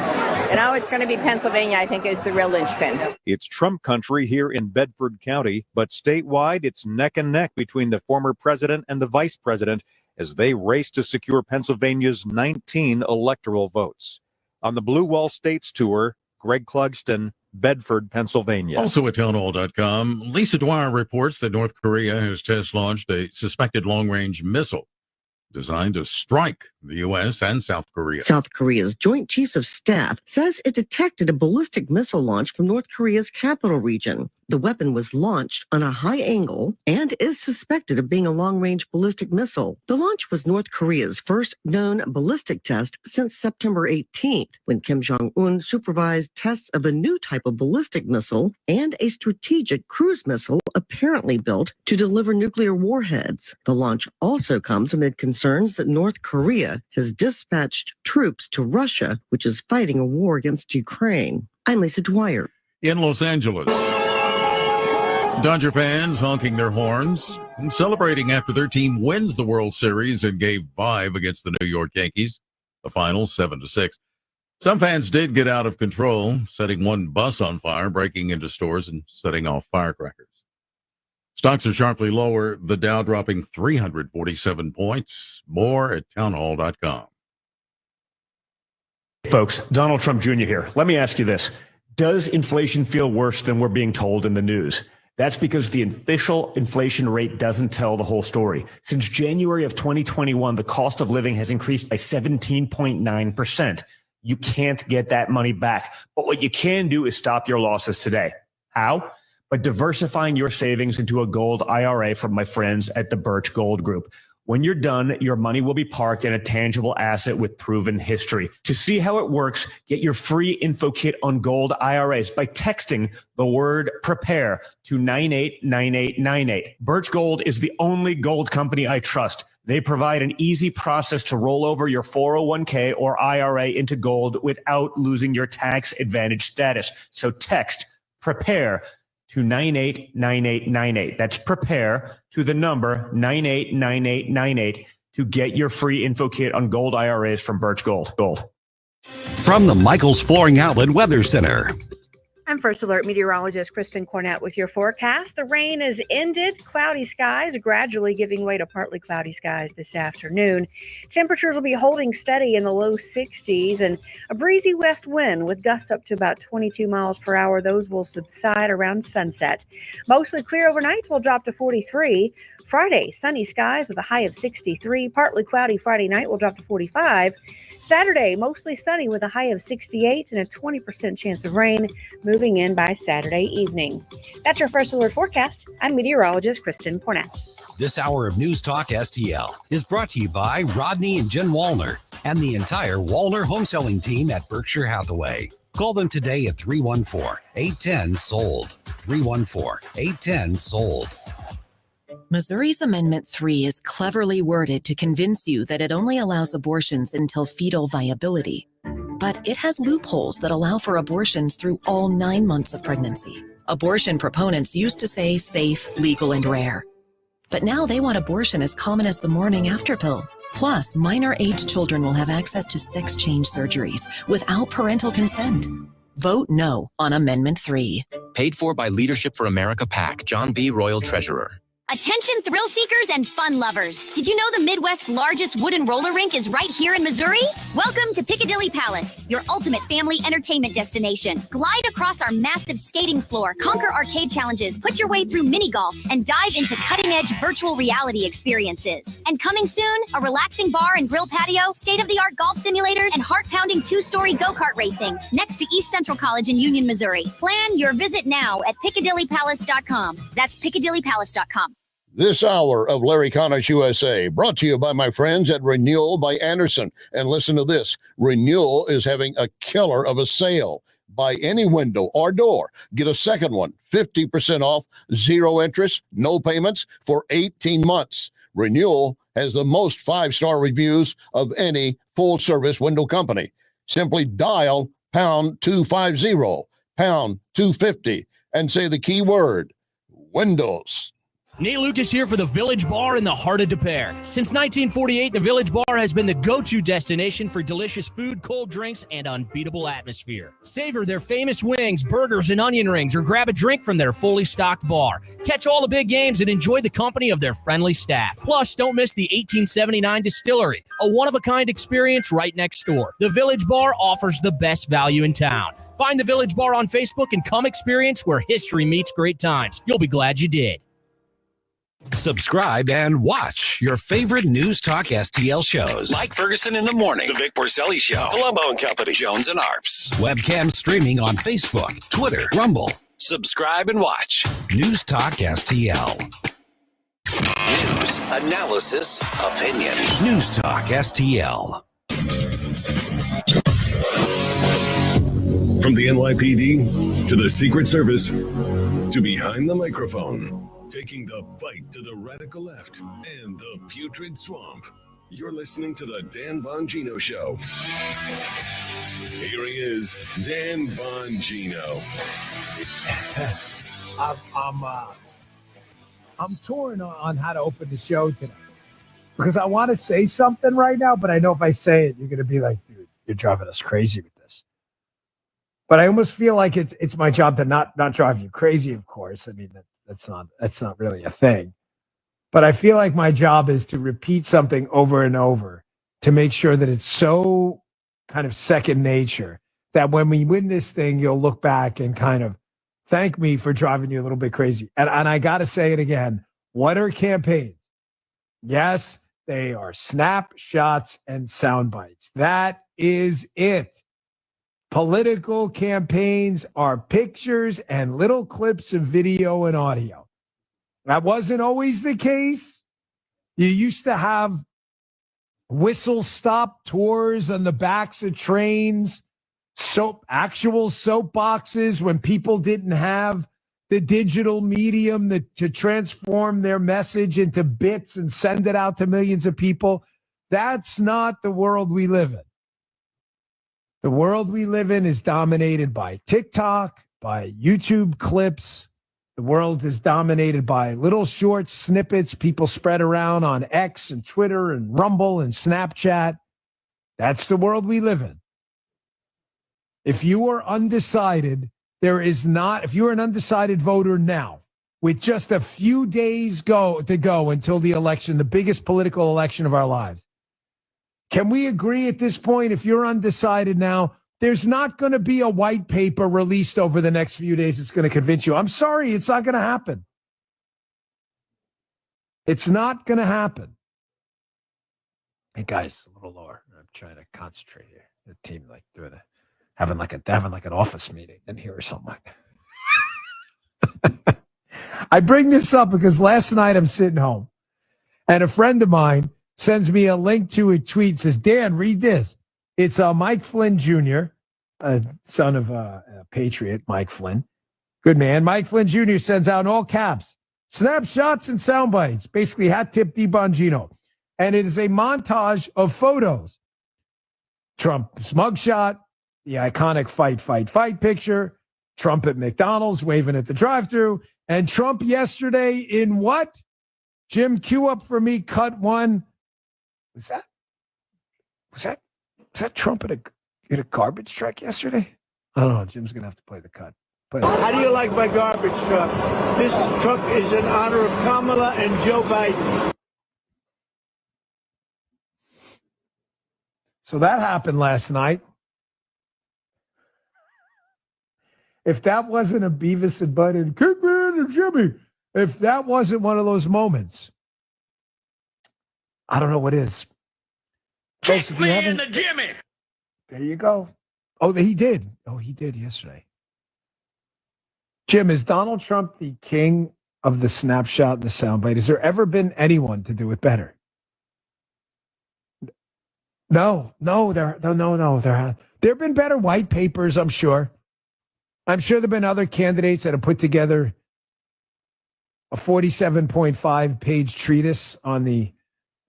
You know, it's going to be Pennsylvania, I think, is the real linchpin. It's Trump country here in Bedford County, but statewide, it's neck and neck between the former president and the vice president as they race to secure Pennsylvania's 19 electoral votes. On the Blue Wall States tour, Greg Clugston, Bedford, Pennsylvania. Also at townhall.com, Lisa Dwyer reports that North Korea has test launched a suspected long-range missile designed to strike the U.S. and South Korea. South Korea's Joint Chiefs of Staff says it detected a ballistic missile launch from North Korea's capital region. The weapon was launched on a high angle and is suspected of being a long-range ballistic missile. The launch was North Korea's first known ballistic test since September 18th, when Kim Jong-un supervised tests of a new type of ballistic missile and a strategic cruise missile apparently built to deliver nuclear warheads. The launch also comes amid concerns that North Korea has dispatched troops to Russia, which is fighting a war against Ukraine. I'm Lisa Dwyer. In Los Angeles, Dodger fans honking their horns and celebrating after their team wins the World Series in Game 5 against the New York Yankees. The final 7-6. Some fans did get out of control, setting one bus on fire, breaking into stores and setting off firecrackers. Stocks are sharply lower, the Dow dropping 347 points. More at townhall.com. Folks, Donald Trump Jr. here. Let me ask you this. Does inflation feel worse than we're being told in the news? That's because the official inflation rate doesn't tell the whole story. Since January of 2021, the cost of living has increased by 17.9%. You can't get that money back. But what you can do is stop your losses today. How? By diversifying your savings into a gold IRA from my friends at the Birch Gold Group. When you're done, your money will be parked in a tangible asset with proven history. To see how it works, get your free info kit on gold IRAs by texting the word prepare to 989898. Birch Gold is the only gold company I trust. They provide an easy process to roll over your 401k or IRA into gold without losing your tax advantage status. So text prepare to 989898. That's prepare to the number 989898 to get your free info kit on gold IRAs from Birch Gold. From the Michaels Flooring Outlet Weather Center. I'm First Alert meteorologist Kristen Cornett with your forecast. The rain has ended. Cloudy skies gradually giving way to partly cloudy skies this afternoon. Temperatures will be holding steady in the low 60s and a breezy west wind with gusts up to about 22 miles per hour. Those will subside around sunset. Mostly clear overnight will drop to 43. Friday, sunny skies with a high of 63. Partly cloudy Friday night will drop to 45. Saturday, mostly sunny with a high of 68 and a 20% chance of rain moving in by Saturday evening. That's your First Alert forecast. I'm meteorologist Kristen Cornett. This hour of News Talk STL is brought to you by Rodney and Jen Wallner and the entire Wallner home selling team at Berkshire Hathaway. Call them today at 314-810-SOLD. 314-810-SOLD. Missouri's Amendment 3 is cleverly worded to convince you that it only allows abortions until fetal viability. But it has loopholes that allow for abortions through all 9 months of pregnancy. Abortion proponents used to say safe, legal, and rare. But now they want abortion as common as the morning after pill. Plus, minor-age children will have access to sex change surgeries without parental consent. Vote no on Amendment 3. Paid for by Leadership for America PAC, John B. Royal Treasurer. Attention thrill seekers and fun lovers. Did you know the Midwest's largest wooden roller rink is right here in Missouri? Welcome to Piccadilly Palace, your ultimate family entertainment destination. Glide across our massive skating floor, conquer arcade challenges, put your way through mini golf, and dive into cutting-edge virtual reality experiences. And coming soon, a relaxing bar and grill patio, state-of-the-art golf simulators, and heart-pounding 2-story go-kart racing next to East Central College in Union, Missouri. Plan your visit now at PiccadillyPalace.com. That's PiccadillyPalace.com. This hour of Larry Connish USA brought to you by my friends at Renewal by Anderson. And listen to this. Renewal is having a killer of a sale. Buy any window or door. Get a second one, 50% off, 0 interest, no payments for 18 months. Renewal has the most 5-star reviews of any full-service window company. Simply dial pound 250, pound 250, and say the keyword, windows. Nate Lucas here for the Village Bar in the heart of Des Peres. Since 1948, the Village Bar has been the go-to destination for delicious food, cold drinks, and unbeatable atmosphere. Savor their famous wings, burgers, and onion rings, or grab a drink from their fully stocked bar. Catch all the big games and enjoy the company of their friendly staff. Plus, don't miss the 1879 Distillery, a one-of-a-kind experience right next door. The Village Bar offers the best value in town. Find the Village Bar on Facebook and come experience where history meets great times. You'll be glad you did. Subscribe and watch your favorite News Talk STL shows. Mike Ferguson in the morning, The Vic Porcelli Show, Colombo and Company, Jones and Arps. Webcam streaming on Facebook, Twitter, Rumble. Subscribe and watch News Talk STL. News, analysis, opinion. News Talk STL. From the NYPD to the Secret Service to behind the microphone. Taking the fight to the radical left and the putrid swamp. You're listening to the Dan Bongino Show. Here he is, Dan Bongino. I'm torn on how to open the show today because I want to say something right now, but I know if I say it, you're going to be like, dude, you're driving us crazy with this. But I almost feel like it's my job to not drive you crazy, of course. I mean, that's not really a thing. But I feel like my job is to repeat something over and over to make sure that it's so kind of second nature that when we win this thing, you'll look back and kind of thank me for driving you a little bit crazy. And I got to say it again. What are campaigns? Yes, they are snapshots and sound bites. That is it. Political campaigns are pictures and little clips of video and audio. That wasn't always the case. You used to have whistle stop tours on the backs of trains, actual soapboxes when people didn't have the digital medium to transform their message into bits and send it out to millions of people. That's not the world we live in. The world we live in is dominated by TikTok, by YouTube clips. The world is dominated by little short snippets people spread around on X and Twitter and Rumble and Snapchat. That's the world we live in. If you are undecided, There is not, if you're an undecided voter now, with just a few days to go until the election, the biggest political election of our lives, can we agree at this point, if you're undecided now, there's not going to be a white paper released over the next few days that's going to convince you? I'm sorry, it's not going to happen. It's not going to happen. Hey guys, a little lower. I'm trying to concentrate here. The team having like an office meeting in here or something like that. I bring this up because last night I'm sitting home and a friend of mine sends me a link to a tweet, says, Dan, read this. It's Mike Flynn Jr., son of a patriot, Mike Flynn. Good man. Mike Flynn Jr. sends out in all caps, snapshots and sound bites, basically hat tip DiBongino. And it is a montage of photos. Trump's mugshot, the iconic fight picture, Trump at McDonald's waving at the drive-thru, and Trump yesterday in what? Jim, cue up for me, cut one. Was that Trump at a garbage truck yesterday? I don't know. Jim's going to have to play the cut. How do you like my garbage truck? This truck is in honor of Kamala and Joe Biden. So that happened last night. If that wasn't a Beavis and Butthead, kick me in the Jimmy, if that wasn't one of those moments, I don't know what is. Folks, if you haven't, in the Jimmy. There you go. Oh, he did. Oh, he did yesterday. Jim, is Donald Trump the king of the snapshot and the soundbite? Has there ever been anyone to do it better? No. There have been better white papers, I'm sure. I'm sure there have been other candidates that have put together a 47.5 page treatise on the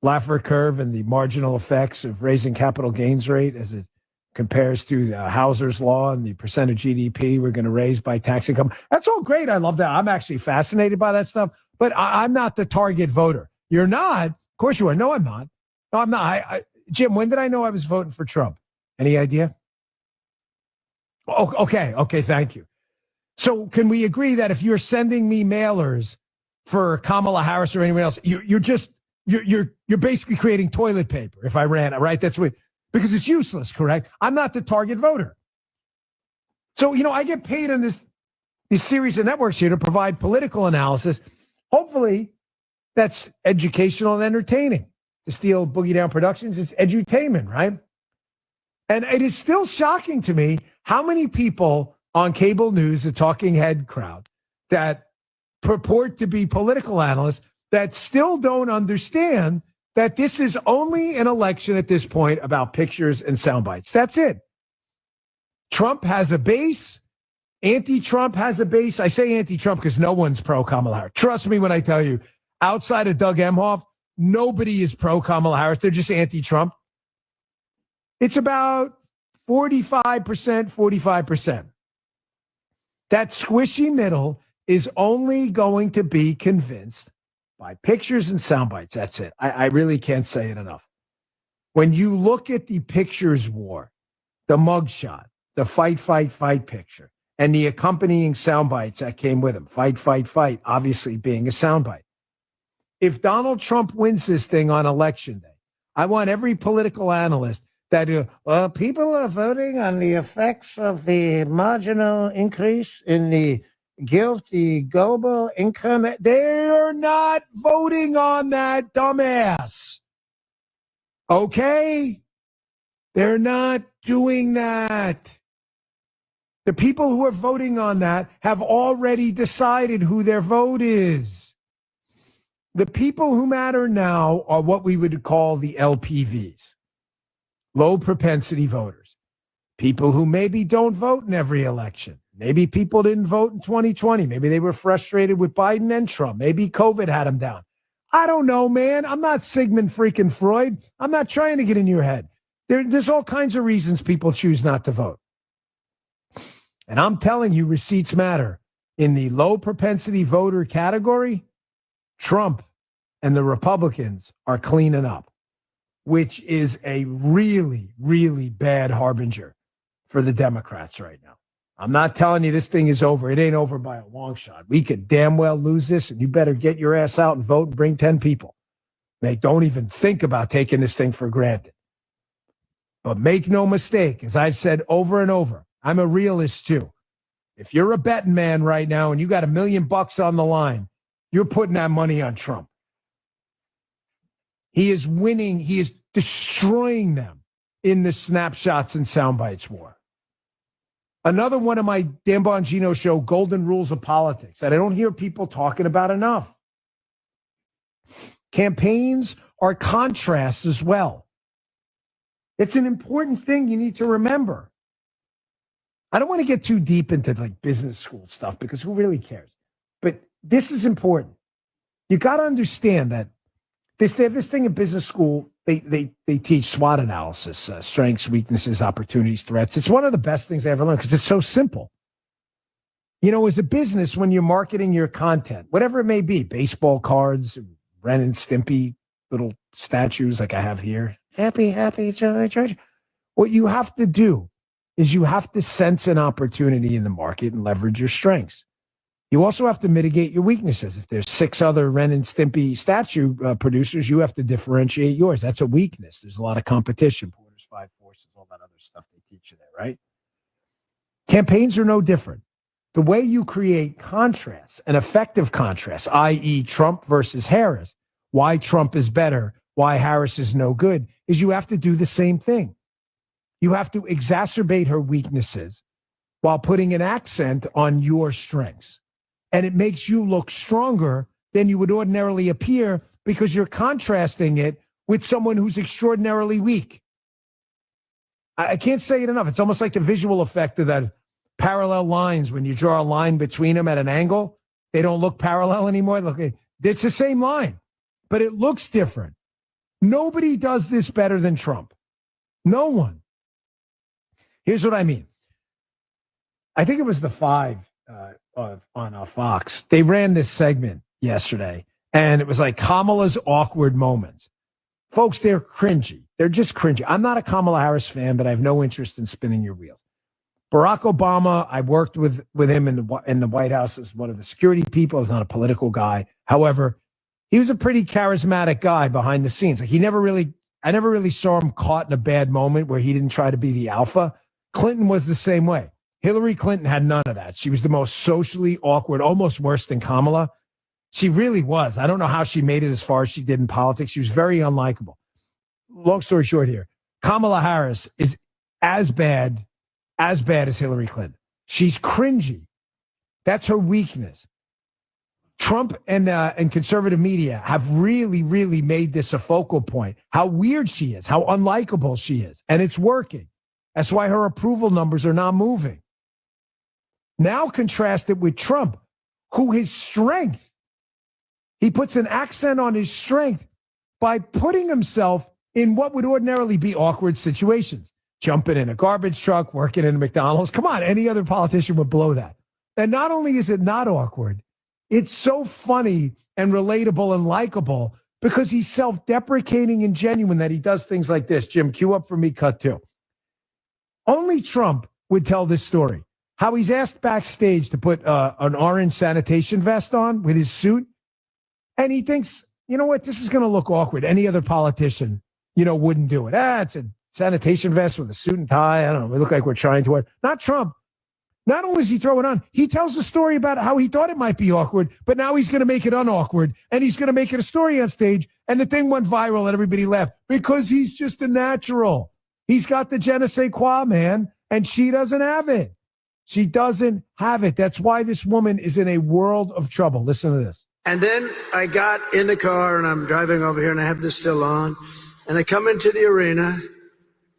Laffer curve and the marginal effects of raising capital gains rate as it compares to Hauser's law and the percent of GDP we're going to raise by tax income. That's all great. I love that. I'm actually fascinated by that stuff, but I'm not the target voter. You're not? Of course you are. No, I'm not. No, I'm not. Jim, when did I know I was voting for Trump? Any idea? Oh, okay. Thank you. So can we agree that if you're sending me mailers for Kamala Harris or anyone else, you're basically creating toilet paper if I ran it, right? That's what, because it's useless, correct? I'm not the target voter. So, I get paid on this series of networks here to provide political analysis. Hopefully that's educational and entertaining. To steal Boogie Down Productions, it's edutainment, right? And it is still shocking to me how many people on cable news, the talking head crowd, that purport to be political analysts that still don't understand that this is only an election at this point about pictures and sound bites. That's it. Trump has a base. Anti-Trump has a base. I say anti-Trump because no one's pro-Kamala Harris. Trust me when I tell you, outside of Doug Emhoff, nobody is pro-Kamala Harris. They're just anti-Trump. It's about 45%. That squishy middle is only going to be convinced by pictures and sound bites. That's it. I really can't say it enough. When you look at the pictures war, the mugshot, the fight picture, and the accompanying sound bites that came with them, fight, obviously being a sound bite. If Donald Trump wins this thing on election day, I want every political analyst that people are voting on the effects of the marginal increase in the guilty global income. They're not voting on that, dumbass. Okay? They're not doing that. The people who are voting on that have already decided who their vote is. The people who matter now are what we would call the LPVs, low propensity voters, people who maybe don't vote in every election. Maybe people didn't vote in 2020. Maybe they were frustrated with Biden and Trump. Maybe COVID had them down. I don't know, man. I'm not Sigmund freaking Freud. I'm not trying to get in your head. There's all kinds of reasons people choose not to vote. And I'm telling you, receipts matter. In the low propensity voter category, Trump and the Republicans are cleaning up, which is a really, really bad harbinger for the Democrats right now. I'm not telling you this thing is over. It ain't over by a long shot. We could damn well lose this, and you better get your ass out and vote and bring 10 people. Don't even think about taking this thing for granted. But make no mistake, as I've said over and over, I'm a realist too. If you're a betting man right now and you got $1 million on the line, you're putting that money on Trump. He is winning. He is destroying them in the snapshots and sound bites war. Another one of my Dan Bongino show, Golden Rules of Politics, that I don't hear people talking about enough. Campaigns are contrasts as well. It's an important thing you need to remember. I don't want to get too deep into like business school stuff because who really cares? But this is important. You got to understand that they have this thing in business school. They teach SWOT analysis, strengths, weaknesses, opportunities, threats. It's one of the best things I ever learned because it's so simple. You know, as a business, when you're marketing your content, whatever it may be, baseball cards, Ren and Stimpy little statues like I have here, happy, George. What you have to do is you have to sense an opportunity in the market and leverage your strengths. You also have to mitigate your weaknesses. If there's 6 other Ren and Stimpy statue producers, you have to differentiate yours. That's a weakness. There's a lot of competition. Porter's 5 Forces, all that other stuff they teach you there, right? Campaigns are no different. The way you create contrasts, an effective contrast, i.e. Trump versus Harris, why Trump is better, why Harris is no good, is you have to do the same thing. You have to exacerbate her weaknesses while putting an accent on your strengths. And it makes you look stronger than you would ordinarily appear because you're contrasting it with someone who's extraordinarily weak. I can't say it enough. It's almost like the visual effect of that parallel lines. When you draw a line between them at an angle, they don't look parallel anymore. Look, it's the same line, but it looks different. Nobody does this better than Trump. No one. Here's what I mean. I think it was the 5 on Fox. They ran this segment yesterday, and it was like Kamala's awkward moments. Folks, they're cringy. They're just cringy. I'm not a Kamala Harris fan, but I have no interest in spinning your wheels. Barack Obama, I worked with him in the White House as one of the security people. I was not a political guy. However, he was a pretty charismatic guy behind the scenes. Like I never really saw him caught in a bad moment where he didn't try to be the alpha. Clinton was the same way. Hillary Clinton had none of that. She was the most socially awkward, almost worse than Kamala. She really was. I don't know how she made it as far as she did in politics. She was very unlikable. Long story short here, Kamala Harris is as bad as Hillary Clinton. She's cringy. That's her weakness. Trump and conservative media have really, really made this a focal point. How weird she is, how unlikable she is. And it's working. That's why her approval numbers are not moving. Now contrast it with Trump, who his strength, he puts an accent on his strength by putting himself in what would ordinarily be awkward situations. Jumping in a garbage truck, working in a McDonald's. Come on, any other politician would blow that. And not only is it not awkward, it's so funny and relatable and likable because he's self-deprecating and genuine that he does things like this. Jim, cue up for me, cut 2. Only Trump would tell this story. How he's asked backstage to put an orange sanitation vest on with his suit. And he thinks, you know what, this is going to look awkward. Any other politician, wouldn't do it. It's a sanitation vest with a suit and tie. I don't know. We look like we're trying to wear. Not Trump. Not only does he throw it on, he tells a story about how he thought it might be awkward, but now he's going to make it unawkward. And he's going to make it a story on stage. And the thing went viral and everybody laughed because he's just a natural. He's got the je ne sais quoi, man. And she doesn't have it. She doesn't have it. That's why this woman is in a world of trouble. Listen to this. And then I got in the car and I'm driving over here and I have this still on. And I come into the arena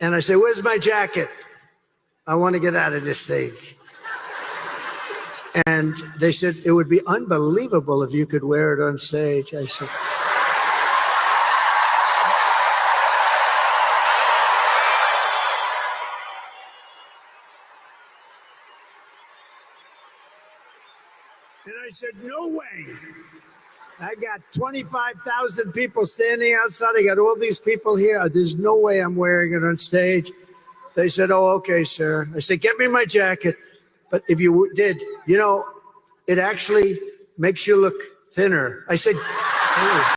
and I say, where's my jacket? I want to get out of this thing. And they said, it would be unbelievable if you could wear it on stage. I said, and I said, no way. I got 25,000 people standing outside. I got all these people here. There's no way I'm wearing it on stage. They said, oh, okay, sir. I said, get me my jacket. but if you did, it actually makes you look thinner. I said,